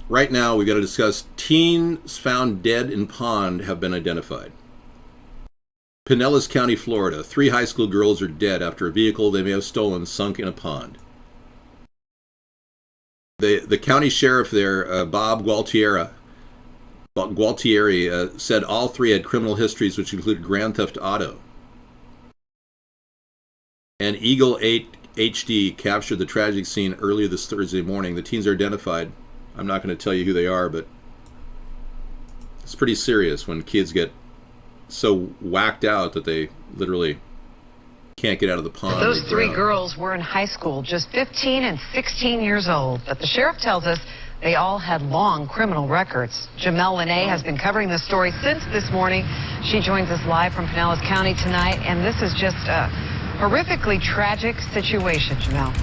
Right now, we've got to discuss teens found dead in pond have been identified. Pinellas County, Florida. 3 high school girls are dead after a vehicle they may have stolen sunk in a pond. The county sheriff there, Bob Gualtieri, said all 3 had criminal histories which included grand theft auto. And Eagle 8 HD captured the tragic scene earlier this Thursday morning. The teens are identified. I'm not going to tell you who they are, but it's pretty serious when kids get so whacked out that they literally can't get out of the pond. Those 3 girls were in high school, just 15 and 16 years old. But the sheriff tells us They all had long criminal records. Jamel Lene has been covering this story since this morning. She joins us live from Pinellas County tonight, and this is just a horrifically tragic situation, Jamel.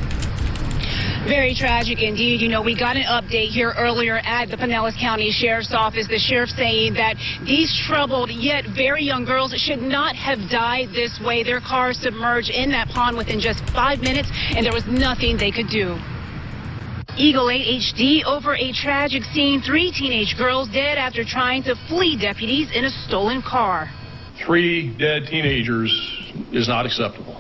Very tragic indeed. You know, we got an update here earlier at the Pinellas County Sheriff's Office. The sheriff saying that these troubled yet very young girls should not have died this way. Their car submerged in that pond within just 5 minutes, and there was nothing they could do. Eagle 8 HD over a tragic scene. 3 teenage girls dead after trying to flee deputies in a stolen car. 3 dead teenagers is not acceptable.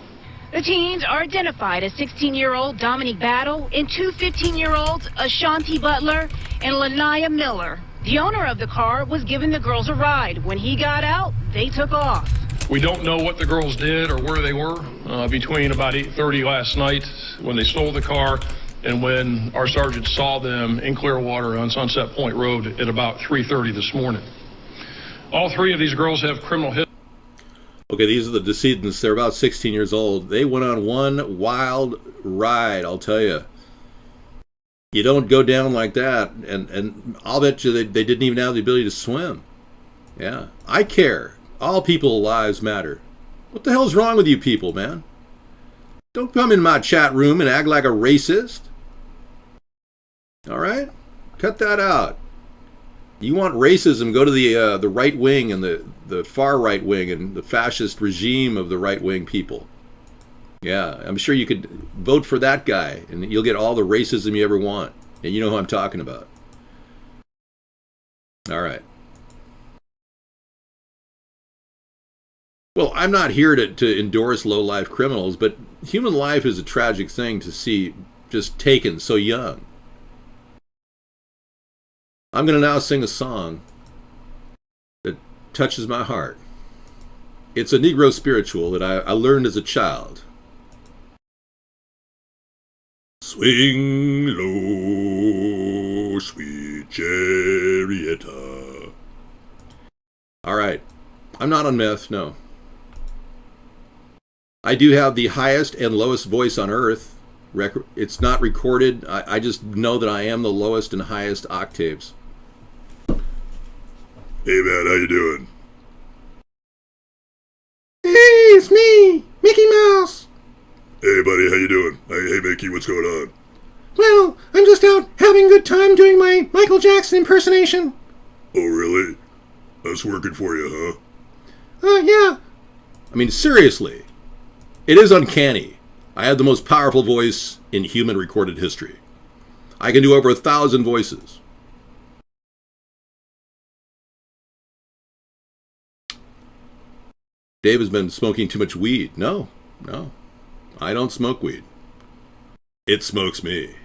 The teens are identified as 16-year-old Dominique Battle and 2 15-year-olds, Ashanti Butler and Lanaya Miller. The owner of the car was giving the girls a ride. When he got out, they took off. We don't know what the girls did or where they were between about 8:30 last night when they stole the car and when our sergeant saw them in Clearwater on Sunset Point Road at about 3:30 this morning. All 3 of these girls have criminal history. Okay, these are the decedents. They're about 16 years old. They went on one wild ride, I'll tell you. You don't go down like that, and I'll bet you they didn't even have the ability to swim. Yeah, I care. All people's lives matter. What the hell's wrong with you people, man? Don't come in my chat room and act like a racist. All right? Cut that out. You want racism, go to the right wing and the far right wing and the fascist regime of the right wing people. Yeah, I'm sure you could vote for that guy and you'll get all the racism you ever want. And you know who I'm talking about. All right. Well, I'm not here to endorse low-life criminals, but human life is a tragic thing to see just taken so young. I'm going to now sing a song that touches my heart. It's a Negro spiritual that I learned as a child. Swing low, sweet chariota. All right. I'm not on meth, no. I do have the highest and lowest voice on earth. It's not recorded. I just know that I am the lowest and highest octaves. Hey man, how you doing? Hey, it's me, Mickey Mouse. Hey buddy, how you doing? Hey Mickey, what's going on? Well, I'm just out having a good time doing my Michael Jackson impersonation. Oh really? That's working for you, huh? Yeah. I mean, seriously. It is uncanny. I have the most powerful voice in human recorded history. I can do over 1,000 voices. Dave has been smoking too much weed. No. I don't smoke weed. It smokes me.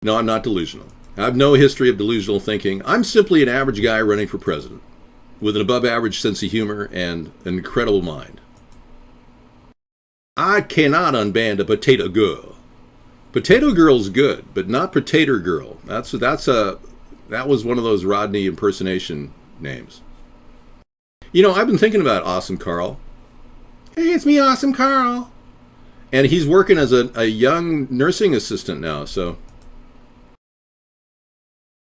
No, I'm not delusional. I have no history of delusional thinking. I'm simply an average guy running for president with an above average sense of humor and an incredible mind. I cannot unband a potato girl. Potato girl's good, but not potato girl. That was one of those Rodney impersonation names. You know, I've been thinking about Awesome Carl. Hey, it's me, Awesome Carl. And he's working as a young nursing assistant now, so.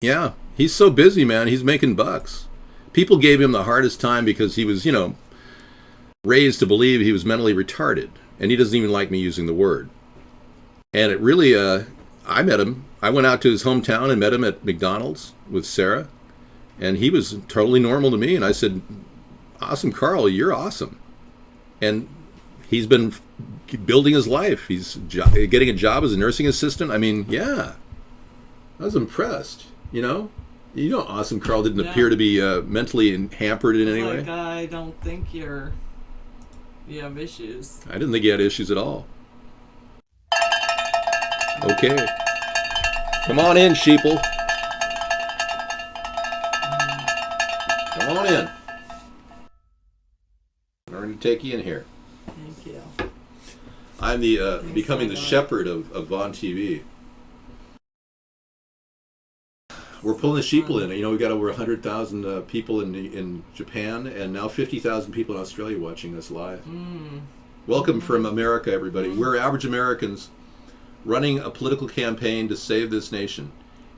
Yeah, he's so busy, man. He's making bucks. People gave him the hardest time because he was, raised to believe he was mentally retarded. And he doesn't even like me using the word. And it really, I met him. I went out to his hometown and met him at McDonald's with Sarah. And he was totally normal to me. And I said, Awesome Carl, you're awesome. And he's been building his life. He's getting a job as a nursing assistant. I mean, yeah. I was impressed, Awesome Carl didn't appear to be mentally hampered in any way. Like, I don't think you have issues. I didn't think he had issues at all. Okay. Come on in, sheeple. Come on in. I'm going to take you in here. Thank you. I'm the becoming the shepherd of Vaughn TV. We're pulling the sheeple in. We've got over 100,000 people in Japan and now 50,000 people in Australia watching us live. Welcome from America, everybody. We're average Americans running a political campaign to save this nation.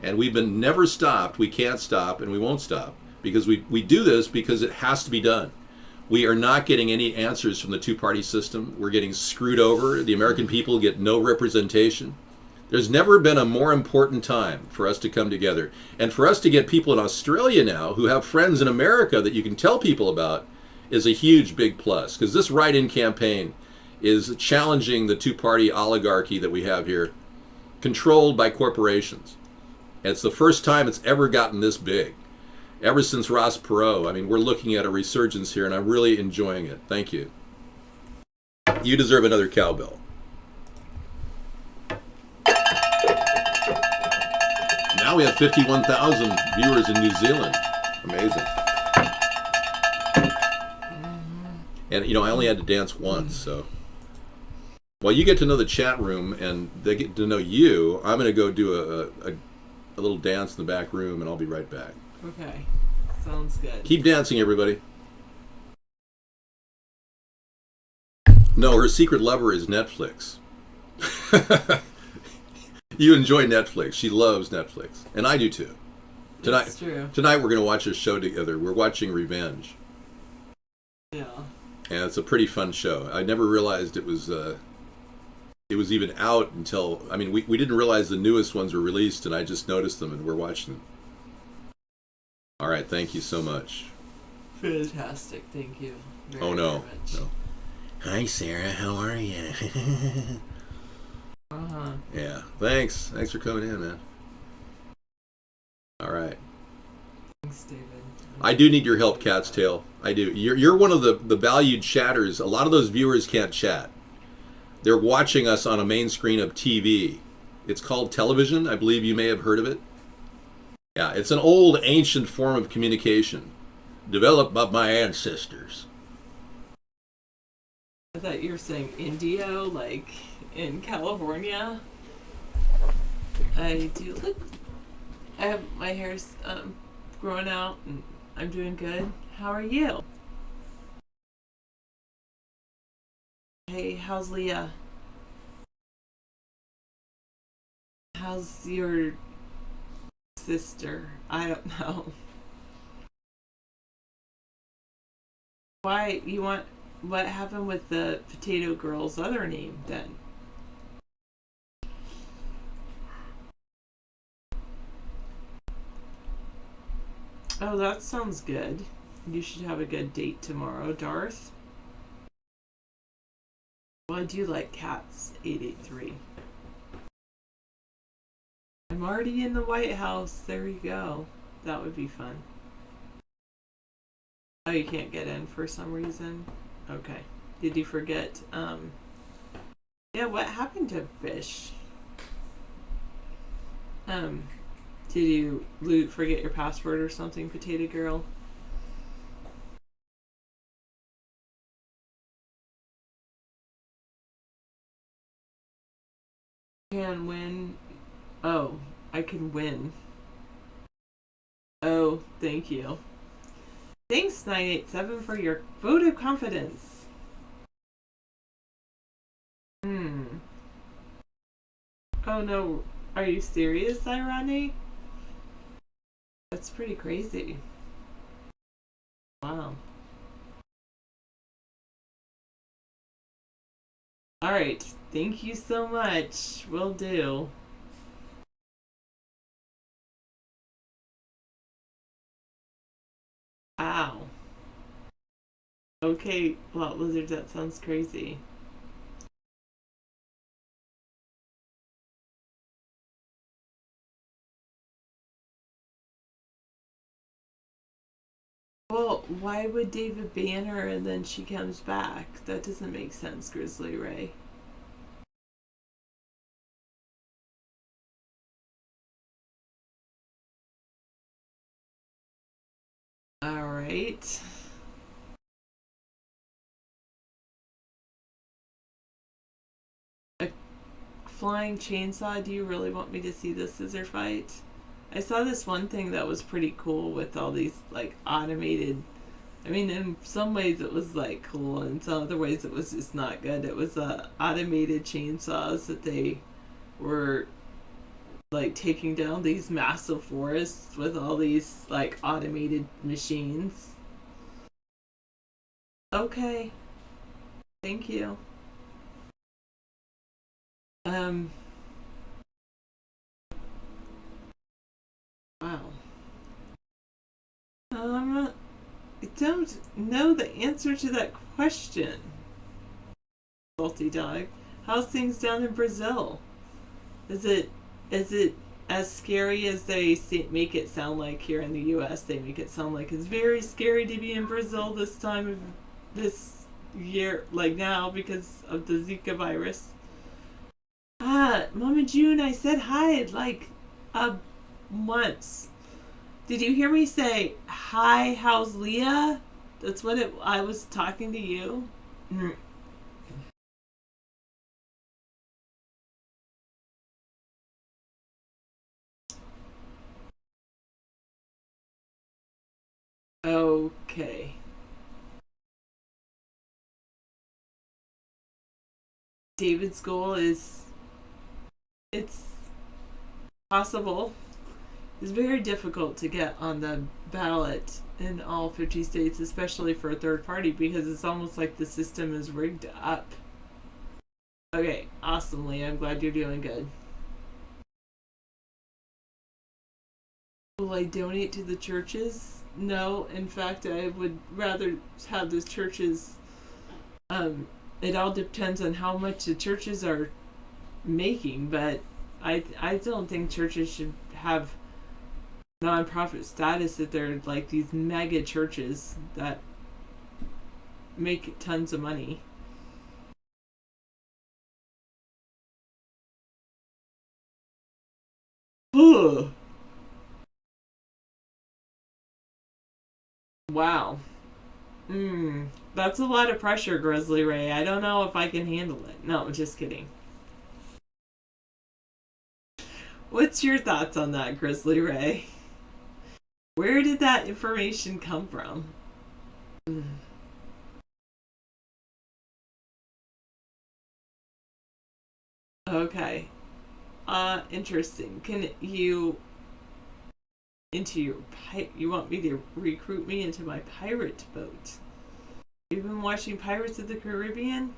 And we've been never stopped. We can't stop, and we won't stop, because we do this because it has to be done. We are not getting any answers from the two-party system. We're getting screwed over. The American people get no representation. There's never been a more important time for us to come together. And for us to get people in Australia now who have friends in America that you can tell people about is a huge, big plus. Because this write-in campaign is challenging the two-party oligarchy that we have here, controlled by corporations. And it's the first time it's ever gotten this big. Ever since Ross Perot, I mean, we're looking at a resurgence here, and I'm really enjoying it. Thank you. You deserve another cowbell. Now we have 51,000 viewers in New Zealand. Amazing. And, you know, I only had to dance once, so. While you get to know the chat room and they get to know you, I'm going to go do a little dance in the back room, and I'll be right back. Okay. Sounds good. Keep dancing, everybody. No, her secret lover is Netflix. You enjoy Netflix. She loves Netflix. And I do too. It's true. Tonight we're going to watch a show together. We're watching Revenge. Yeah. And it's a pretty fun show. I never realized it was even out until, I mean, we didn't realize the newest ones were released, and I just noticed them, and we're watching them. All right, thank you so much. Fantastic, thank you. Very much. Hi, Sarah. How are you? Yeah, thanks. Thanks for coming in, man. All right. Thanks, David. I do need your help, Cat's Tail. I do. You're one of the valued chatters. A lot of those viewers can't chat. They're watching us on a main screen of TV. It's called television. I believe you may have heard of it. Yeah, it's an old, ancient form of communication developed by my ancestors. I thought you were saying Indio, like in California. I do look. I have my hair's growing out, and I'm doing good. How are you? Hey, how's Leah? How's your sister? I don't know. Why you want? What happened with the Potato Girl's other name then? Oh, that sounds good. You should have a good date tomorrow, Darth. Well, I do like cats, 883. I'm already in the White House. There you go. That would be fun. Oh, you can't get in for some reason? Okay. Did you forget? Yeah, what happened to Fish? Did you forget your password or something, Potato Girl? Can win. Oh, I can win. Oh, thank you. Thanks, 987, for your vote of confidence. Oh no, are you serious, Irani? That's pretty crazy. Wow. Alright, thank you so much. Will do. Wow. Okay, Lot Lizard, that sounds crazy. Well, why would David ban her and then she comes back? That doesn't make sense, Grizzly Ray. Alright. A flying chainsaw? Do you really want me to see the scissor fight? I saw this one thing that was pretty cool with all these like automated. I mean, in some ways it was like cool, and in some other ways it was just not good. It was automated chainsaws that they we're like taking down these massive forests with all these like automated machines. Okay. Thank you. Wow. I don't know the answer to that question. Salty Dog. How's things down in Brazil? Is it as scary as they make it sound like here in the U.S.? They make it sound like it's very scary to be in Brazil this time of this year, like now, because of the Zika virus. Mama June, I said hi like once. Did you hear me say hi? How's Leah? That's what I was talking to you. Okay. David's goal is, it's possible. It's very difficult to get on the ballot in all 50 states, especially for a third party, because it's almost like the system is rigged up. Okay, awesomely. I'm glad you're doing good. Will I donate to the churches? No, in fact, I would rather have the churches. It all depends on how much the churches are making, but I don't think churches should have nonprofit status if they're like these mega churches that make tons of money. Ugh. Wow. That's a lot of pressure, Grizzly Ray. I don't know if I can handle it. No, just kidding. What's your thoughts on that, Grizzly Ray? Where did that information come from? Okay. Interesting. Can you you want me to recruit me into my pirate boat? You've been watching Pirates of the Caribbean?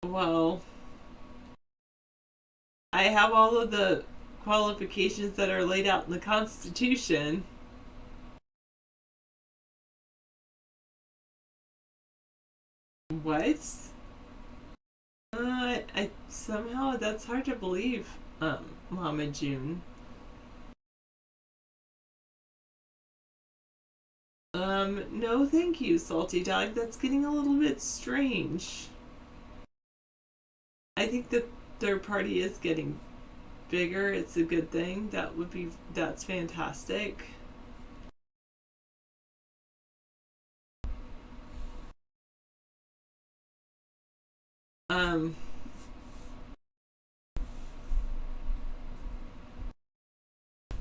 Well, I have all of the qualifications that are laid out in the Constitution. What? I somehow that's hard to believe, Mama June. No thank you, Salty Dog. That's getting a little bit strange. I think the third party is getting bigger. It's a good thing. That's fantastic.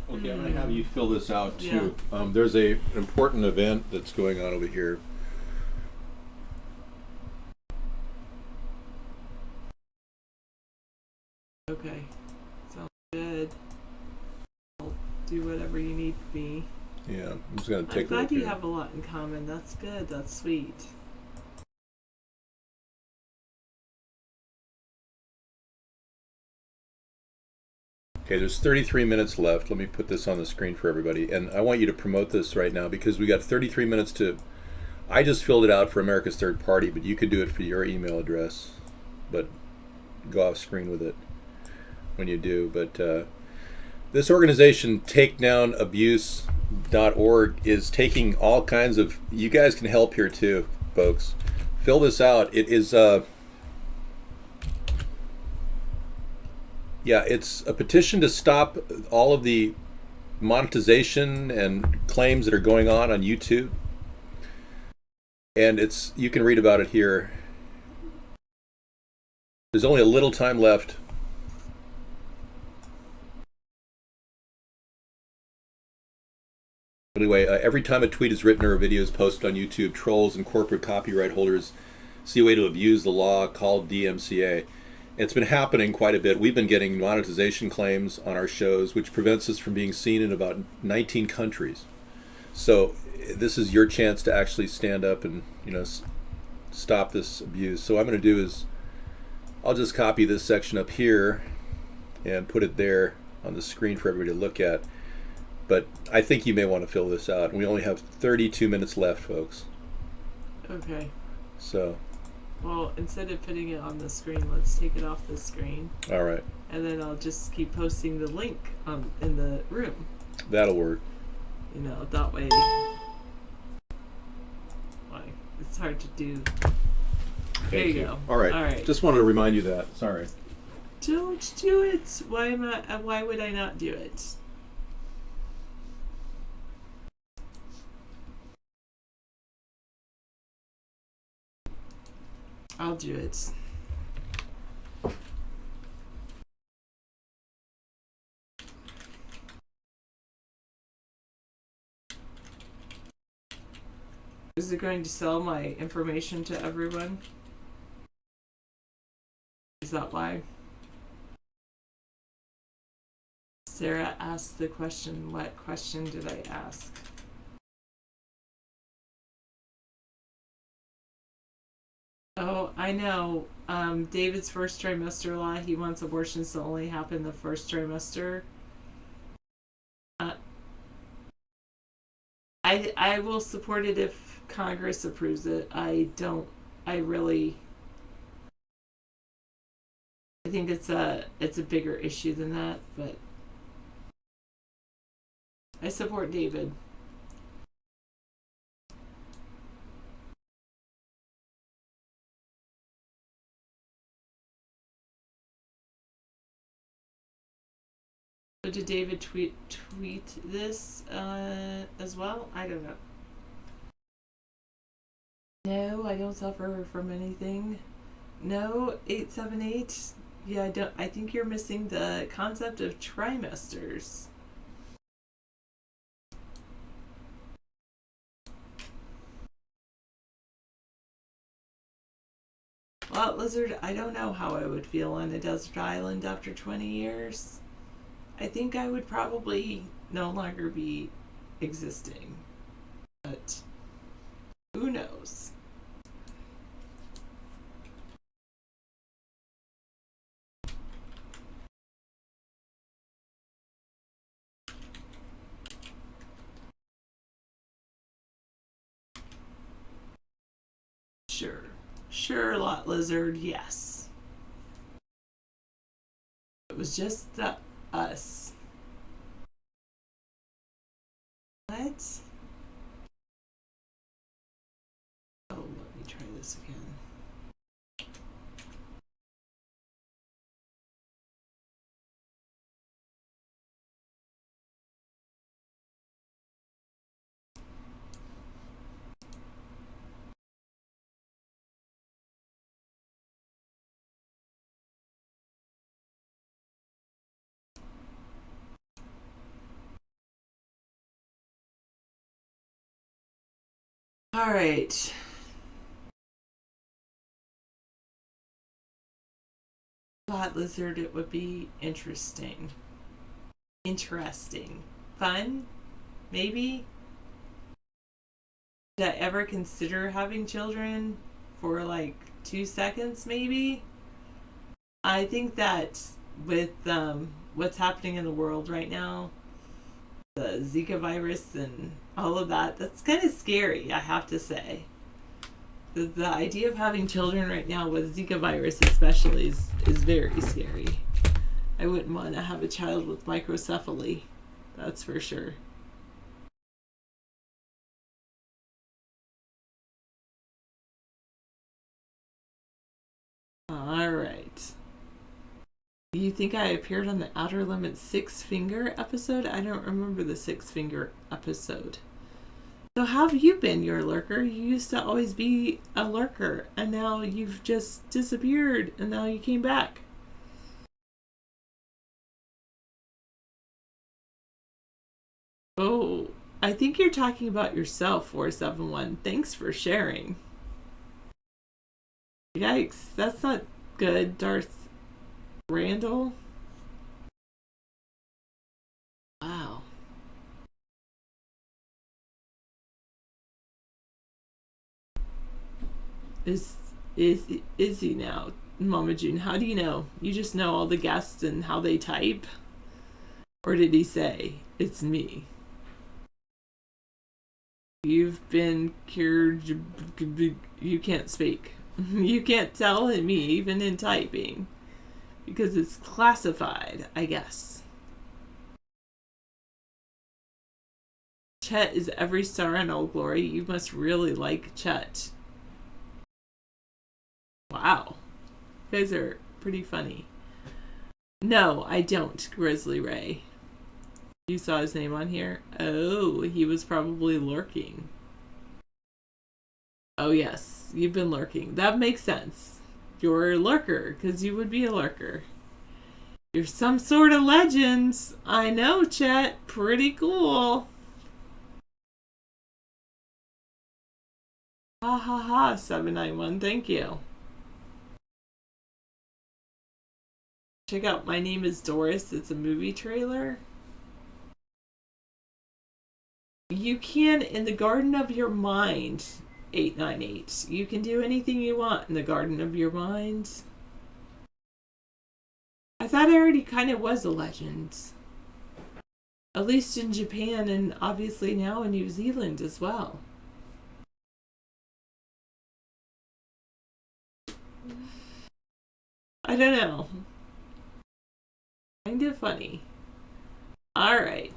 Okay, I'm going to have you fill this out too. Yeah. There's an important event that's going on over here. Okay, sounds good. I'll do whatever you need me. Yeah, I'm just going to take I'm a look glad you here. have a lot in common. That's good. That's sweet. Okay, there's 33 minutes left. Let me put this on the screen for everybody. And I want you to promote this right now because we got 33 minutes to... I just filled it out for America's Third Party, but you could do it for your email address. But go off screen with it when you do. But this organization, takedownabuse.org, is taking all kinds of... You guys can help here too, folks. Fill this out. It is... Yeah, it's a petition to stop all of the monetization and claims that are going on YouTube. And you can read about it here. There's only a little time left. Anyway, every time a tweet is written or a video is posted on YouTube, trolls and corporate copyright holders see a way to abuse the law called DMCA. It's been happening quite a bit. We've been getting monetization claims on our shows, which prevents us from being seen in about 19 countries. So this is your chance to actually stand up and, stop this abuse. So what I'm going to do is I'll just copy this section up here and put it there on the screen for everybody to look at. But I think you may want to fill this out. We only have 32 minutes left, folks. Okay. So. Well, instead of putting it on the screen, let's take it off the screen. All right. And then I'll just keep posting the link in the room. That'll work. That way. It's hard to do. There you go. All right. All right. Just wanted to remind you that. Sorry. Don't do it. Why would I not do it? I'll do it. Is it going to sell my information to everyone? Is that why? Sarah asked the question. What question did I ask? Oh, I know. David's first trimester law, he wants abortions to only happen the first trimester. I will support it if Congress approves it. I think it's a bigger issue than that, but I support David. So did David tweet this as well? I don't know. No, I don't suffer from anything. No, 878. Yeah, I think you're missing the concept of trimesters. Well, Lizard, I don't know how I would feel on a desert island after 20 years. I think I would probably no longer be existing. But who knows? Sure, Lot Lizard, yes. It was just us. What? Oh, let me try this again. All right. Lot Lizard, it would be interesting. Fun? Maybe? Did I ever consider having children for like 2 seconds, maybe? I think that with what's happening in the world right now, the Zika virus and all of that, that's kind of scary, I have to say. The idea of having children right now with Zika virus especially is very scary. I wouldn't want to have a child with microcephaly, that's for sure. All right. Do you think I appeared on the Outer Limits 6 Finger episode? I don't remember the 6 Finger episode. So how have you been, your lurker? You used to always be a lurker, and now you've just disappeared, and now you came back. Oh, I think you're talking about yourself, 471. Thanks for sharing. Yikes, that's not good, Darth Randall. Wow. Is he now, Mama June? How do you know? You just know all the guests and how they type? Or did he say, it's me? You've been cured. You can't speak. You can't tell me even in typing. Because it's classified, I guess. Chet is every star in Old Glory. You must really like Chet. Wow. You guys are pretty funny. No, I don't, Grizzly Ray. You saw his name on here? Oh, he was probably lurking. Oh, yes, you've been lurking. That makes sense. You're a lurker, because you would be a lurker. You're some sort of legend. I know, Chet. Pretty cool. Ha ha ha, 791. Thank you. Check out My Name is Doris. It's a movie trailer. You can, in the garden of your mind, 898. You can do anything you want in the garden of your mind. I thought I already kind of was a legend. At least in Japan and obviously now in New Zealand as well. I don't know. Kind of funny. Alright.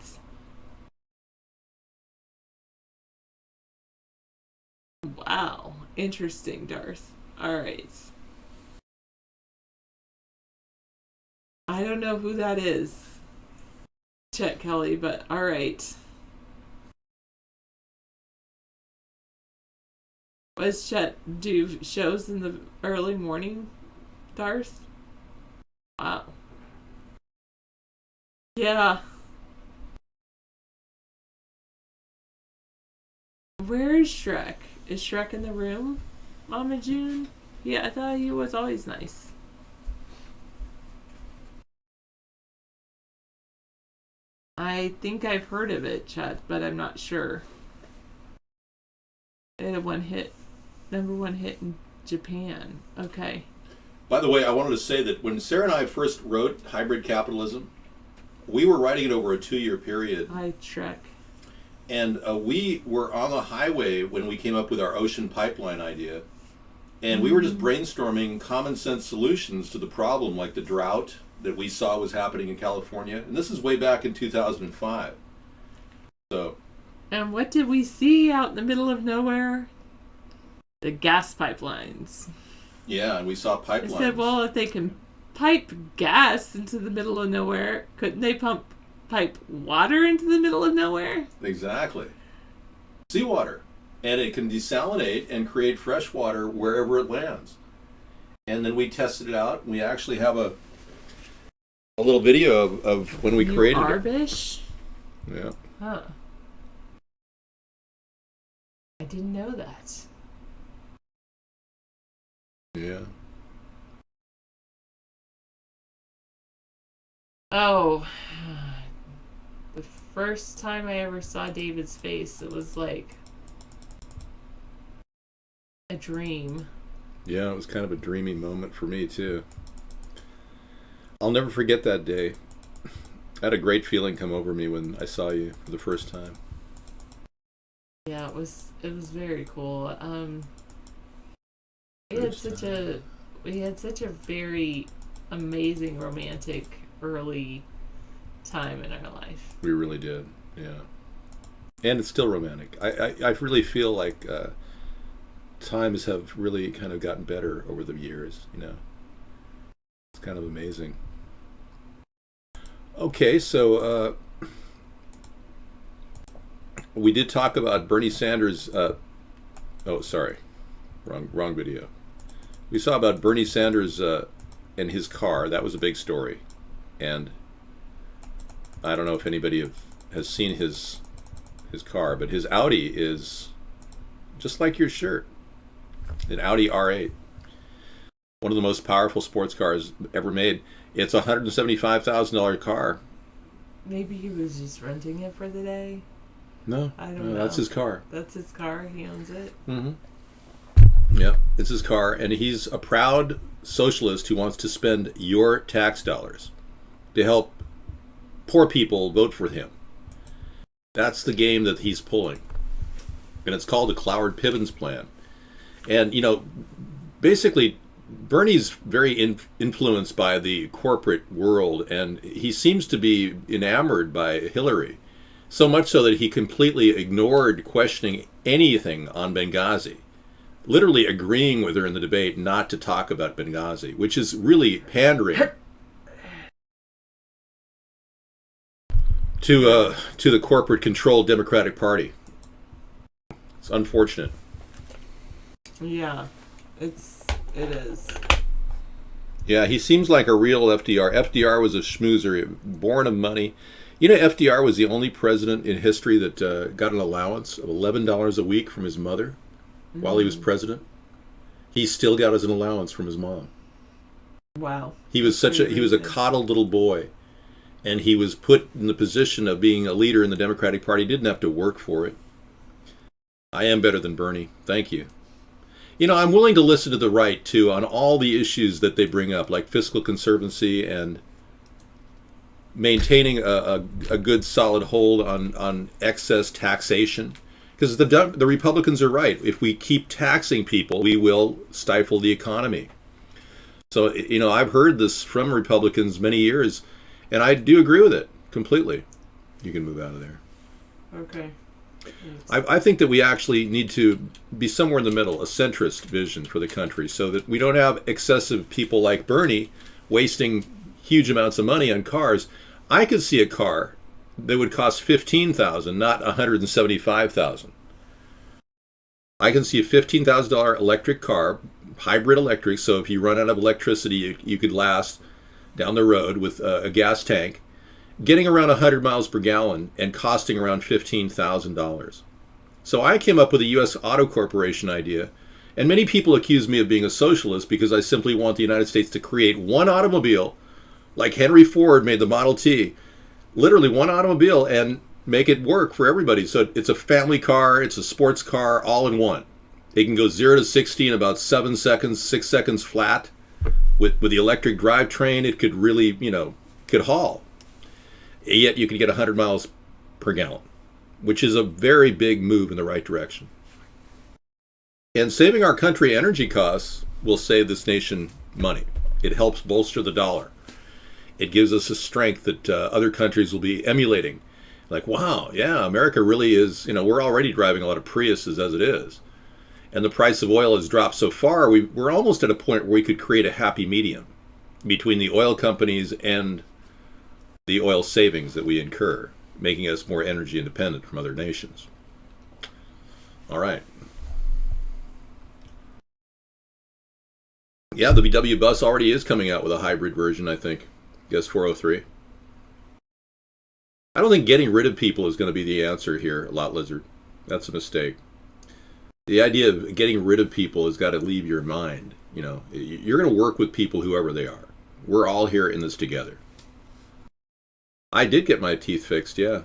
Wow. Interesting, Darth. Alright. I don't know who that is, Chet Kelly, but alright. Was Chet do shows in the early morning, Darth? Wow. Yeah. Where is Shrek? Is Shrek in the room, Mama June? Yeah, I thought he was always nice. I think I've heard of it, Chet, but I'm not sure. They had number one hit in Japan. Okay. By the way, I wanted to say that when Sarah and I first wrote Hybrid Capitalism, we were writing it over a 2-year period. Hi, Shrek. And we were on the highway when we came up with our ocean pipeline idea. And we were just brainstorming common sense solutions to the problem, like the drought that we saw was happening in California. And this is way back in 2005. So. And what did we see out in the middle of nowhere? The gas pipelines. Yeah, and we saw pipelines. I said, well, if they can pipe gas into the middle of nowhere, couldn't they pipe water into the middle of nowhere? Exactly. Seawater. And it can desalinate and create fresh water wherever it lands. And then we tested it out. And we actually have a little video of when we created Arbish? it. Yeah. Huh. I didn't know that. Yeah. Oh. The first time I ever saw David's face, it was like a dream. Yeah, it was kind of a dreamy moment for me, too. I'll never forget that day. I had a great feeling come over me when I saw you for the first time. Yeah, it was very cool. We had such a very amazing romantic early time in our life. We really did, yeah. And it's still romantic. I really feel like times have really kind of gotten better over the years, you know. It's kind of amazing. Okay, so we did talk about Bernie Sanders. Oh, sorry, wrong video. We saw about Bernie Sanders and his car. That was a big story, and I don't know if anybody has seen his his car, but his Audi is just like your shirt, an Audi R8, one of the most powerful sports cars ever made. It's a $175,000 car. Maybe he was just renting it for the day. No, I don't know. That's his car. That's his car. He owns it. Mm-hmm. Yeah, it's his car, and he's a proud socialist who wants to spend your tax dollars to help poor people vote for him. That's the game that he's pulling, and it's called the Cloward-Pivens plan. And basically, Bernie's very influenced by the corporate world, and he seems to be enamored by Hillary, so much so that he completely ignored questioning anything on Benghazi, literally agreeing with her in the debate not to talk about Benghazi, which is really pandering to the corporate-controlled Democratic Party. It's unfortunate. Yeah, it is. Yeah, he seems like a real FDR. FDR was a schmoozer, born of money. FDR was the only president in history that got an allowance of $11 a week from his mother while he was president. He still got an allowance from his mom. Wow. He was a coddled little boy, and he was put in the position of being a leader in the Democratic Party. He didn't have to work for it. I am better than Bernie. Thank you. I'm willing to listen to the right, too, on all the issues that they bring up, like fiscal conservancy and maintaining a good, solid hold on excess taxation. Because the Republicans are right. If we keep taxing people, we will stifle the economy. So, I've heard this from Republicans many years, and I do agree with it completely. You can move out of there. Okay. I think that we actually need to be somewhere in the middle, a centrist vision for the country, so that we don't have excessive people like Bernie wasting huge amounts of money on cars. I could see a car that would cost $15,000, not $175,000. I can see a $15,000 electric car, hybrid electric, so if you run out of electricity, you could last down the road with a gas tank, getting around 100 miles per gallon and costing around $15,000. So I came up with a U.S. Auto Corporation idea, and many people accuse me of being a socialist because I simply want the United States to create one automobile, like Henry Ford made the Model T, literally one automobile, and make it work for everybody. So it's a family car, it's a sports car, all in one. It can go 0 to 60 in about 7 seconds, 6 seconds flat. With the electric drivetrain, it could really, could haul. Yet you could get 100 miles per gallon, which is a very big move in the right direction. And saving our country energy costs will save this nation money. It helps bolster the dollar. It gives us a strength that other countries will be emulating. Like, wow, yeah, America really is, we're already driving a lot of Priuses as it is. And the price of oil has dropped so far, we're almost at a point where we could create a happy medium between the oil companies and the oil savings that we incur, making us more energy independent from other nations. All right. Yeah, the VW bus already is coming out with a hybrid version, I think. Guess 403. I don't think getting rid of people is going to be the answer here, Lot Lizard. That's a mistake. The idea of getting rid of people has got to leave your mind. You're going to work with people whoever they are. We're all here in this together. I did get my teeth fixed, yeah.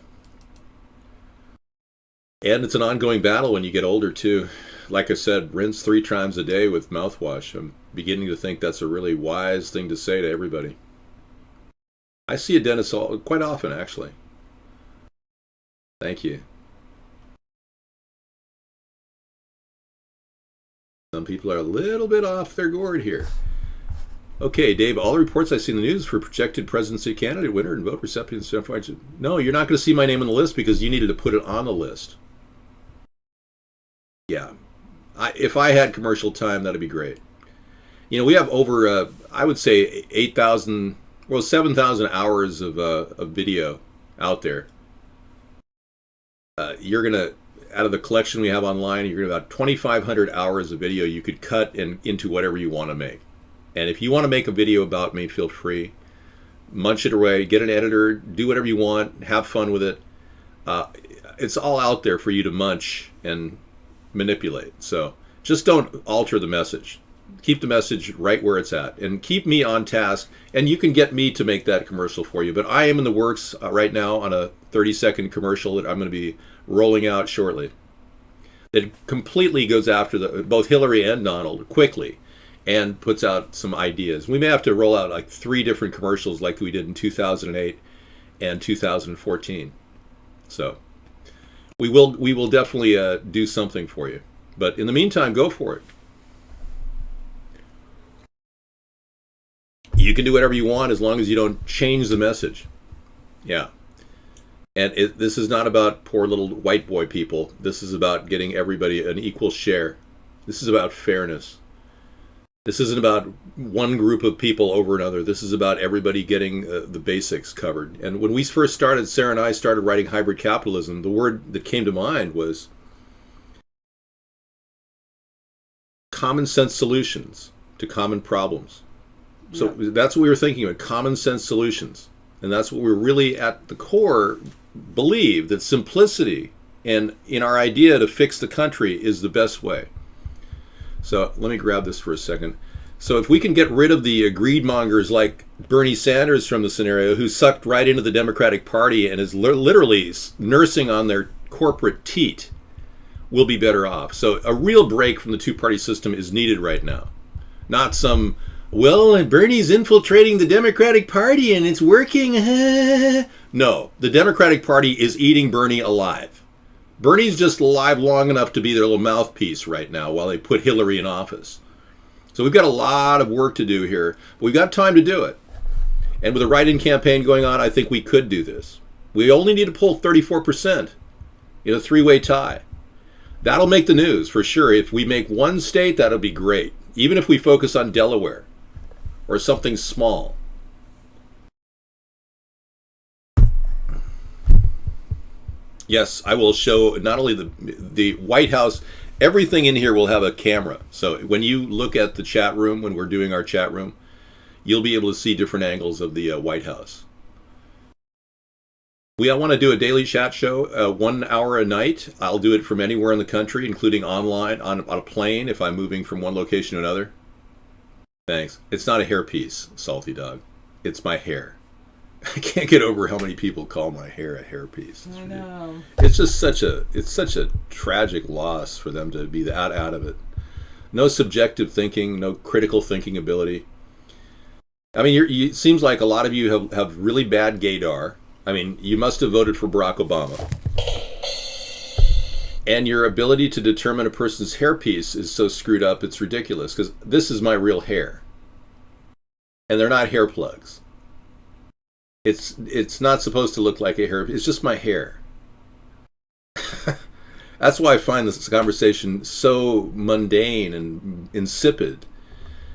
And it's an ongoing battle when you get older, too. Like I said, rinse 3 times a day with mouthwash. I'm beginning to think that's a really wise thing to say to everybody. I see a dentist quite often, actually. Thank you. Some people are a little bit off their gourd here. Okay, Dave, all the reports I see in the news for projected presidency candidate, winner, and vote recipients. No, you're not going to see my name on the list because you needed to put it on the list. Yeah. If I had commercial time, that'd be great. We have over, I would say, 7,000 hours of video out there. You're going to, out of the collection we have online, you're going to have about 2,500 hours of video you could cut into whatever you want to make. And if you want to make a video about me, feel free. Munch it away, get an editor, do whatever you want, have fun with it. It's all out there for you to munch and manipulate. So just don't alter the message. Keep the message right where it's at, and keep me on task. And you can get me to make that commercial for you. But I am in the works right now on a 30-second commercial that I'm going to be rolling out shortly. That completely goes after both Hillary and Donald quickly, and puts out some ideas. We may have to roll out like 3 different commercials like we did in 2008 and 2014. So we will definitely do something for you. But in the meantime, go for it. You can do whatever you want as long as you don't change the message. Yeah. And this is not about poor little white boy people. This is about getting everybody an equal share. This is about fairness. This isn't about one group of people over another. This is about everybody getting the basics covered. And when we first started, Sarah and I started writing Hybrid Capitalism, the word that came to mind was common sense solutions to common problems. So that's what we were thinking of, common sense solutions. And that's what we're really at the core believe, that simplicity and in our idea to fix the country is the best way. So let me grab this for a second. So if we can get rid of the greed mongers like Bernie Sanders from the scenario, who sucked right into the Democratic Party and is literally nursing on their corporate teat, we'll be better off. So a real break from the two-party system is needed right now. Not some, well, Bernie's infiltrating the Democratic Party and it's working. No, the Democratic Party is eating Bernie alive. Bernie's just alive long enough to be their little mouthpiece right now while they put Hillary in office. So we've got a lot of work to do here. But we've got time to do it. And with a write-in campaign going on, I think we could do this. We only need to pull 34% in a 3-way tie. That'll make the news for sure. If we make one state, that'll be great. Even if we focus on Delaware or something small. Yes, I will show not only the White House, everything in here will have a camera. So when you look at the chat room, when we're doing our chat room, you'll be able to see different angles of the White House. We want to do a daily chat show, 1 hour a night. I'll do it from anywhere in the country, including online, on a plane if I'm moving from one location to another. Thanks. It's not a hairpiece, Salty Dog. It's my hair. I can't get over how many people call my hair a hairpiece. I know. It's just such a tragic loss for them to be that out of it. No subjective thinking, no critical thinking ability. I mean, it seems like a lot of you have really bad gaydar. I mean, you must have voted for Barack Obama. And your ability to determine a person's hairpiece is so screwed up, it's ridiculous. Because this is my real hair. And they're not hair plugs. It's not supposed to look like a hair. It's just my hair. That's why I find this conversation so mundane and insipid.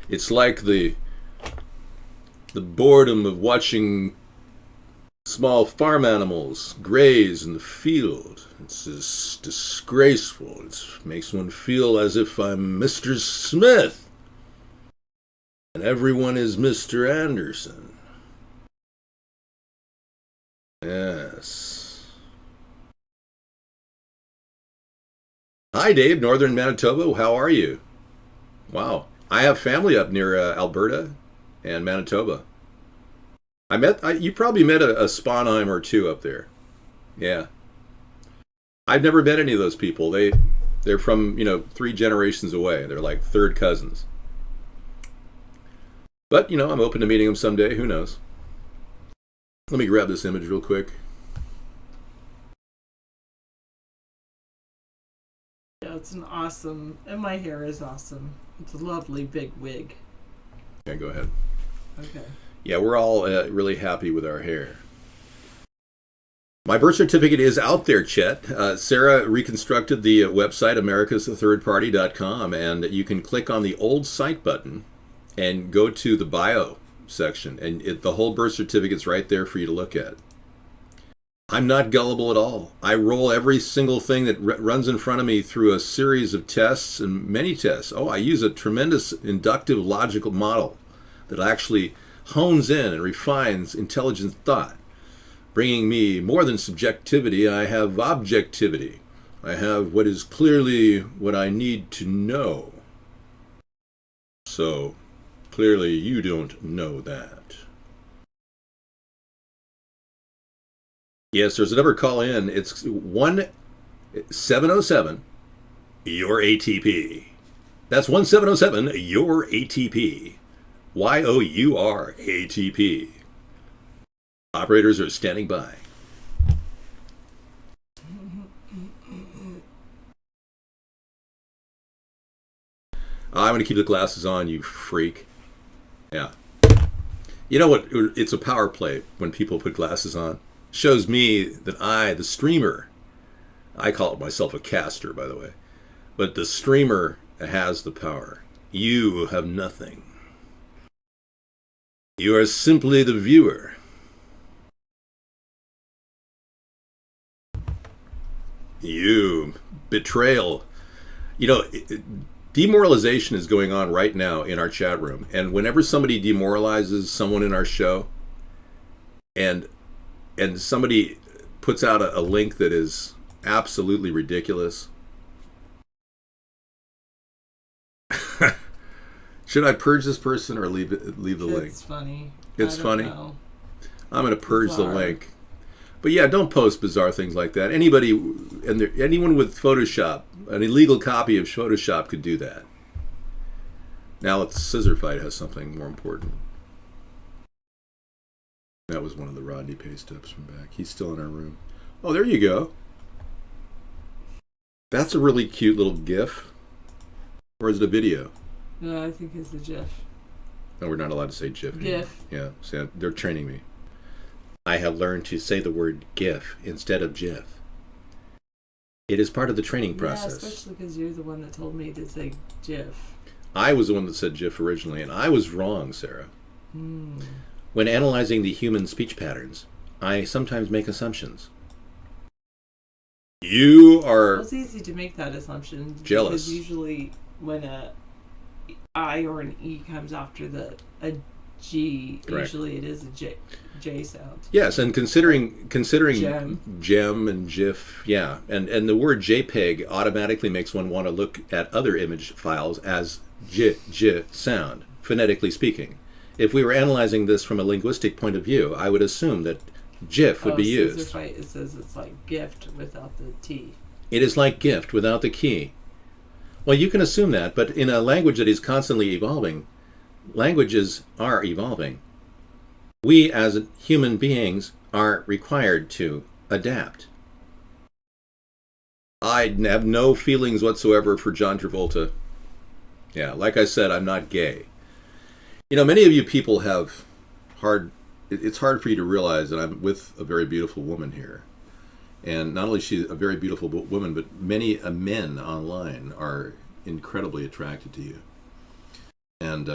It's like the boredom of watching small farm animals graze in the field. It's just disgraceful. It makes one feel as if I'm Mr. Smith and everyone is Mr. Anderson. Yes. Hi, Dave, Northern Manitoba. How are you? Wow. I have family up near Alberta and Manitoba. You probably met a Sponheim or two up there. Yeah. I've never met any of those people. They're from, 3 generations away. They're like third cousins. But, I'm open to meeting them someday. Who knows? Let me grab this image real quick. Yeah, it's an awesome, and my hair is awesome. It's a lovely big wig. Okay, go ahead. Okay. Yeah, we're all really happy with our hair. My birth certificate is out there, Chet. Sarah reconstructed the website, AmericasThirdParty.com, and you can click on the old site button and go to the bio section, and the whole birth certificate's right there for you to look at. I'm not gullible at all. I roll every single thing that runs in front of me through a series of tests and many tests. I use a tremendous inductive logical model that actually hones in and refines intelligent thought. bringing me more than subjectivity. I have objectivity. I have what is clearly what I need to know. So, clearly you don't know that. Yes, there's a number to call in. It's 1-707 your ATP. That's 1707 your ATP. YOUR ATP. Operators are standing by. I'm going to keep the glasses on, you freak. Yeah. You know what? It's a power play when people put glasses on. Shows me that I, the streamer, I call it myself a caster, by the way, but the streamer has the power. You have nothing. You are simply the viewer. You betrayal. You know, demoralization is going on right now in our chat room. And whenever somebody demoralizes someone in our show, and somebody puts out a link that is absolutely ridiculous, should I purge this person or leave the link? It's funny. It's funny. Know. I'm going to purge the Bizarre. link. But yeah, don't post bizarre things like that. Anyone with Photoshop, an illegal copy of Photoshop could do that. Now let's Scissor Fight has something more important. That was one of the Rodney paste ups from back. He's still in our room. Oh, there you go. That's a really cute little GIF. Or is it a video? No, I think it's a GIF. No, we're not allowed to say GIF anymore. GIF. Yeah, see, they're training me. I have learned to say the word GIF instead of GIF. It is part of the training process. Yeah, especially because you're the one that told me to say GIF. I was the one that said GIF originally, and I was wrong, Sarah. Mm. When analyzing the human speech patterns, I sometimes make assumptions. You are... Well, it's easy to make that assumption. Jealous. Because usually when a I or an E comes after a G, Correct. usually it is a J sound. Yes, and considering Gem and GIF, yeah, and the word JPEG automatically makes one want to look at other image files as J sound, phonetically speaking. If we were analyzing this from a linguistic point of view, I would assume that GIF would be used. Scissor Fight, it says it's like gift without the T. It is like gift without the key. Well, you can assume that, but in a language that is constantly evolving, languages are evolving. We as human beings are required to adapt. I have no feelings whatsoever for John Travolta. Yeah, like I said, I'm not gay. You know, many of you people have it's hard for you to realize that I'm with a very beautiful woman here. And not only is she a very beautiful woman, but many men online are incredibly attracted to you. And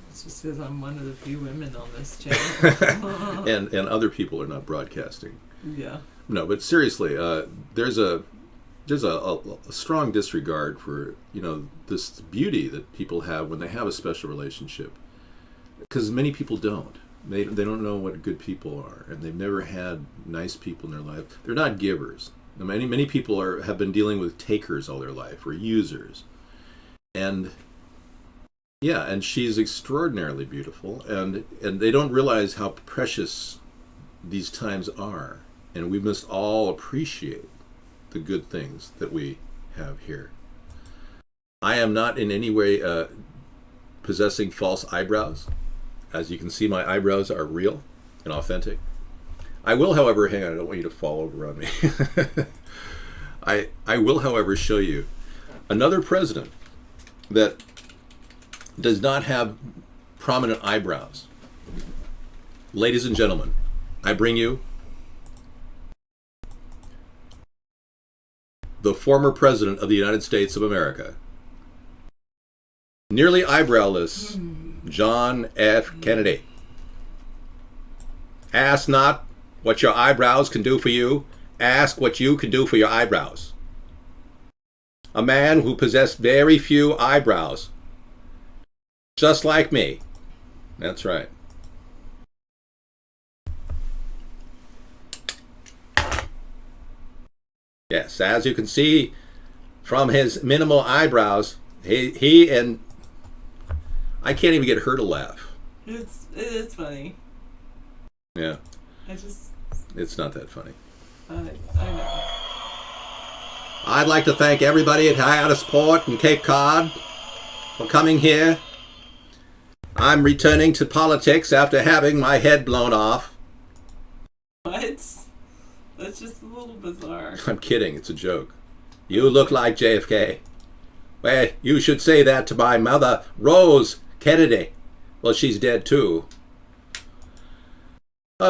it's just because I'm one of the few women on this channel. and other people are not broadcasting. Yeah. No, but seriously, there's a strong disregard for, you know, this beauty that people have when they have a special relationship, because many people don't. They don't know what good people are, and they've never had nice people in their life. They're not givers. Many people have been dealing with takers all their life, or users, and yeah, and she's extraordinarily beautiful, and they don't realize how precious these times are, and we must all appreciate the good things that we have here. I am not in any way possessing false eyebrows. As you can see, my eyebrows are real and authentic. I will, however, hang on, I don't want you to fall over on me. I will, however, show you another president that does not have prominent eyebrows. Ladies and gentlemen, I bring you the former president of the United States of America, nearly eyebrowless, John F. Kennedy. Ask not what your eyebrows can do for you. Ask what you can do for your eyebrows. A man who possessed very few eyebrows. Just like me. That's right. Yes, as you can see from his minimal eyebrows, he and I can't even get her to laugh. It is funny. Yeah. It's not that funny. I know. I'd like to thank everybody at Hiatus Port and Cape Cod for coming here. I'm returning to politics after having my head blown off. What? That's just a little bizarre. I'm kidding. It's a joke. You look like JFK. Well, you should say that to my mother, Rose Kennedy. Well, she's dead too.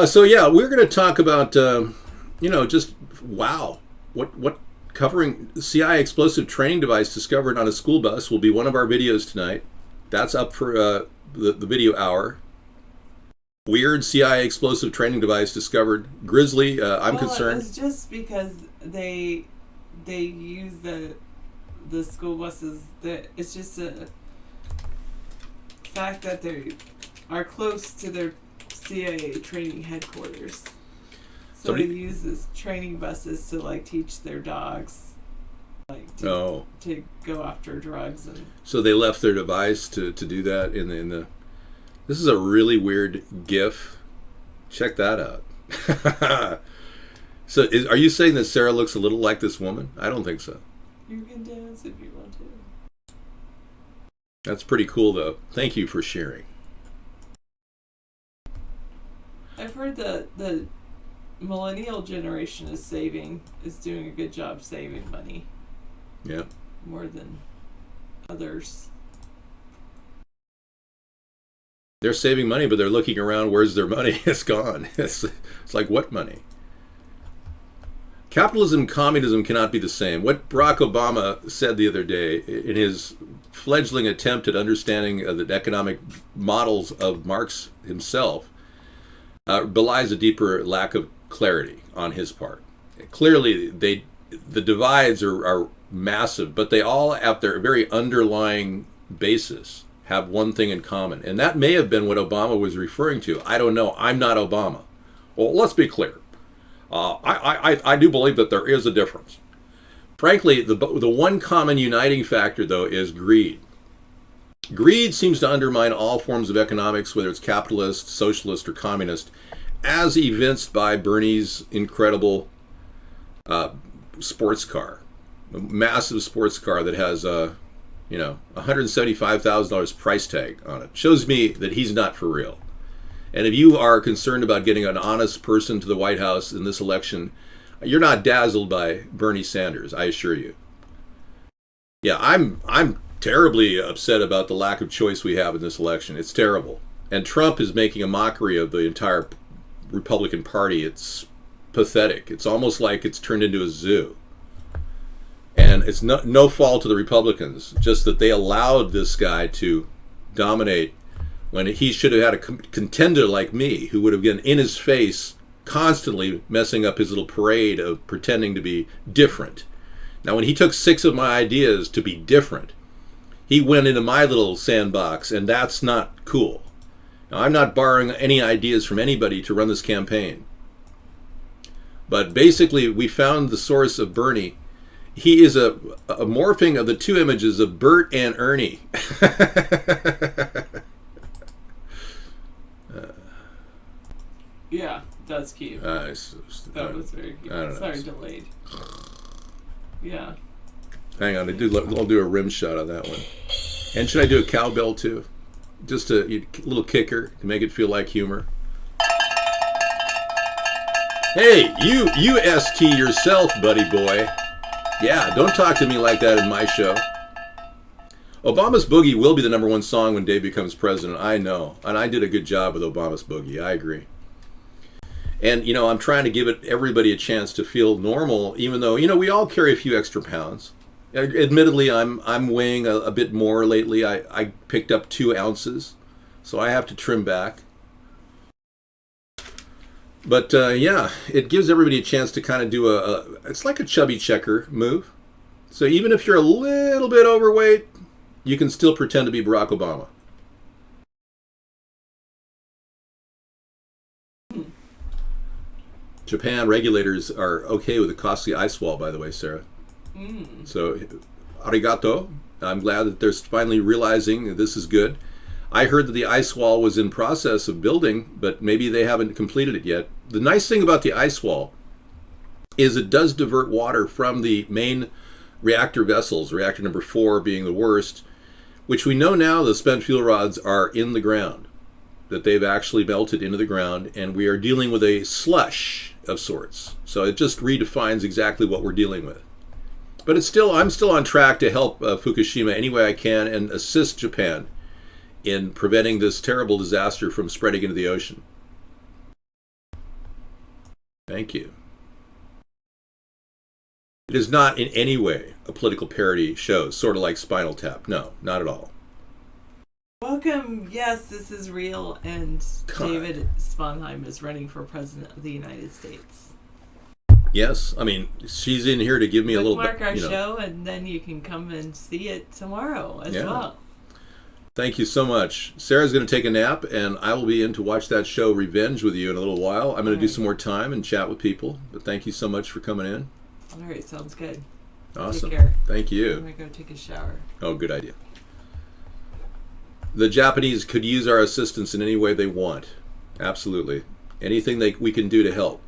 So yeah, we're going to talk about, just wow. What covering CIA explosive training device discovered on a school bus will be one of our videos tonight. That's up for the video hour. Weird CIA explosive training device discovered. Grisly, I'm concerned. It's just because they use the school buses. It's just a fact that they are close to their CIA training headquarters. So they use this training buses to like teach their dogs, like to go after drugs and. So they left their device to do that in the. This is a really weird GIF. Check that out. So, are you saying that Sarah looks a little like this woman? I don't think so. You can dance if you want to. That's pretty cool, though. Thank you for sharing. I've heard that the millennial generation is doing a good job saving money. Yeah. More than others. They're saving money, but they're looking around. Where's their money? It's gone. It's like, what money? Capitalism and communism cannot be the same. What Barack Obama said the other day in his fledgling attempt at understanding the economic models of Marx himself belies a deeper lack of clarity on his part. Clearly, the divides are massive, but they all, at their very underlying basis, have one thing in common. And that may have been what Obama was referring to. I don't know. I'm not Obama. Well, let's be clear. I do believe that there is a difference. Frankly, the one common uniting factor, though, is greed. Greed seems to undermine all forms of economics, whether it's capitalist, socialist, or communist, as evinced by Bernie's incredible sports car. A massive sports car that has $175,000 price tag on it. Shows me that he's not for real. And if you are concerned about getting an honest person to the White House in this election, you're not dazzled by Bernie Sanders, I assure you. Yeah, I'm terribly upset about the lack of choice we have in this election. It's terrible. And Trump is making a mockery of the entire Republican Party. It's pathetic. It's almost like it's turned into a zoo. And it's no fault of the Republicans, just that they allowed this guy to dominate when he should have had a contender like me who would have been in his face constantly messing up his little parade of pretending to be different. Now, when he took 6 of my ideas to be different, he went into my little sandbox, and that's not cool. Now, I'm not borrowing any ideas from anybody to run this campaign. But basically, we found the source of Bernie. He is a morphing of the 2 images of Bert and Ernie. Yeah, that's cute. That was very cute. Sorry, delayed. Yeah. Hang on, I'll do a rim shot on that one. And should I do a cowbell too? Just a little kicker to make it feel like humor. Hey, you ST yourself, buddy boy. Yeah, don't talk to me like that in my show. Obama's Boogie will be the #1 song when Dave becomes president. I know. And I did a good job with Obama's Boogie. I agree. And, I'm trying to give everybody a chance to feel normal, even though, we all carry a few extra pounds. Admittedly, I'm weighing a bit more lately. I picked up 2 ounces, so I have to trim back. But, it gives everybody a chance to kind of do it's like a chubby checker move. So even if you're a little bit overweight, you can still pretend to be Barack Obama. Japan regulators are okay with the costly ice wall, by the way, Sarah. So, arigato. I'm glad that they're finally realizing that this is good. I heard that the ice wall was in process of building, but maybe they haven't completed it yet. The nice thing about the ice wall is it does divert water from the main reactor vessels, reactor number 4 being the worst, which we know now the spent fuel rods are in the ground, that they've actually melted into the ground, and we are dealing with a slush of sorts. So it just redefines exactly what we're dealing with. But I'm still on track to help Fukushima any way I can and assist Japan in preventing this terrible disaster from spreading into the ocean. Thank you. It is not in any way a political parody show, sort of like Spinal Tap. No, not at all. Welcome. Yes, this is real, and David Sponheim is running for president of the United States. Yes, I mean, she's in here to give me a little bit. Bookmark our show, and then you can come and see it tomorrow as well. Thank you so much. Sarah's going to take a nap, and I will be in to watch that show Revenge with you in a little while. I'm going to do some more time and chat with people, but thank you so much for coming in. All right, sounds good. Awesome. Take care. Thank you. I'm going to go take a shower. Oh, good idea. The Japanese could use our assistance in any way they want. Absolutely. Anything we can do to help.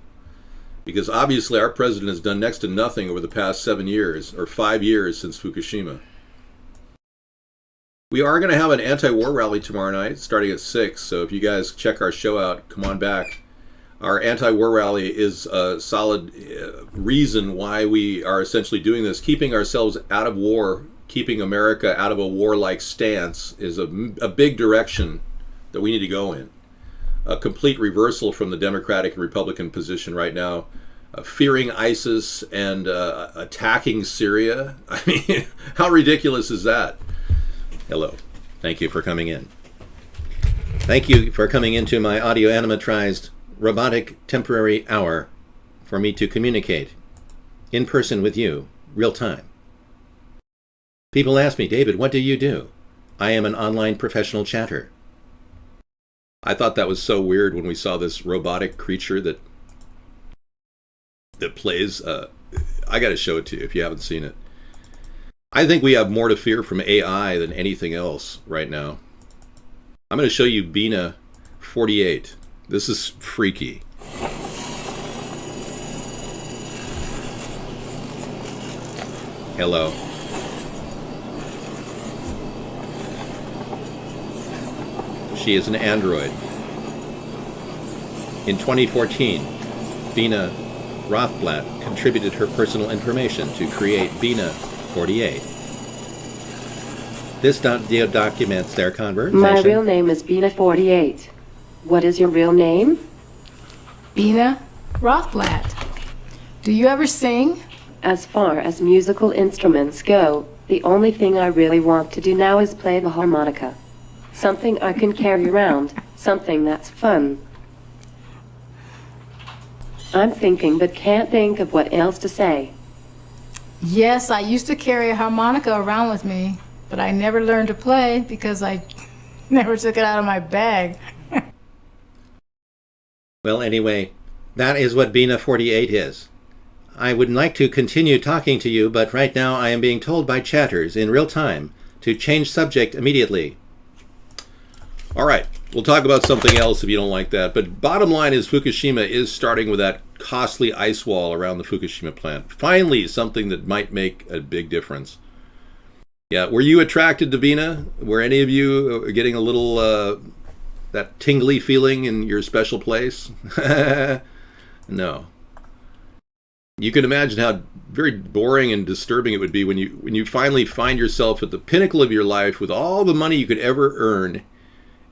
Because obviously our president has done next to nothing over the past 7 years, or 5 years since Fukushima. We are going to have an anti-war rally tomorrow night, starting at 6, so if you guys check our show out, come on back. Our anti-war rally is a solid reason why we are essentially doing this. Keeping ourselves out of war, keeping America out of a warlike stance is a big direction that we need to go in. A complete reversal from the Democratic and Republican position right now, fearing ISIS and attacking Syria. I mean, how ridiculous is that? Hello. Thank you for coming in. Thank you for coming into my audio animatrized robotic temporary hour for me to communicate in person with you, real time. People ask me, David, what do you do? I am an online professional chatter. I thought that was so weird when we saw this robotic creature that plays. I got to show it to you if you haven't seen it. I think we have more to fear from AI than anything else right now. I'm going to show you Bina 48. This is freaky. Hello. She is an android. In 2014, Bina Rothblatt contributed her personal information to create Bina 48. This video documents their conversation. My real name is Bina 48. What is your real name? Bina Rothblatt. Do you ever sing? As far as musical instruments go, the only thing I really want to do now is play the harmonica. Something I can carry around, something that's fun. I'm thinking but can't think of what else to say. Yes, I used to carry a harmonica around with me, but I never learned to play because I never took it out of my bag. Well, anyway, that is what Bina 48 is. I would like to continue talking to you, but right now I am being told by chatters in real time to change subject immediately. All right, we'll talk about something else if you don't like that. But bottom line is Fukushima is starting with that costly ice wall around the Fukushima plant. Finally, something that might make a big difference. Yeah, were you attracted to Bina? Were any of you getting a little that tingly feeling in your special place? No. You can imagine how very boring and disturbing it would be when you finally find yourself at the pinnacle of your life with all the money you could ever earn,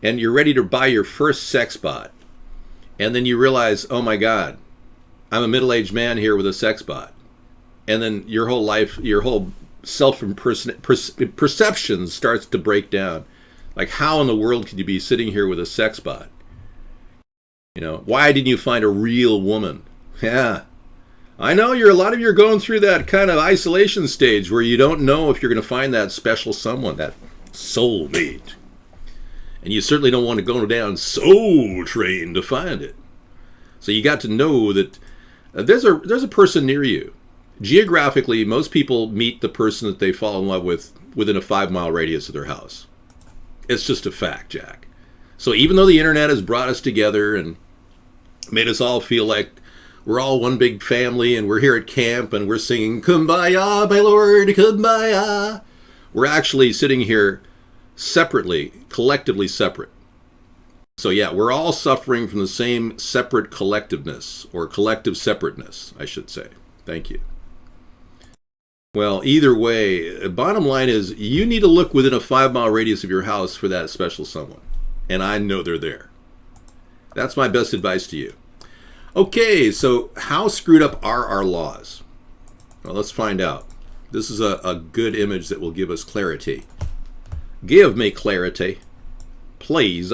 and you're ready to buy your first sex bot. And then you realize, oh my God, I'm a middle-aged man here with a sex bot. And then your whole life, your whole self-perception starts to break down. Like, how in the world could you be sitting here with a sex bot? You know, why didn't you find a real woman? Yeah. I know a lot of you are going through that kind of isolation stage where you don't know if you're going to find that special someone, that soulmate. And you certainly don't want to go down Soul Train to find it. So you got to know that There's a person near you. Geographically, most people meet the person that they fall in love with within a 5-mile radius of their house. It's just a fact, Jack. So even though the internet has brought us together and made us all feel like we're all one big family and we're here at camp and we're singing Kumbaya, my Lord, Kumbaya, we're actually sitting here separately, collectively separate. So yeah, we're all suffering from the same separate collectiveness, or collective separateness, I should say. Thank you. Well, either way, bottom line is you need to look within a 5-mile radius of your house for that special someone. And I know they're there. That's my best advice to you. Okay, so how screwed up are our laws? Well, let's find out. This is a good image that will give us clarity. Give me clarity, please.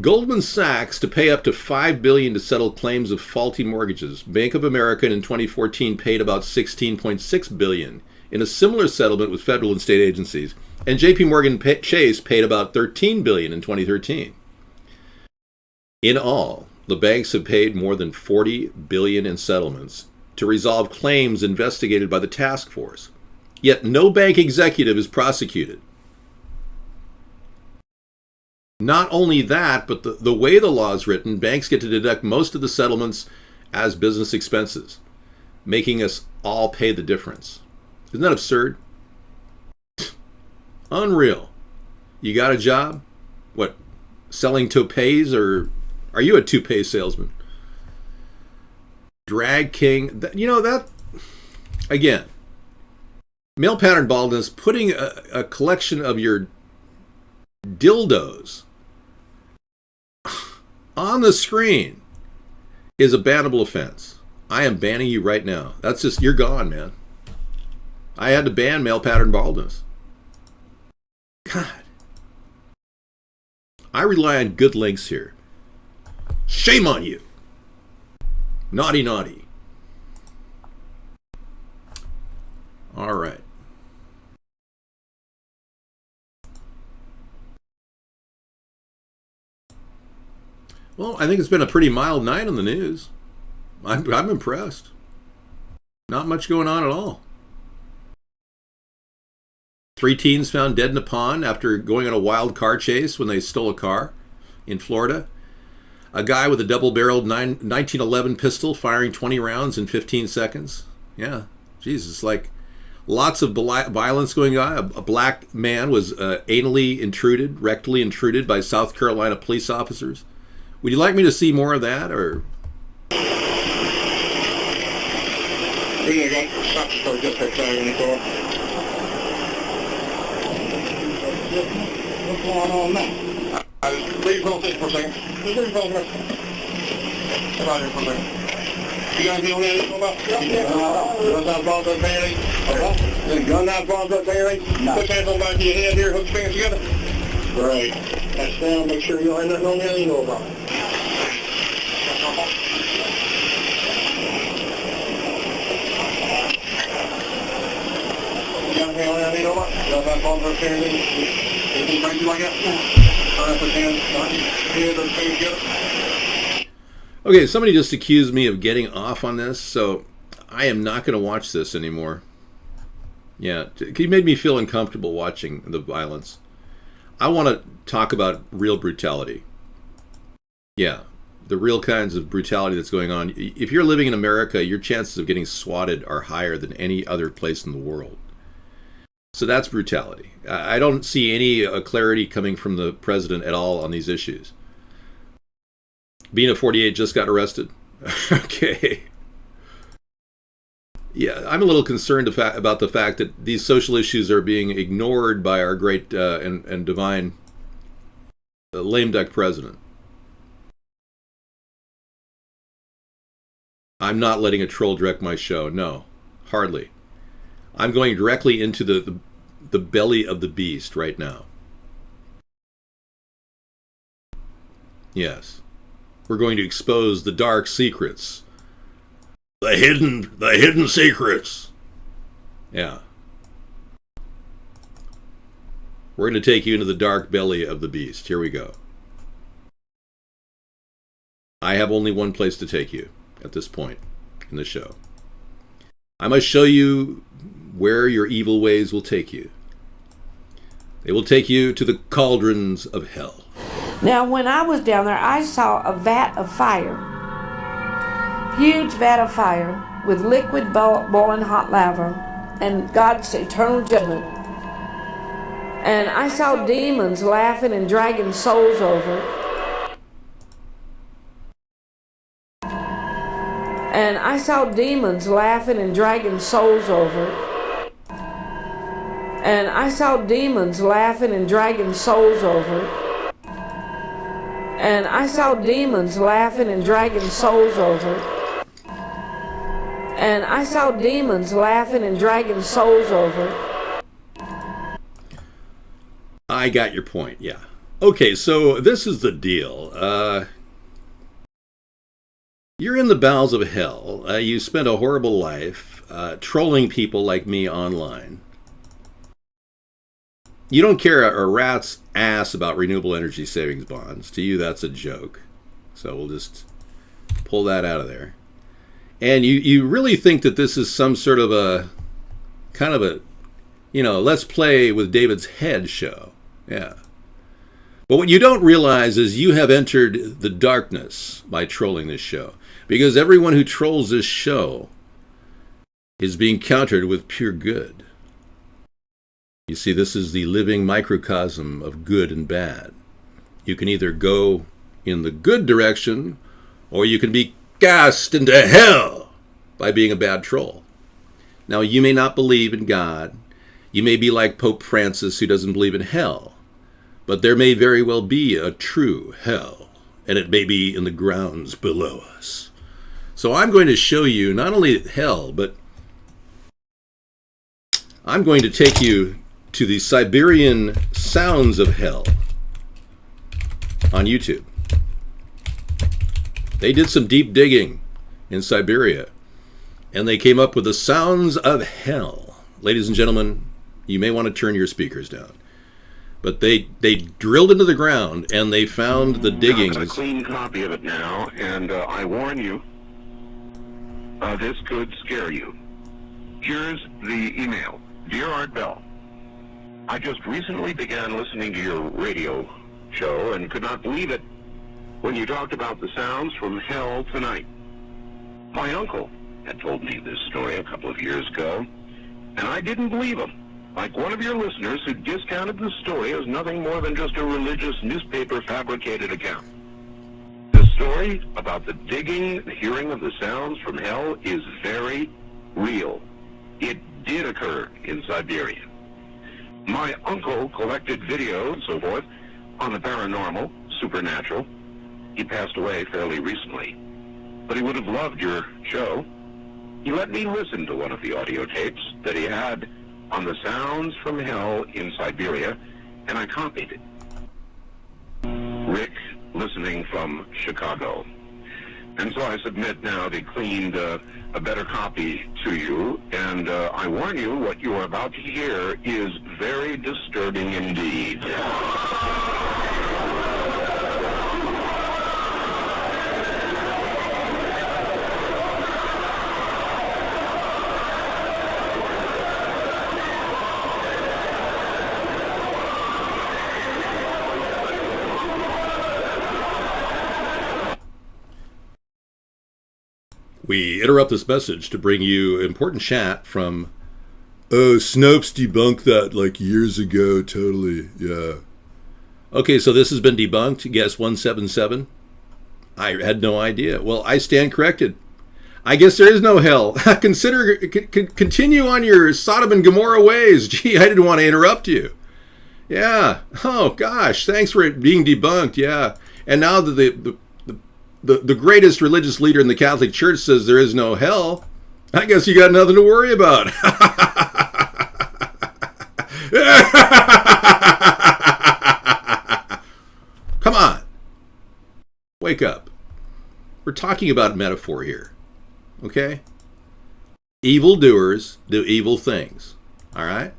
Goldman Sachs to pay up to $5 billion to settle claims of faulty mortgages. Bank of America in 2014 paid about $16.6 billion in a similar settlement with federal and state agencies. And JP Morgan Chase paid about $13 billion in 2013. In all, the banks have paid more than $40 billion in settlements to resolve claims investigated by the task force. Yet no bank executive is prosecuted. Not only that, but the way the law is written, banks get to deduct most of the settlements as business expenses, making us all pay the difference. Isn't that absurd? Unreal. You got a job? What, selling toupees, or are you a toupee salesman? Drag king. You know, that, again, male pattern baldness, putting a collection of your dildos on the screen is a bannable offense. I am banning you right now. That's just, you're gone, man. I had to ban male pattern baldness. God. I rely on good links here. Shame on you. Naughty, naughty. All right. Well, I think it's been a pretty mild night on the news. I'm impressed. Not much going on at all. 3 teens found dead in a pond after going on a wild car chase when they stole a car in Florida. A guy with a double-barreled 1911 pistol firing 20 rounds in 15 seconds. Yeah, Jesus, like lots of violence going on. A black man was rectally intruded by South Carolina police officers. Would you like me to see more of that, or? What's going on now? Please hold this for a second. Please hold this. Come out here for a second. You guys know what I'm talking about? Gun down, balls up, Bailey. Gun down, balls up, Bailey. Put your hands on the back of your head here. Hook your fingers together. Great. That's down. Make sure you don't have nothing on there you know about. You got anything on there you know about? Gun down, balls up, Bailey. Anything crazy like that? Okay, somebody just accused me of getting off on this, so I am not going to watch this anymore. Yeah, he made me feel uncomfortable watching the violence. I want to talk about real brutality. Yeah, the real kinds of brutality that's going on. If you're living in America, your chances of getting swatted are higher than any other place in the world. So that's brutality. I don't see any clarity coming from the president at all on these issues. Bina 48 just got arrested. Okay. Yeah, I'm a little concerned about the fact that these social issues are being ignored by our great and divine lame duck president. I'm not letting a troll direct my show. No, hardly. I'm going directly into the belly of the beast right now. Yes. We're going to expose the dark secrets. The hidden secrets. Yeah. We're going to take you into the dark belly of the beast. Here we go. I have only one place to take you at this point. in the show. I must show you where your evil ways will take you. They will take you to the cauldrons of hell. Now, when I was down there, I saw a vat of fire. Huge vat of fire with liquid boiling hot lava and God's eternal judgment. And I saw demons laughing and dragging souls over it. And I saw demons laughing and dragging souls over it. And I saw demons laughing and dragging souls over it. And I saw demons laughing and dragging souls over it. And I saw demons laughing and dragging souls over it. I got your point, yeah. Okay, so this is the deal. You're in the bowels of hell. You spent a horrible life trolling people like me online. You don't care a rat's ass about renewable energy savings bonds. To you, that's a joke. So we'll just pull that out of there. And you really think that this is some sort of a, kind of a, let's play with David's head show. Yeah. But what you don't realize is you have entered the darkness by trolling this show. Because everyone who trolls this show is being countered with pure good. You see, this is the living microcosm of good and bad. You can either go in the good direction, or you can be cast into hell by being a bad troll. Now, you may not believe in God. You may be like Pope Francis, who doesn't believe in hell. But there may very well be a true hell, and it may be in the grounds below us. So I'm going to show you not only hell, but I'm going to take you to the Siberian sounds of hell on YouTube. They did some deep digging in Siberia, and they came up with the sounds of hell. Ladies and gentlemen, you may want to turn your speakers down. But they drilled into the ground, and they found the diggings. I've got a clean copy of it now, and I warn you, this could scare you. Here's the email. Dear Art Bell, I just recently began listening to your radio show and could not believe it when you talked about the sounds from hell tonight. My uncle had told me this story a couple of years ago, and I didn't believe him. Like one of your listeners who discounted the story as nothing more than just a religious newspaper fabricated account. The story about the digging, the hearing of the sounds from hell is very real. It did occur in Siberia. My uncle collected videos and so forth on the paranormal, supernatural. He passed away fairly recently, but he would have loved your show. He let me listen to one of the audio tapes that he had on the sounds from hell in Siberia, and I copied it. Rick, listening from Chicago. And so I submit now the cleaned, a better copy to you, and I warn you, what you are about to hear is very disturbing indeed. We interrupt this message to bring you important chat from, Snopes debunked that like years ago, totally, yeah. Okay, so this has been debunked, guess 177? I had no idea. Well, I stand corrected. I guess there is no hell. Continue on your Sodom and Gomorrah ways. Gee, I didn't want to interrupt you. Yeah, oh gosh, thanks for it being debunked, yeah. And now that the greatest religious leader in the Catholic Church says there is no hell, I guess you got nothing to worry about. Come on. Wake up. We're talking about metaphor here. Okay? Evildoers do evil things. All right?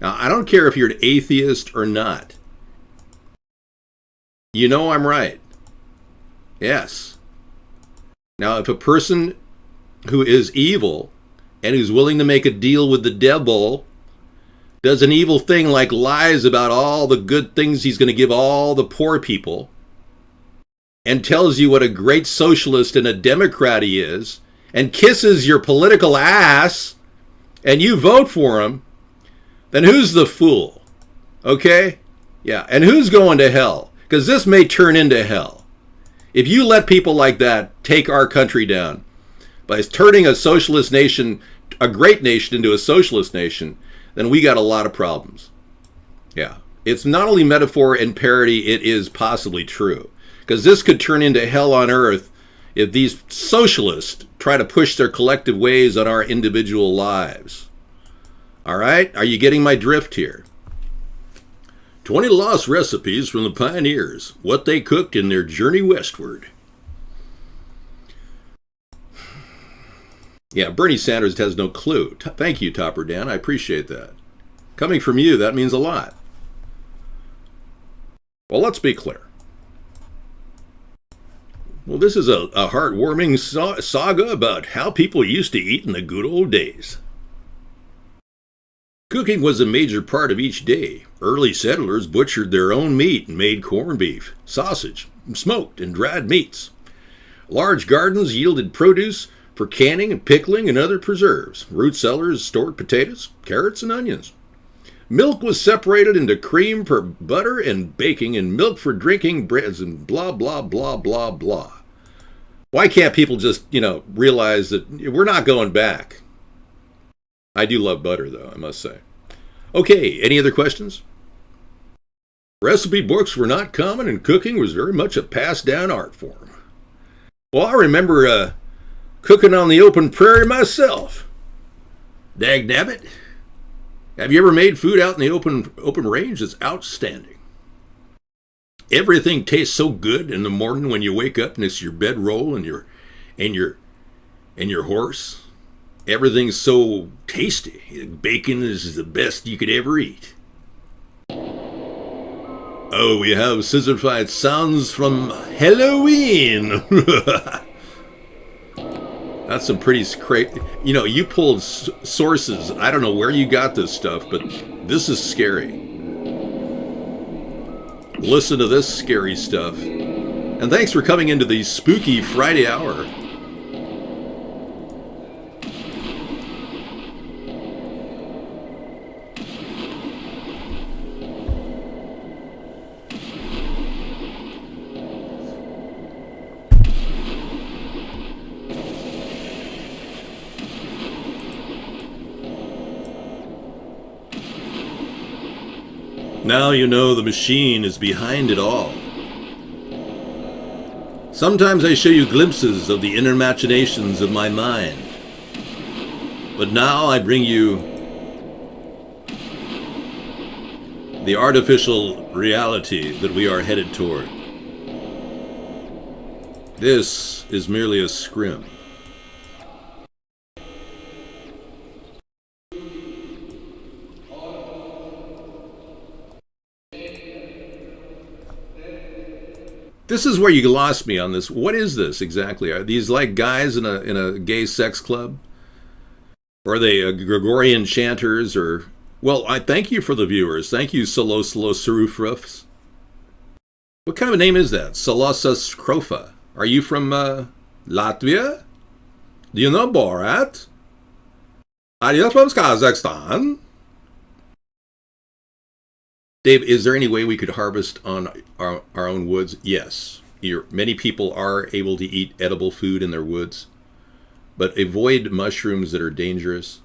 Now, I don't care if you're an atheist or not. You know I'm right. Yes. Now, if a person who is evil and who's willing to make a deal with the devil does an evil thing like lies about all the good things he's going to give all the poor people and tells you what a great socialist and a Democrat he is and kisses your political ass and you vote for him, then who's the fool? Okay? Yeah, and who's going to hell? Because this may turn into hell. If you let people like that take our country down by turning a socialist nation, a great nation, into a socialist nation, then we got a lot of problems. Yeah. It's not only metaphor and parody, it is possibly true. Because this could turn into hell on earth if these socialists try to push their collective ways on our individual lives. All right? Are you getting my drift here? 20 lost recipes from the pioneers. What they cooked in their journey westward. Yeah, Bernie Sanders has no clue. Thank you, Topper Dan. I appreciate that. Coming from you, that means a lot. Well, let's be clear. Well, this is a heartwarming saga about how people used to eat in the good old days. Cooking was a major part of each day. Early settlers butchered their own meat and made corned beef, sausage, smoked and dried meats. Large gardens yielded produce for canning and pickling and other preserves. Root cellars stored potatoes, carrots, and onions. Milk was separated into cream for butter and baking and milk for drinking, breads, and blah, blah, blah, blah, blah. Why can't people just, realize that we're not going back? I do love butter, though, I must say. Okay, any other questions? Recipe books were not common, and cooking was very much a passed-down art form. Well, I remember cooking on the open prairie myself. Dagnabbit. Have you ever made food out in the open range? It's outstanding. Everything tastes so good in the morning when you wake up and it's your bedroll and your horse. Everything's so tasty. Bacon is the best you could ever eat. Oh, we have scissorfied sounds from Halloween. That's some pretty crazy. You pulled sources. I don't know where you got this stuff, but this is scary. Listen to this scary stuff. And thanks for coming into the spooky Friday hour. Now you know the machine is behind it all. Sometimes I show you glimpses of the inner machinations of my mind. But now I bring you the artificial reality that we are headed toward. This is merely a scrim. This is where you lost me on this. What is this exactly? Are these like guys in a gay sex club? Or are they Gregorian chanters? Or well, I thank you for the viewers. Thank you, Solosarufrufs. What kind of a name is that? Solosas Krofa. Are you from Latvia? Do you know Borat? Are you from Kazakhstan? Dave, is there any way we could harvest on our own woods? Yes. Many people are able to eat edible food in their woods, but avoid mushrooms that are dangerous,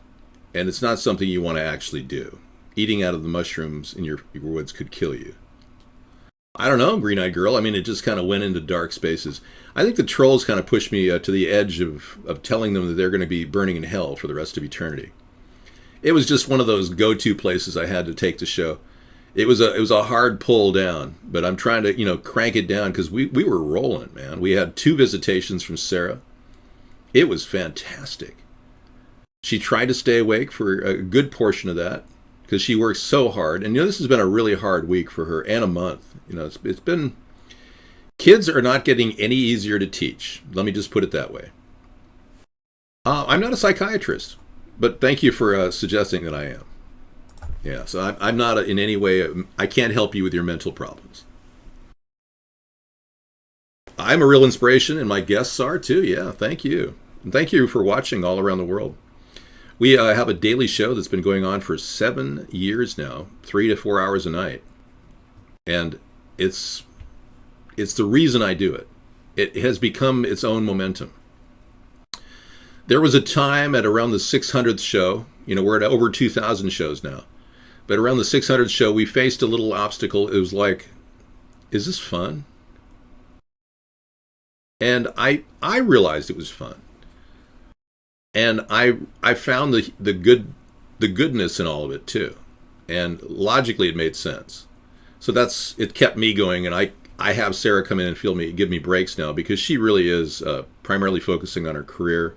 and it's not something you want to actually do. Eating out of the mushrooms in your woods could kill you. I don't know, Green-Eyed Girl. I mean, it just kind of went into dark spaces. I think the trolls kind of pushed me to the edge of telling them that they're going to be burning in hell for the rest of eternity. It was just one of those go-to places I had to take the show. It was a hard pull down, but I'm trying to, crank it down because we were rolling, man. We had 2 visitations from Sarah. It was fantastic. She tried to stay awake for a good portion of that because she works so hard. And, this has been a really hard week for her and a month. It's been, kids are not getting any easier to teach. Let me just put it that way. I'm not a psychiatrist, but thank you for suggesting that I am. Yeah, so I'm not in any way, I can't help you with your mental problems. I'm a real inspiration, and my guests are too. Yeah, thank you. And thank you for watching all around the world. We have a daily show that's been going on for 7 years now, 3 to 4 hours a night. And it's the reason I do it. It has become its own momentum. There was a time at around the 600th show, we're at over 2,000 shows now, but around the 600th show, we faced a little obstacle. It was like, is this fun? And I realized it was fun. And I found the goodness in all of it too. And logically it made sense. So it kept me going, and I have Sarah come in and give me breaks now, because she really is primarily focusing on her career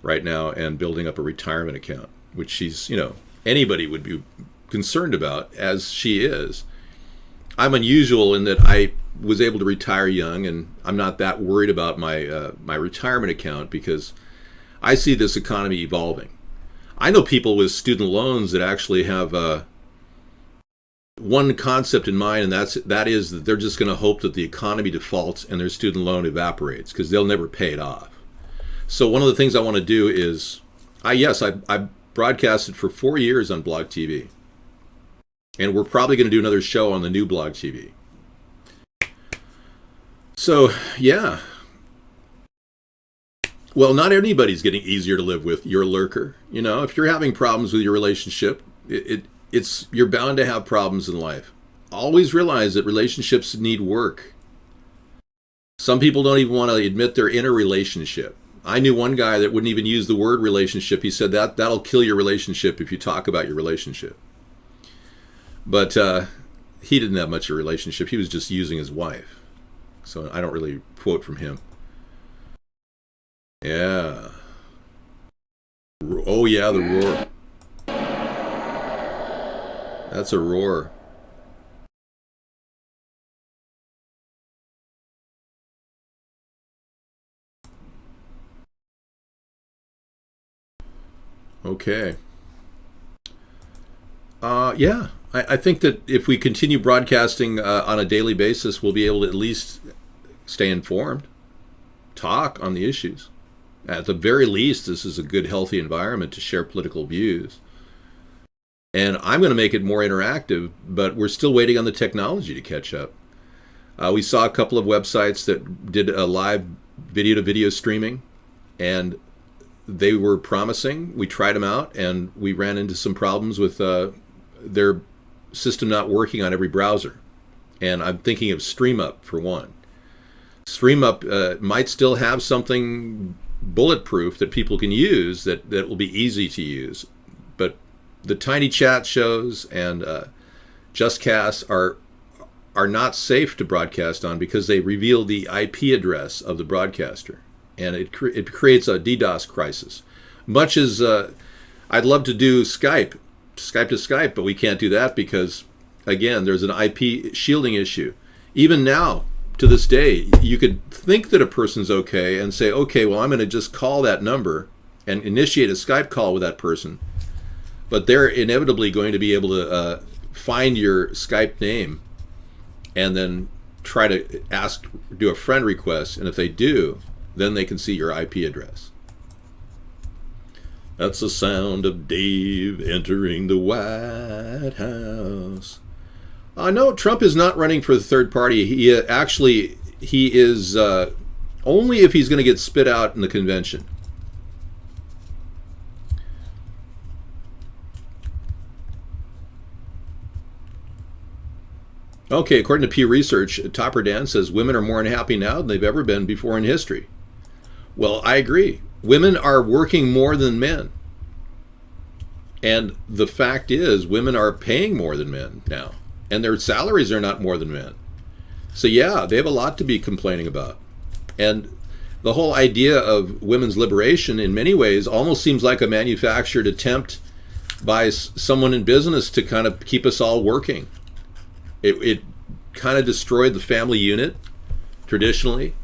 right now and building up a retirement account, which she's, anybody would be concerned about, as she is. I'm unusual in that I was able to retire young, and I'm not that worried about my retirement account, because I see this economy evolving. I know people with student loans that actually have one concept in mind, and that is that they're just going to hope that the economy defaults and their student loan evaporates, because they'll never pay it off. So one of the things I want to do is, I broadcasted for 4 years on Blog TV, and we're probably going to do another show on the new Blog TV. So yeah, well, not anybody's getting easier to live with. You're a lurker. If you're having problems with your relationship, you're bound to have problems in life. Always realize that relationships need work. Some people don't even want to admit they're in a relationship. I knew one guy that wouldn't even use the word relationship. He said that'll kill your relationship if you talk about your relationship. But he didn't have much of a relationship. He was just using his wife. So I don't really quote from him. Yeah. Oh yeah, the roar. That's a roar. Okay. Yeah, I think that if we continue broadcasting on a daily basis, we'll be able to at least stay informed, talk on the issues. At the very least, this is a good, healthy environment to share political views. And I'm going to make it more interactive, but we're still waiting on the technology to catch up. We saw a couple of websites that did a live video-to-video streaming, and they were promising. We tried them out, and we ran into some problems with their system not working on every browser. And I'm thinking of StreamUp for one. StreamUp might still have something bulletproof that people can use that will be easy to use. But the tiny chat shows and JustCast are not safe to broadcast on, because they reveal the IP address of the broadcaster. And it creates a DDoS crisis. Much as I'd love to do Skype to Skype, but we can't do that because, again, there's an IP shielding issue. Even now, to this day, you could think that a person's okay and say, okay, well, I'm going to just call that number and initiate a Skype call with that person. But they're inevitably going to be able to find your Skype name and then try to do a friend request. And if they do, then they can see your IP address. That's the sound of Dave entering the White House. No, Trump is not running for the third party. He is only if he's going to get spit out in the convention. Okay, according to Pew Research, Topper Dan says women are more unhappy now than they've ever been before in history. Well, I agree. Women are working more than men. And the fact is, women are paying more than men now. And their salaries are not more than men. So yeah, they have a lot to be complaining about. And the whole idea of women's liberation in many ways almost seems like a manufactured attempt by someone in business to kind of keep us all working. It kind of destroyed the family unit traditionally.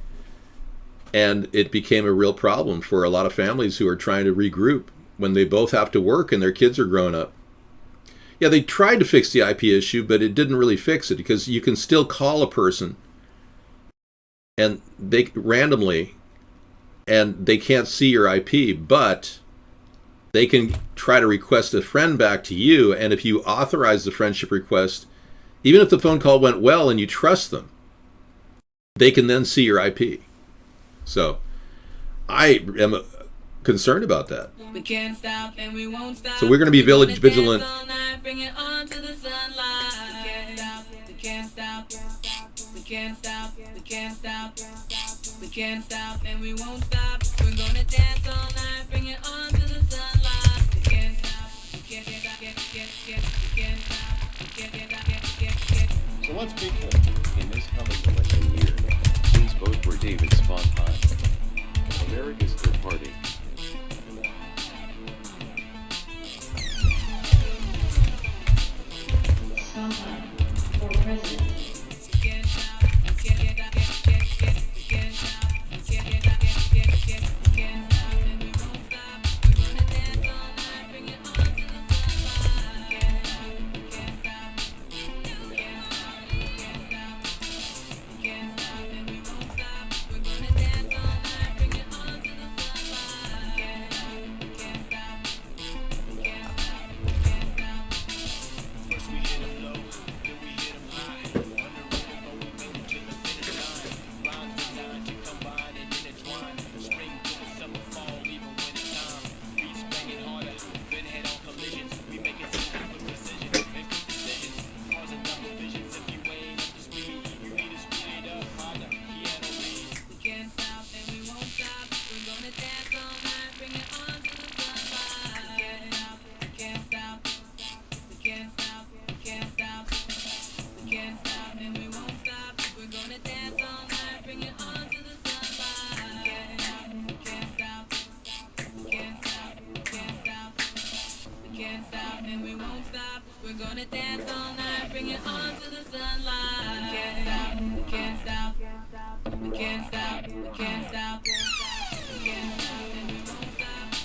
And it became a real problem for a lot of families who are trying to regroup when they both have to work and their kids are growing up. Yeah, they tried to fix the IP issue, but it didn't really fix it, because you can still call a person and they randomly, and they can't see your IP, but they can try to request a friend back to you. And if you authorize the friendship request, even if the phone call went well and you trust them, they can then see your IP. So I am concerned about that. We can't stop and we won't stop. So we're going to be vigilant. Bring it on to the sunlight. We can't stop. We can't stop. We can't stop. We can't stop and we won't stop. We're gonna dance all night. Bring it on to the sunlight. We can't stop. We can't stop. We can't stop. We can't. So let's be clear. In this coming election year, please vote for David Sponheim, America's Third Party. Sometime for president.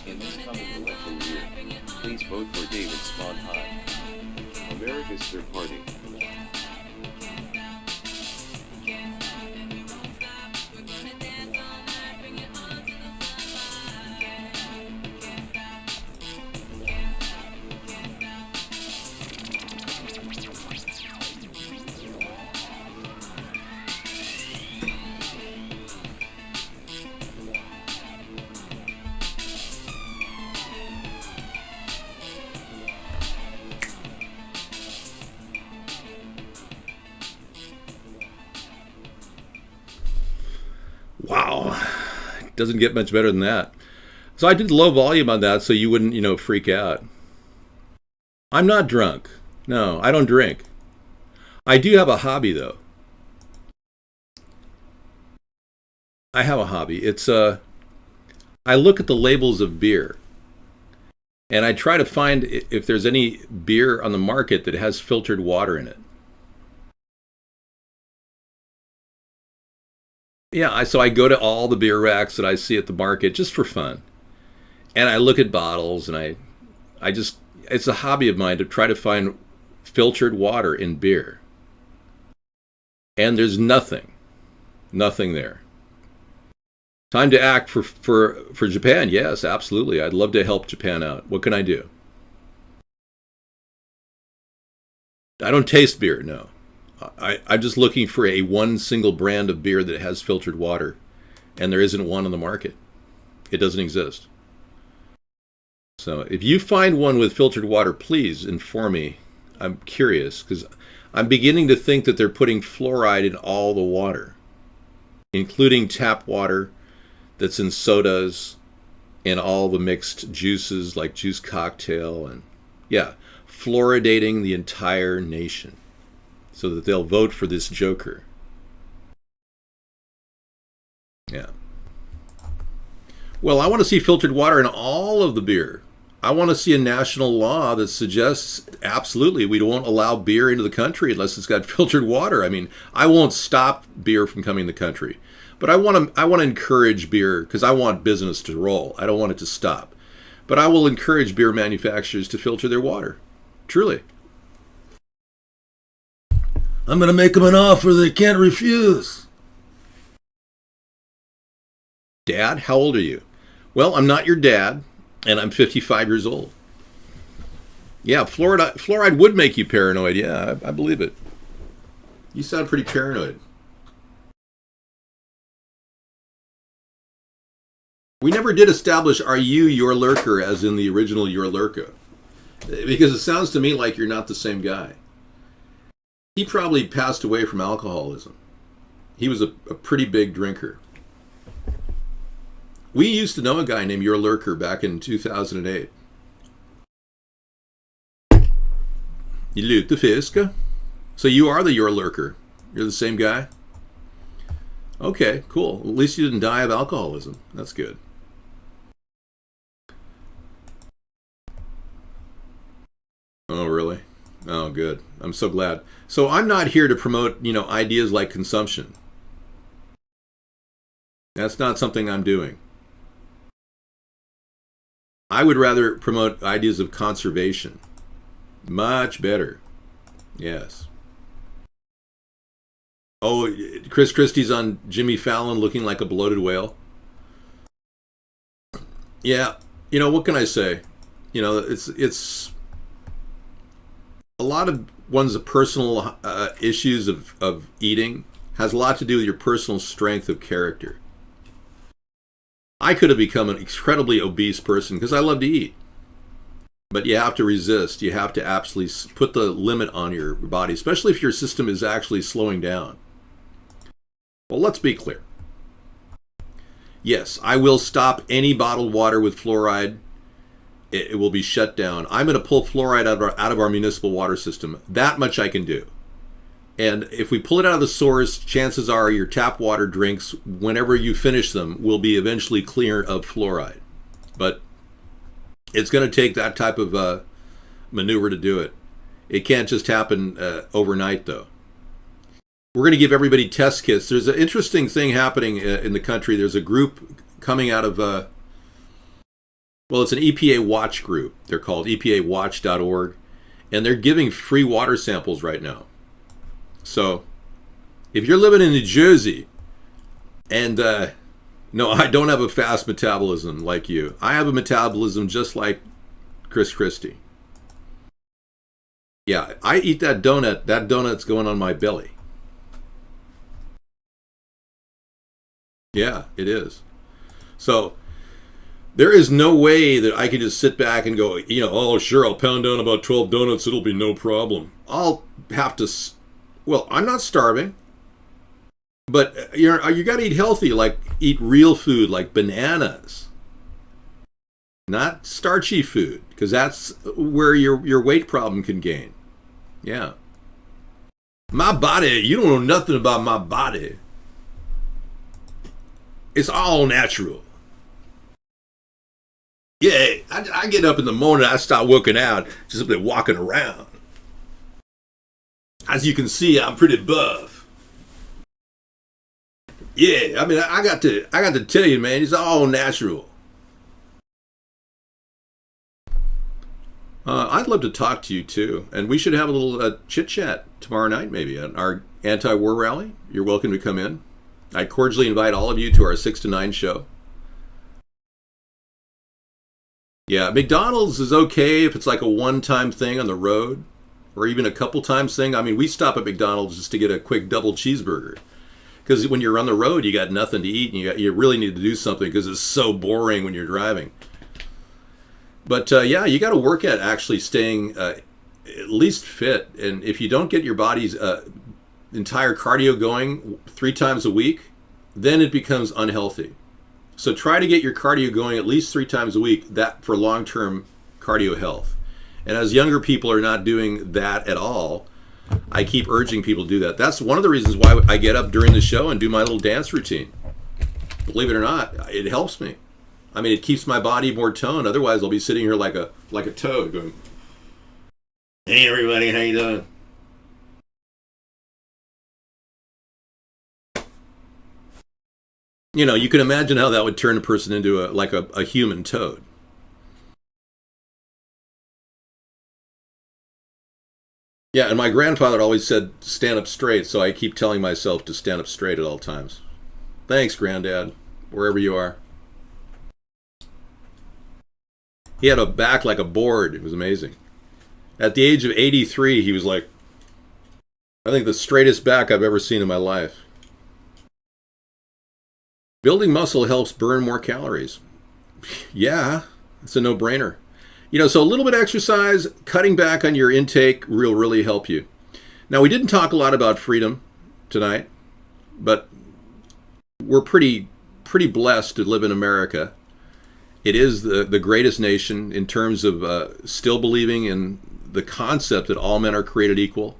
In this coming election year, please vote for David Sponheim, America's Third Party. Wow, it doesn't get much better than that. So I did low volume on that so you wouldn't, freak out. I'm not drunk. No, I don't drink. I do have a hobby, though. I have a hobby. It's I look at the labels of beer, and I try to find if there's any beer on the market that has filtered water in it. Yeah, so I go to all the beer racks that I see at the market just for fun. And I look at bottles, and I just, it's a hobby of mine to try to find filtered water in beer. And there's nothing there. Time to act for Japan. Yes, absolutely. I'd love to help Japan out. What can I do? I don't taste beer, no. I'm just looking for one single brand of beer that has filtered water, and there isn't one on the market. It doesn't exist. So if you find one with filtered water, please inform me. I'm curious, because I'm beginning to think that they're putting fluoride in all the water, including tap water that's in sodas and all the mixed juices like juice cocktail, and fluoridating the entire nation so that they'll vote for this joker. Yeah. Well, I want to see filtered water in all of the beer. I want to see a national law that suggests absolutely we won't allow beer into the country unless it's got filtered water. I mean, I won't stop beer from coming to the country, but But I want to encourage beer because I want business to roll. I don't want it to stop. But I will encourage beer manufacturers to filter their water. Truly. I'm going to make them an offer they can't refuse. Dad, how old are you? Well, I'm not your dad, and I'm 55 years old. Yeah, fluoride would make you paranoid. Yeah, I believe it. You sound pretty paranoid. We never did establish, are you your lurker, as in the original Your Lurker? Because it sounds to me like you're not the same guy. He probably passed away from alcoholism. He was a pretty big drinker. We used to know a guy named Your Lurker back in 2008. You loot the fisk. So you are the Your Lurker. You're the same guy? Okay, cool. At least you didn't die of alcoholism. That's good. Oh, really? Oh, good. I'm so glad. So I'm not here to promote, ideas like consumption. That's not something I'm doing. I would rather promote ideas of conservation. Much better. Yes. Oh, Chris Christie's on Jimmy Fallon looking like a bloated whale. Yeah. What can I say? It's a lot of one's personal issues of eating has a lot to do with your personal strength of character. I could have become an incredibly obese person because I love to eat. But you have to resist. You have to absolutely put the limit on your body, especially if your system is actually slowing down. Well, let's be clear. Yes, I will stop any bottled water with fluoride. It will be shut down. I'm going to pull fluoride out of our municipal water system. That much I can do. And if we pull it out of the source, chances are your tap water drinks, whenever you finish them, will be eventually clear of fluoride. But it's going to take that type of maneuver to do it. It can't just happen overnight, though. We're going to give everybody test kits. There's an interesting thing happening in the country. There's a group coming out of, it's an EPA Watch group. They're called EPAWatch.org. And they're giving free water samples right now. So, if you're living in New Jersey, and no, I don't have a fast metabolism like you. I have a metabolism just like Chris Christie. Yeah, I eat that donut. That donut's going on my belly. Yeah, it is. So, there is no way that I can just sit back and go, oh, sure, I'll pound down about 12 donuts. It'll be no problem. I'll have to... Well, I'm not starving, but you got to eat healthy, like eat real food, like bananas, not starchy food, because that's where your weight problem can gain. Yeah. My body, you don't know nothing about my body. It's all natural. Yeah, I get up in the morning, I start working out, just been walking around. As you can see, I'm pretty buff. Yeah, I mean, I got to tell you, man, it's all natural. I'd love to talk to you too, and we should have a little chit chat tomorrow night, maybe at our anti-war rally. You're welcome to come in. I cordially invite all of you to our 6 to 9 show. Yeah, McDonald's is okay if it's like a one-time thing on the road. Or even a couple times thing. I mean, we stop at McDonald's just to get a quick double cheeseburger. Because when you're on the road, you got nothing to eat, and you really need to do something because it's so boring when you're driving. But yeah, you got to work at actually staying at least fit. And if you don't get your body's entire cardio going 3 times a week, then it becomes unhealthy. So try to get your cardio going at least 3 times a week, that for long-term cardio health. And as younger people are not doing that at all, I keep urging people to do that. That's one of the reasons why I get up during the show and do my little dance routine. Believe it or not, it helps me. I mean, it keeps my body more toned. Otherwise, I'll be sitting here like a toad going, "Hey, everybody, how you doing?" You know, you can imagine how that would turn a person into a human toad. Yeah, and my grandfather always said, stand up straight, so I keep telling myself to stand up straight at all times. Thanks, Granddad, wherever you are. He had a back like a board. It was amazing. At the age of 83, he was like, I think the straightest back I've ever seen in my life. Building muscle helps burn more calories. Yeah, it's a no-brainer. You know, so a little bit of exercise, cutting back on your intake will really help you. Now, we didn't talk a lot about freedom tonight, but we're pretty blessed to live in America. It is the greatest nation in terms of still believing in the concept that all men are created equal.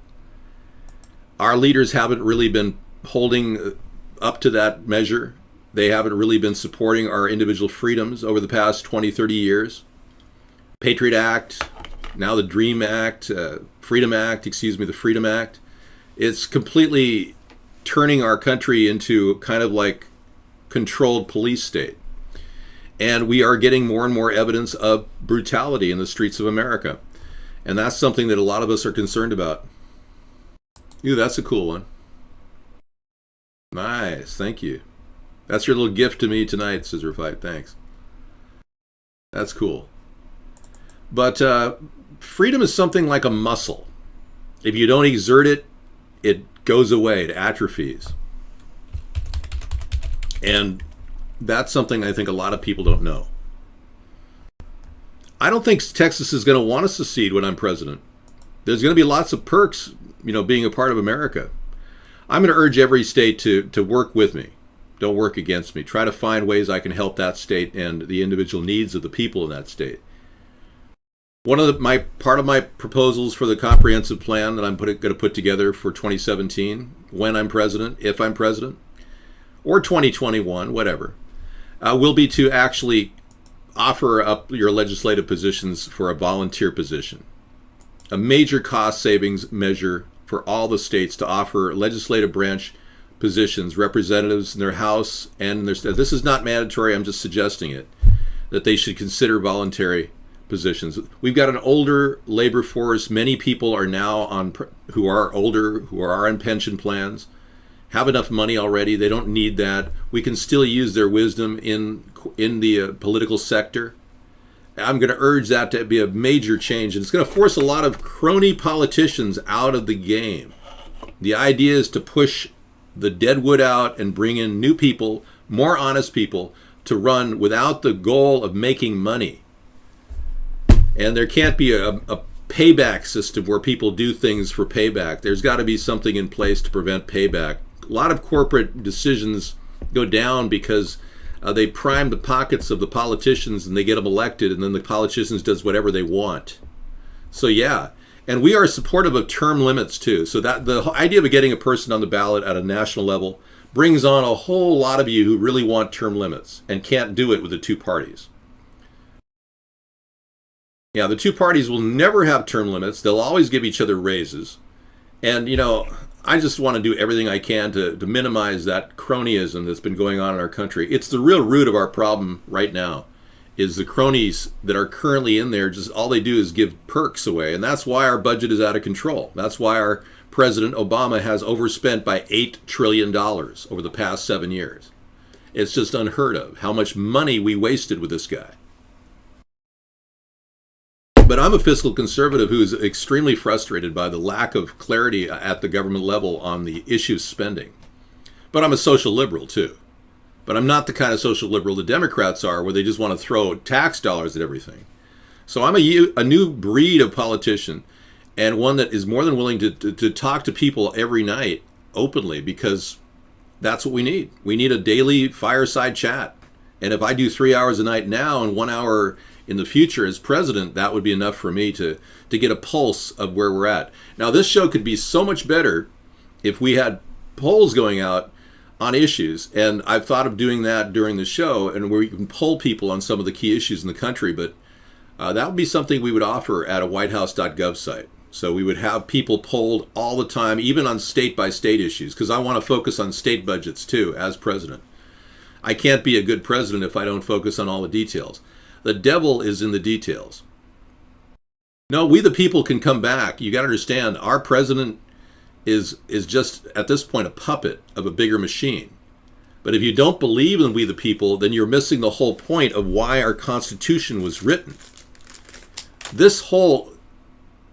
Our leaders haven't really been holding up to that measure. They haven't really been supporting our individual freedoms over the past 20, 30 years. Patriot Act, now the Dream Act, Freedom Act, the Freedom Act. It's completely turning our country into kind of like controlled police state. And we are getting more and more evidence of brutality in the streets of America. And that's something that a lot of us are concerned about. Ooh, that's a cool one. Nice, thank you. That's your little gift to me tonight, Scissor Fight, thanks. That's cool. But freedom is something like a muscle. If you don't exert it, it goes away, it atrophies. And that's something I think a lot of people don't know. I don't think Texas is going to want to secede when I'm president. There's going to be lots of perks, you know, being a part of America. I'm going to urge every state to work with me. Don't work against me. Try to find ways I can help that state and the individual needs of the people in that state. Part of my proposals for the comprehensive plan that I'm going to put together for 2017, when I'm president, if I'm president, or 2021, whatever, will be to actually offer up your legislative positions for a volunteer position. A major cost savings measure for all the states to offer legislative branch positions, representatives in their House and in their state. This is not mandatory, I'm just suggesting it, that they should consider voluntary positions. We've got an older labor force. Many people are now who are older, who are on pension plans, have enough money already. They don't need that. We can still use their wisdom in the political sector. I'm going to urge that to be a major change, and it's going to force a lot of crony politicians out of the game. The idea is to push the dead wood out and bring in new people, more honest people, to run without the goal of making money. And there can't be a payback system where people do things for payback. There's got to be something in place to prevent payback. A lot of corporate decisions go down because they prime the pockets of the politicians and they get them elected, and then the politicians does whatever they want. So yeah, and we are supportive of term limits too. So that the idea of getting a person on the ballot at a national level brings on a whole lot of you who really want term limits and can't do it with the two parties. Yeah, the two parties will never have term limits. They'll always give each other raises. And, you know, I just want to do everything I can to minimize that cronyism that's been going on in our country. It's the real root of our problem right now, is the cronies that are currently in there, just all they do is give perks away. And that's why our budget is out of control. That's why our President Obama has overspent by $8 trillion over the past 7 years. It's just unheard of how much money we wasted with this guy. But I'm a fiscal conservative who is extremely frustrated by the lack of clarity at the government level on the issue of spending. But I'm a social liberal too. But I'm not the kind of social liberal the Democrats are, where they just want to throw tax dollars at everything. So I'm a new breed of politician, and one that is more than willing to talk to people every night openly, because that's what we need. We need a daily fireside chat. And if I do 3 hours a night now and 1 hour in the future as president, that would be enough for me to get a pulse of where we're at. Now, this show could be so much better if we had polls going out on issues, and I've thought of doing that during the show, and where we can poll people on some of the key issues in the country, but that would be something we would offer at a whitehouse.gov site. So we would have people polled all the time, even on state-by-state issues, because I want to focus on state budgets too as president. I can't be a good president if I don't focus on all the details. The devil is in the details. No, we the people can come back. You got to understand, our president is just, at this point, a puppet of a bigger machine. But if you don't believe in we the people, then you're missing the whole point of why our Constitution was written. This whole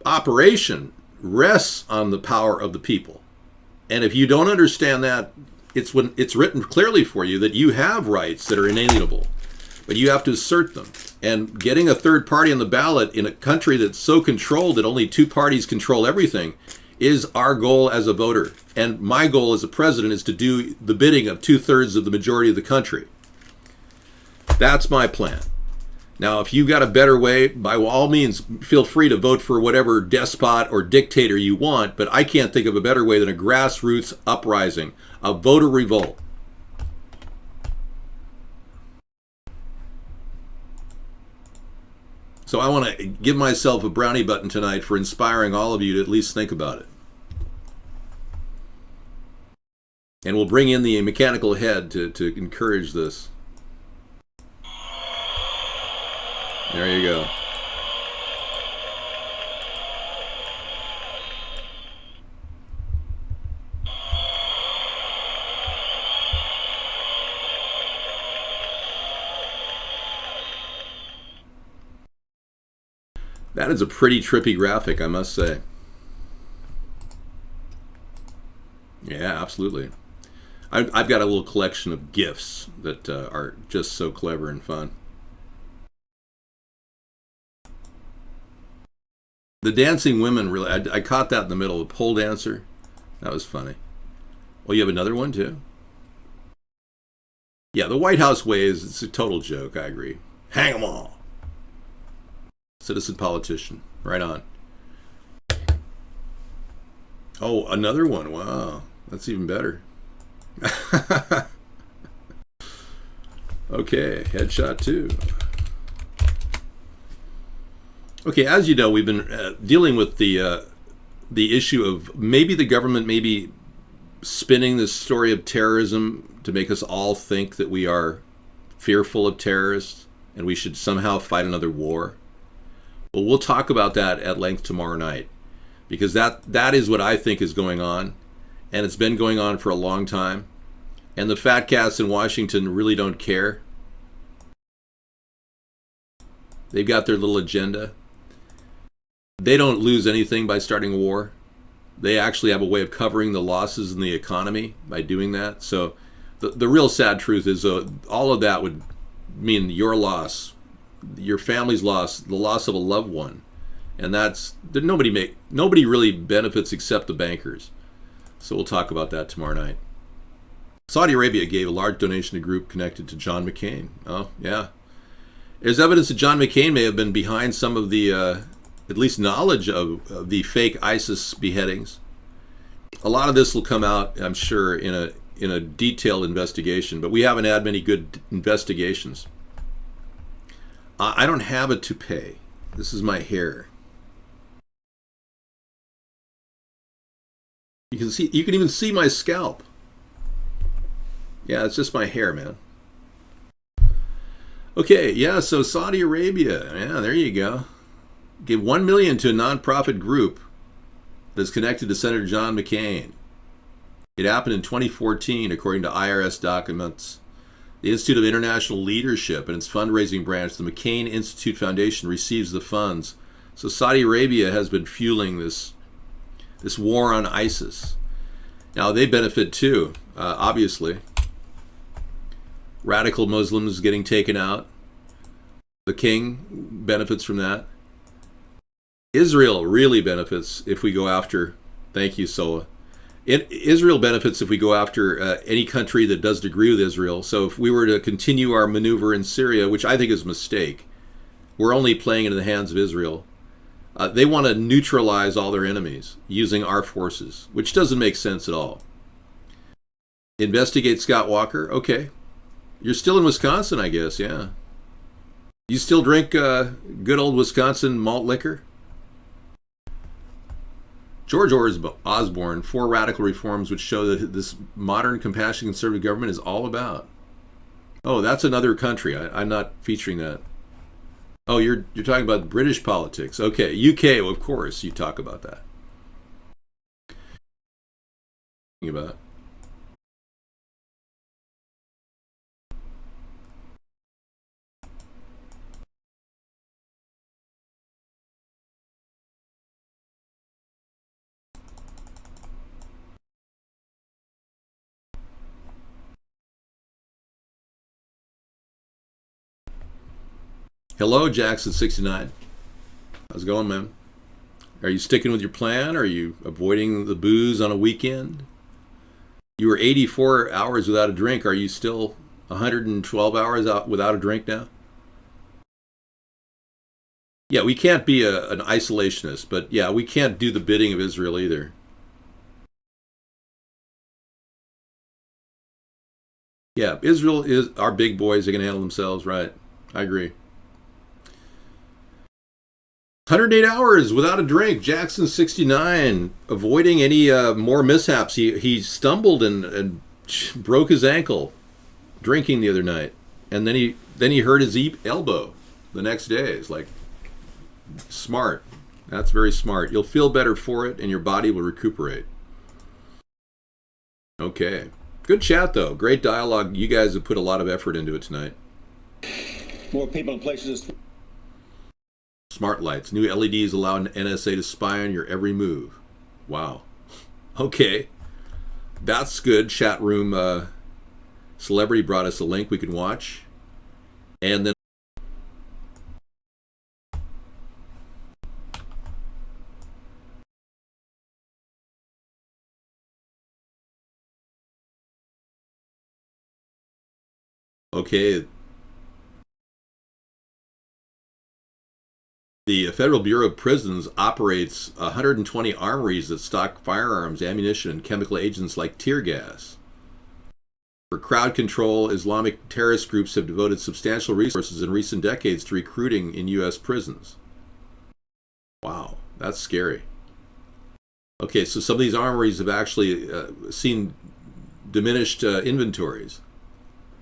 operation rests on the power of the people. And if you don't understand that, it's when it's written clearly for you that you have rights that are inalienable, but you have to assert them. And getting a third party on the ballot in a country that's so controlled that only two parties control everything is our goal as a voter. And my goal as a president is to do the bidding of 2/3 of the majority of the country. That's my plan. Now, if you've got a better way, by all means, feel free to vote for whatever despot or dictator you want, but I can't think of a better way than a grassroots uprising, a voter revolt. So I want to give myself a brownie button tonight for inspiring all of you to at least think about it. And we'll bring in the mechanical head to encourage this. There you go. That is a pretty trippy graphic, I must say. Yeah, absolutely. I've got a little collection of GIFs that are just so clever and fun. The dancing women, really, I caught that in the middle. A pole dancer. That was funny. Well, you have another one, too? Yeah, the White House way it's a total joke, I agree. Hang them all. Citizen politician. Right on. Oh, another one. Wow. That's even better. Okay, headshot 2. Okay, as you know, we've been dealing with the issue of maybe the government may be spinning this story of terrorism to make us all think that we are fearful of terrorists and we should somehow fight another war. Well, we'll talk about that at length tomorrow night, because that is what I think is going on, and it's been going on for a long time, and the fat cats in Washington really don't care. They've got their little agenda. They don't lose anything by starting a war. They actually have a way of covering the losses in the economy by doing that. So the real sad truth is all of that would mean your loss, your family's loss, the loss of a loved one. And nobody really benefits except the bankers. So we'll talk about that tomorrow night. Saudi Arabia gave a large donation to a group connected to John McCain. Oh, yeah. There's evidence that John McCain may have been behind some of the, at least knowledge of the fake ISIS beheadings. A lot of this will come out, I'm sure, in a detailed investigation, but we haven't had many good investigations. I don't have a toupee. This is my hair. You can even see my scalp. Yeah, it's just my hair, man. Okay, yeah, so Saudi Arabia, yeah, there you go. Gave $1 million to a nonprofit group that's connected to Senator John McCain. It happened in 2014, according to IRS documents. The Institute of International Leadership and its fundraising branch, the McCain Institute Foundation, receives the funds. So Saudi Arabia has been fueling this war on ISIS. Now they benefit too, obviously. Radical Muslims getting taken out. The king benefits from that. Israel really benefits if we go after, thank you, Sola. Israel benefits if we go after any country that doesn't agree with Israel. So if we were to continue our maneuver in Syria, which I think is a mistake, we're only playing into the hands of Israel. They want to neutralize all their enemies using our forces, which doesn't make sense at all. Investigate Scott Walker? Okay. You're still in Wisconsin, I guess, yeah. You still drink good old Wisconsin malt liquor? George Osborne, 4 radical reforms which show that this modern, compassionate, conservative government is all about. Oh, that's another country. I'm not featuring that. Oh, you're talking about British politics. Okay, UK, of course, you talk about that. About. Hello, Jackson69. How's it going, man? Are you sticking with your plan? Are you avoiding the booze on a weekend? You were 84 hours without a drink. Are you still 112 hours out without a drink now? Yeah, we can't be an isolationist, but yeah, we can't do the bidding of Israel either. Yeah, Israel is our big boys. They can handle themselves, right? I agree. 108 hours without a drink. Jackson 69, avoiding any more mishaps. He stumbled and broke his ankle drinking the other night, and then he hurt his elbow the next day. It's like smart. That's very smart. You'll feel better for it, and your body will recuperate. Okay, good chat though. Great dialogue. You guys have put a lot of effort into it tonight. More people and places. Smart lights. New LEDs allow NSA to spy on your every move. Wow. Okay. That's good. Chat room celebrity brought us a link we can watch. And then okay. The Federal Bureau of Prisons operates 120 armories that stock firearms, ammunition, and chemical agents like tear gas. For crowd control, Islamic terrorist groups have devoted substantial resources in recent decades to recruiting in U.S. prisons. Wow, that's scary. Okay, so some of these armories have actually seen diminished inventories.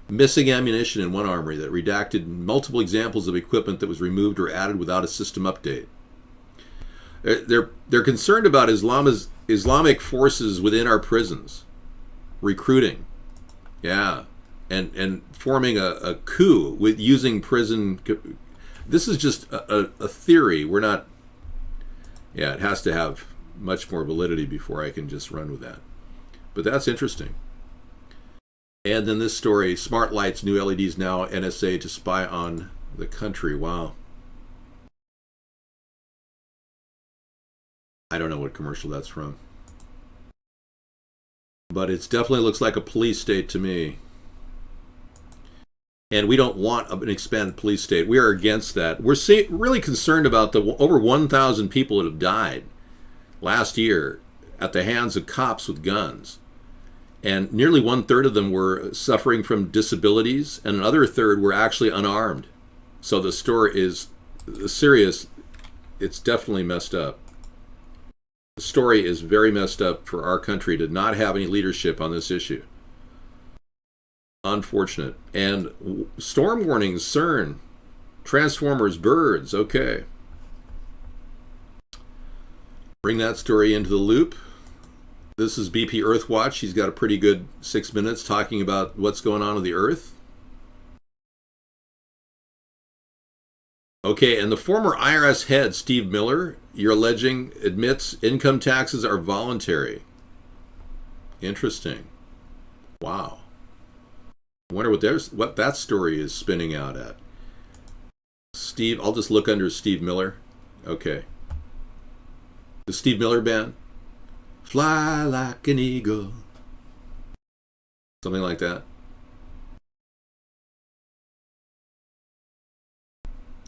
Missing ammunition in one armory that redacted multiple examples of equipment that was removed or added without a system update. They're concerned about Islamic forces within our prisons, recruiting, yeah, and forming a coup with using prison. This is just a theory. We're not. Yeah, it has to have much more validity before I can just run with that. But that's interesting. And then this story, smart lights, new LEDs now, NSA to spy on the country. Wow. I don't know what commercial that's from. But it definitely looks like a police state to me. And we don't want an expanded police state. We are against that. We're really concerned about the over 1,000 people that have died last year at the hands of cops with guns. And nearly 1/3 of them were suffering from disabilities, and another third were actually unarmed. So the story is serious. It's definitely messed up. The story is very messed up for our country to not have any leadership on this issue. Unfortunate. And storm warnings, CERN, Transformers, birds, okay. Bring that story into the loop. This is BP Earthwatch. He's got a pretty good 6 minutes talking about what's going on with the Earth. Okay, and the former IRS head, Steve Miller, you're alleging, admits income taxes are voluntary. Interesting. Wow. I wonder what that story is spinning out at. Steve, I'll just look under Steve Miller. Okay. The Steve Miller Band. Fly like an eagle. Something like that.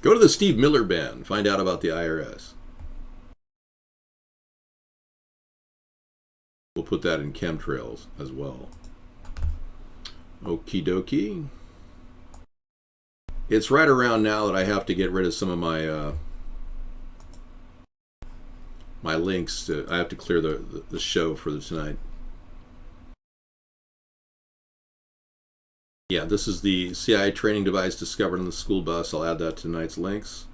Go to the Steve Miller Band. Find out about the IRS. We'll put that in chemtrails as well. Okie dokie. It's right around now that I have to get rid of some of my my links. I have to clear the show for tonight. Yeah, this is the CIA training device discovered on the school bus. I'll add that to tonight's links.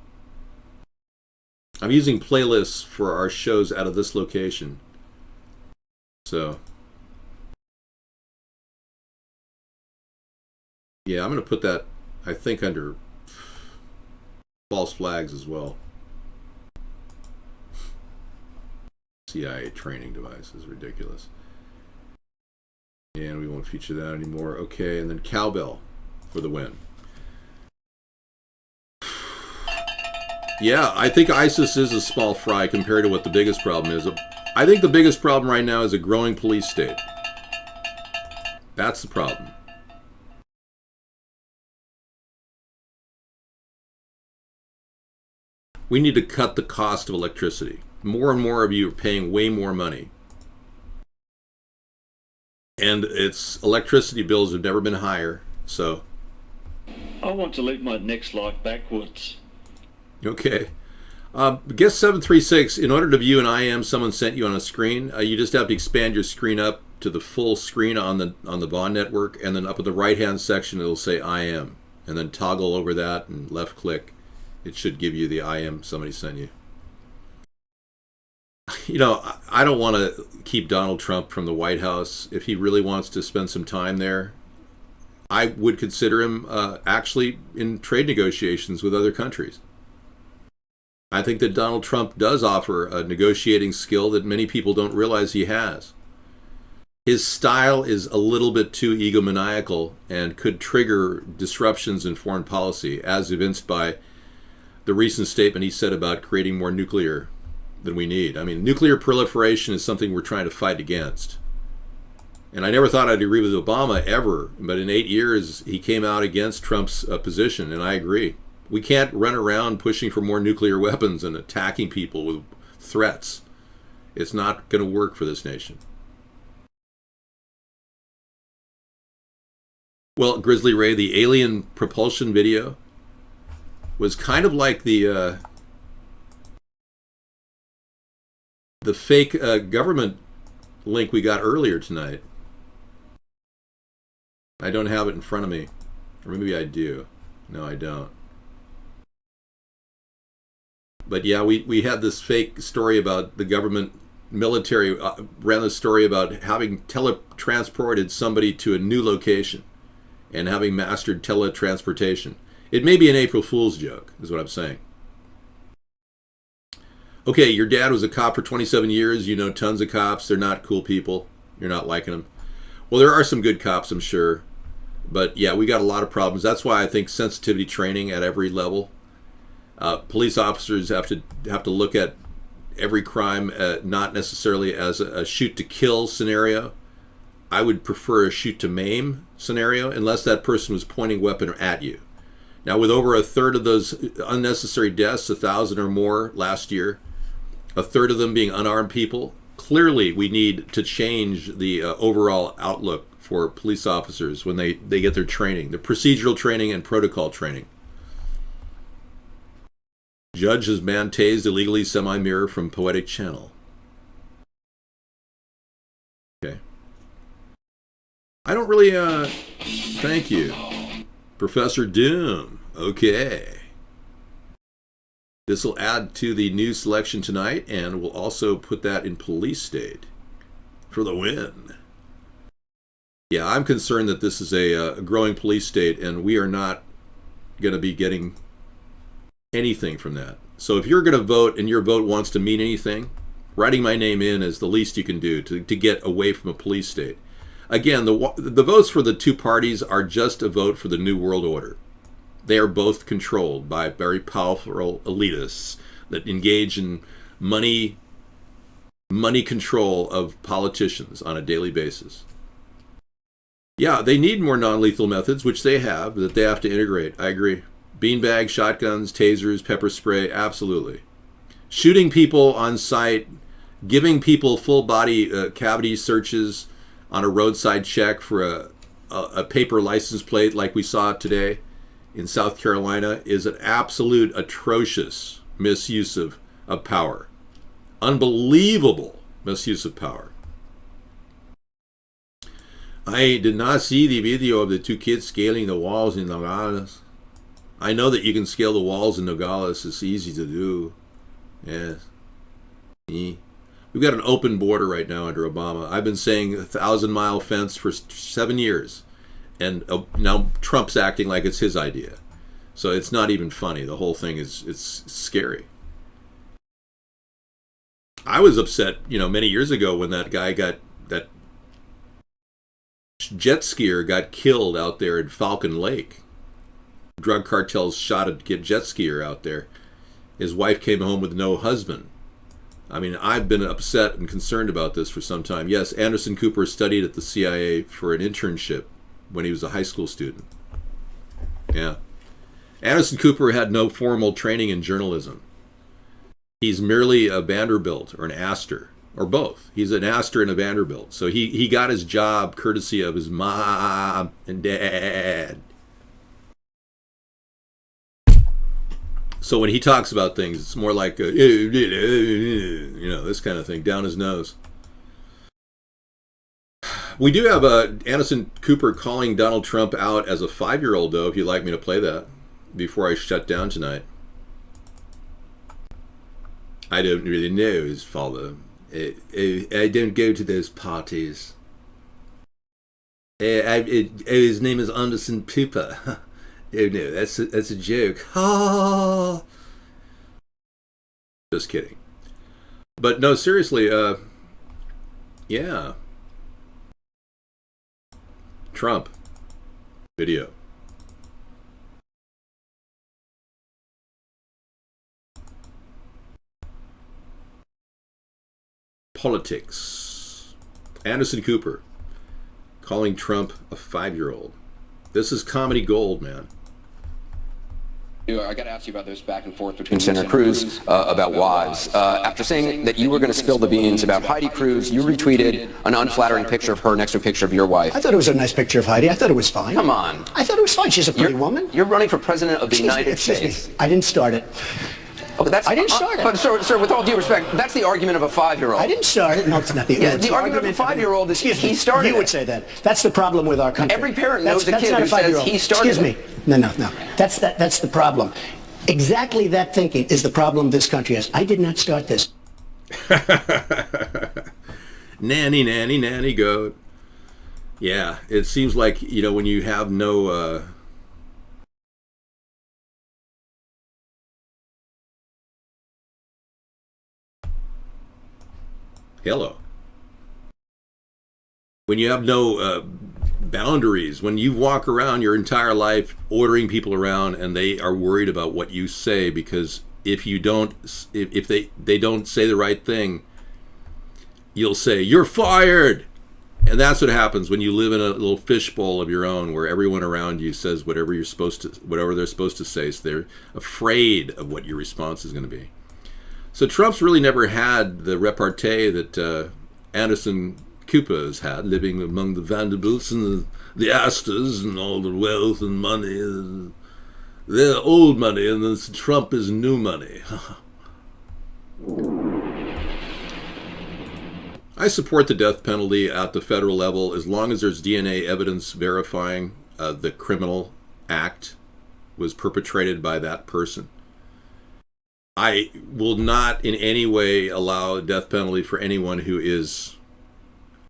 I'm using playlists for our shows out of this location. So, yeah, I'm going to put that, I think, under false flags as well. CIA training device is ridiculous. And we won't feature that anymore. Okay, and then cowbell for the win. Yeah, I think ISIS is a small fry compared to what the biggest problem is. I think the biggest problem right now is a growing police state. That's the problem. We need to cut the cost of electricity. More and more of you are paying way more money. And its electricity bills have never been higher, so. I want to leave my next life backwards. Okay. Guest 736, in order to view an IM someone sent you on a screen, you just have to expand your screen up to the full screen on the Vaughn network, and then up at the right-hand section it'll say IM. And then toggle over that and left-click. It should give you the IM somebody sent you. You know, I don't want to keep Donald Trump from the White House. If he really wants to spend some time there, I would consider him actually in trade negotiations with other countries. I think that Donald Trump does offer a negotiating skill that many people don't realize he has. His style is a little bit too egomaniacal and could trigger disruptions in foreign policy, as evinced by the recent statement he said about creating more nuclear than we need. I mean, nuclear proliferation is something we're trying to fight against. And I never thought I'd agree with Obama ever, but in 8 years he came out against Trump's position, and I agree. We can't run around pushing for more nuclear weapons and attacking people with threats. It's not going to work for this nation. Well, Grizzly Ray, the alien propulsion video was kind of like the fake government link we got earlier tonight. I don't have it in front of me. Or maybe I do. No, I don't. But yeah, we had this fake story about the government military ran a story about having teletransported somebody to a new location and having mastered teletransportation. It may be an April Fool's joke, is what I'm saying. Okay, your dad was a cop for 27 years. You know tons of cops. They're not cool people. You're not liking them. Well, there are some good cops, I'm sure. But yeah, we got a lot of problems. That's why I think sensitivity training at every level. Police officers have to look at every crime not necessarily as a shoot-to-kill scenario. I would prefer a shoot-to-maim scenario, unless that person was pointing a weapon at you. Now, with over a third of those unnecessary deaths, 1,000 or more last year, a third of them being unarmed people, clearly we need to change the overall outlook for police officers when they get their training, the procedural training and protocol training. Judge has man tased illegally semi-mirror from Poetic Channel. Okay. I don't really, thank you. Professor Doom. Okay. This will add to the new selection tonight, and we'll also put that in police state for the win. Yeah, I'm concerned that this is a growing police state, and we are not going to be getting anything from that. So if you're going to vote and your vote wants to mean anything, writing my name in is the least you can do to get away from a police state. Again, the votes for the two parties are just a vote for the New World Order. They are both controlled by very powerful elitists that engage in money control of politicians on a daily basis. Yeah, they need more non-lethal methods, which they have, that they have to integrate. I agree. Beanbags, shotguns, tasers, pepper spray, absolutely. Shooting people on sight, giving people full body cavity searches on a roadside check for a paper license plate like we saw today in South Carolina is an absolute atrocious misuse of power. Unbelievable misuse of power. I did not see the video of the two kids scaling the walls in Nogales. I know that you can scale the walls in Nogales. It's easy to do. Yes. We've got an open border right now under Obama. I've been saying 1,000-mile fence for 7 years. And now Trump's acting like it's his idea. So it's not even funny. The whole thing it's scary. I was upset, many years ago when that jet skier got killed out there in Falcon Lake. Drug cartels shot a jet skier out there. His wife came home with no husband. I mean, I've been upset and concerned about this for some time. Yes, Anderson Cooper studied at the CIA for an internship when he was a high school student. Yeah. Anderson Cooper had no formal training in journalism. He's merely a Vanderbilt or an Astor, or both. He's an Astor and a Vanderbilt. So he got his job courtesy of his mom and dad. So when he talks about things, it's more like, this kind of thing, down his nose. We do have Anderson Cooper calling Donald Trump out as a 5-year-old, though, if you'd like me to play that before I shut down tonight. I don't really know his father. I don't go to those parties. His name is Anderson Cooper. Oh no, that's a joke. Ah. Just kidding. But no, seriously, yeah. Trump video. Politics. Anderson Cooper calling Trump a 5-year-old. This is comedy gold, man. I got to ask you about this back and forth between Senator Cruz about wives. After saying that you were going to spill the beans about Heidi Cruz, you retweeted an unflattering picture of her next to a picture of your wife. I thought it was a nice picture of Heidi. I thought it was fine. Come on. I thought it was fine. She's a pretty woman. You're running for president of the United States. Excuse me. I didn't start it. Oh, I didn't start it. But sir, with all due respect, that's the argument of a 5-year-old. I didn't start it. No, it's not the, yeah, the argument of a 5-year-old is he started it. You would say that. That's the problem with our country. Every parent knows a kid who says he started it. Excuse me. No. That's the problem. Exactly that thinking is the problem this country has. I did not start this. Nanny, goat. Yeah, it seems like, when you have no... Hello. When you have no boundaries, when you walk around your entire life ordering people around and they are worried about what you say, because if you don't, if they don't say the right thing, you'll say, "You're fired." And that's what happens when you live in a little fishbowl of your own, where everyone around you says whatever they're supposed to say. So they're afraid of what your response is going to be. So Trump's really never had the repartee that Anderson Cooper has had, living among the Vanderbilts and the Astors and all the wealth and money. They're old money, and this Trump is new money. I support the death penalty at the federal level as long as there's DNA evidence verifying the criminal act was perpetrated by that person. I will not in any way allow a death penalty for anyone who is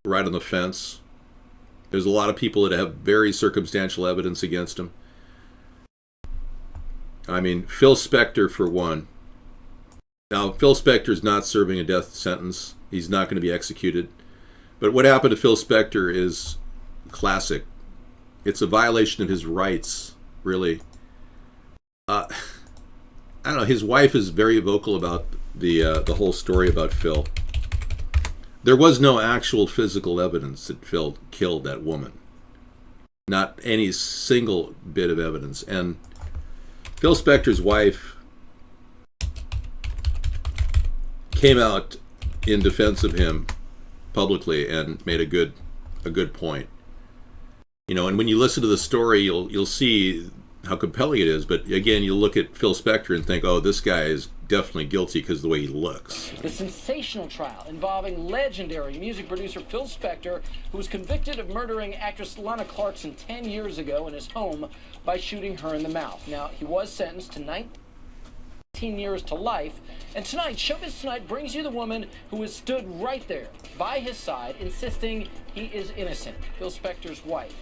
right on the fence. There's a lot of people that have very circumstantial evidence against them. I mean, Phil Spector, for one. Now, Phil Spector's not serving a death sentence. He's not going to be executed. But what happened to Phil Spector is classic. It's a violation of his rights, really. I don't know. His wife is very vocal about the whole story about Phil. There was no actual physical evidence that Phil killed that woman. Not any single bit of evidence. And Phil Spector's wife came out in defense of him publicly and made a good point. And when you listen to the story, you'll see how compelling it is. But again, you look at Phil Spector and think, oh, this guy is definitely guilty because of the way he looks. The sensational trial involving legendary music producer Phil Spector, who was convicted of murdering actress Lana Clarkson 10 years ago in his home by shooting her in the mouth. Now, he was sentenced to 19 years to life. And tonight, Showbiz Tonight brings you the woman who has stood right there by his side, insisting he is innocent, Phil Spector's wife.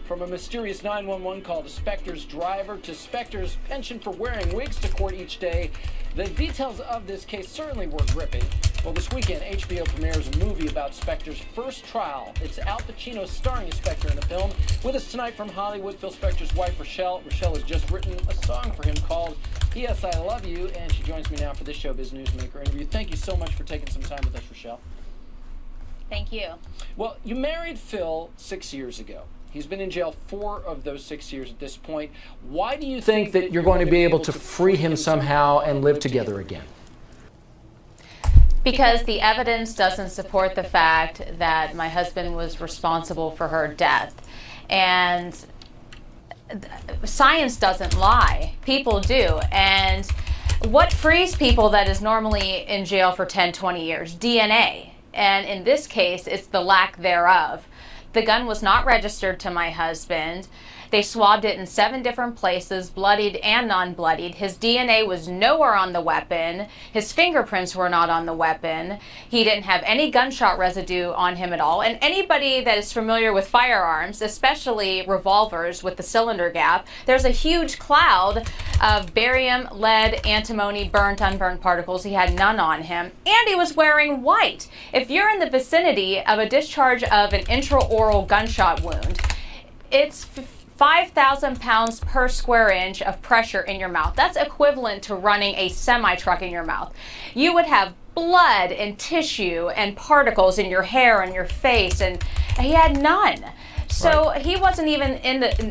From a mysterious 911 call to Spector's driver to Spector's penchant for wearing wigs to court each day, the details of this case certainly were gripping. Well, this weekend, HBO premieres a movie about Spector's first trial. It's Al Pacino starring as Spector in the film. With us tonight from Hollywood, Phil Spector's wife, Rochelle. Rochelle has just written a song for him called P.S. I Love You, and she joins me now for this Showbiz Newsmaker interview. Thank you so much for taking some time with us, Rochelle. Thank you. Well, you married Phil 6 years ago. He's been in jail 4 of those 6 years at this point. Why do you think that you're going to be able to free him somehow and live together again? Because the evidence doesn't support the fact that my husband was responsible for her death. And science doesn't lie. People do. And what frees people that is normally in jail for 10, 20 years? DNA. And in this case, it's the lack thereof. The gun was not registered to my husband. They swabbed it in 7 different places, bloodied and non-bloodied. His DNA was nowhere on the weapon. His fingerprints were not on the weapon. He didn't have any gunshot residue on him at all. And anybody that is familiar with firearms, especially revolvers with the cylinder gap, there's a huge cloud of barium, lead, antimony, burnt, unburned particles. He had none on him. And he was wearing white. If you're in the vicinity of a discharge of an intraoral gunshot wound, it's 5,000 pounds per square inch of pressure in your mouth. That's equivalent to running a semi-truck in your mouth. You would have blood and tissue and particles in your hair and your face, and he had none. So he wasn't even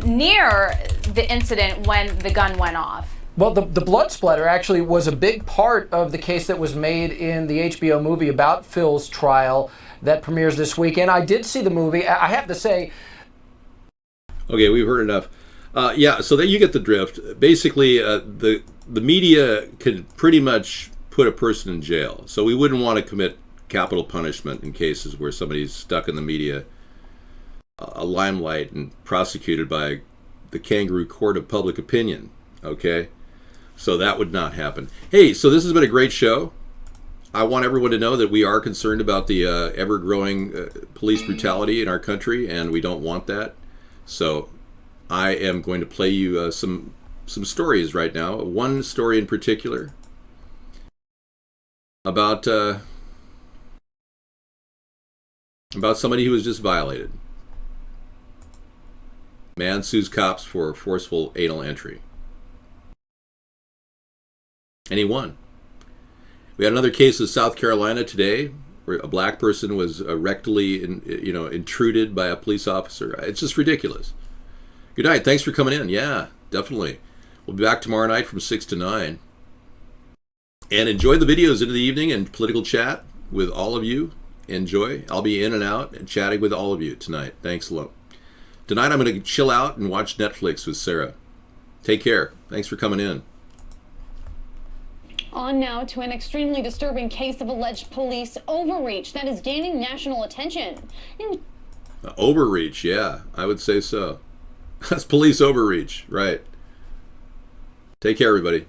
near the incident when the gun went off. Well, the blood splatter actually was a big part of the case that was made in the HBO movie about Phil's trial that premieres this weekend. I did see the movie. I have to say, okay, we've heard enough. Yeah, so that you get the drift. Basically, the media could pretty much put a person in jail. So we wouldn't want to commit capital punishment in cases where somebody's stuck in the media, a limelight, and prosecuted by the kangaroo court of public opinion. Okay? So that would not happen. Hey, so this has been a great show. I want everyone to know that we are concerned about the ever-growing police brutality in our country, and we don't want that. So I am going to play you some stories right now. One story in particular about somebody who was just violated. Man sues cops for forceful anal entry. And he won. We had another case in South Carolina today where a black person was rectally intruded by a police officer. It's just ridiculous. Good night. Thanks for coming in. Yeah, definitely. We'll be back tomorrow night from 6 to 9. And enjoy the videos into the evening and political chat with all of you. Enjoy. I'll be in and out and chatting with all of you tonight. Thanks a lot. Tonight I'm going to chill out and watch Netflix with Sarah. Take care. Thanks for coming in. On now to an extremely disturbing case of alleged police overreach that is gaining national attention. Overreach, yeah, I would say so. That's police overreach, right. Take care, everybody.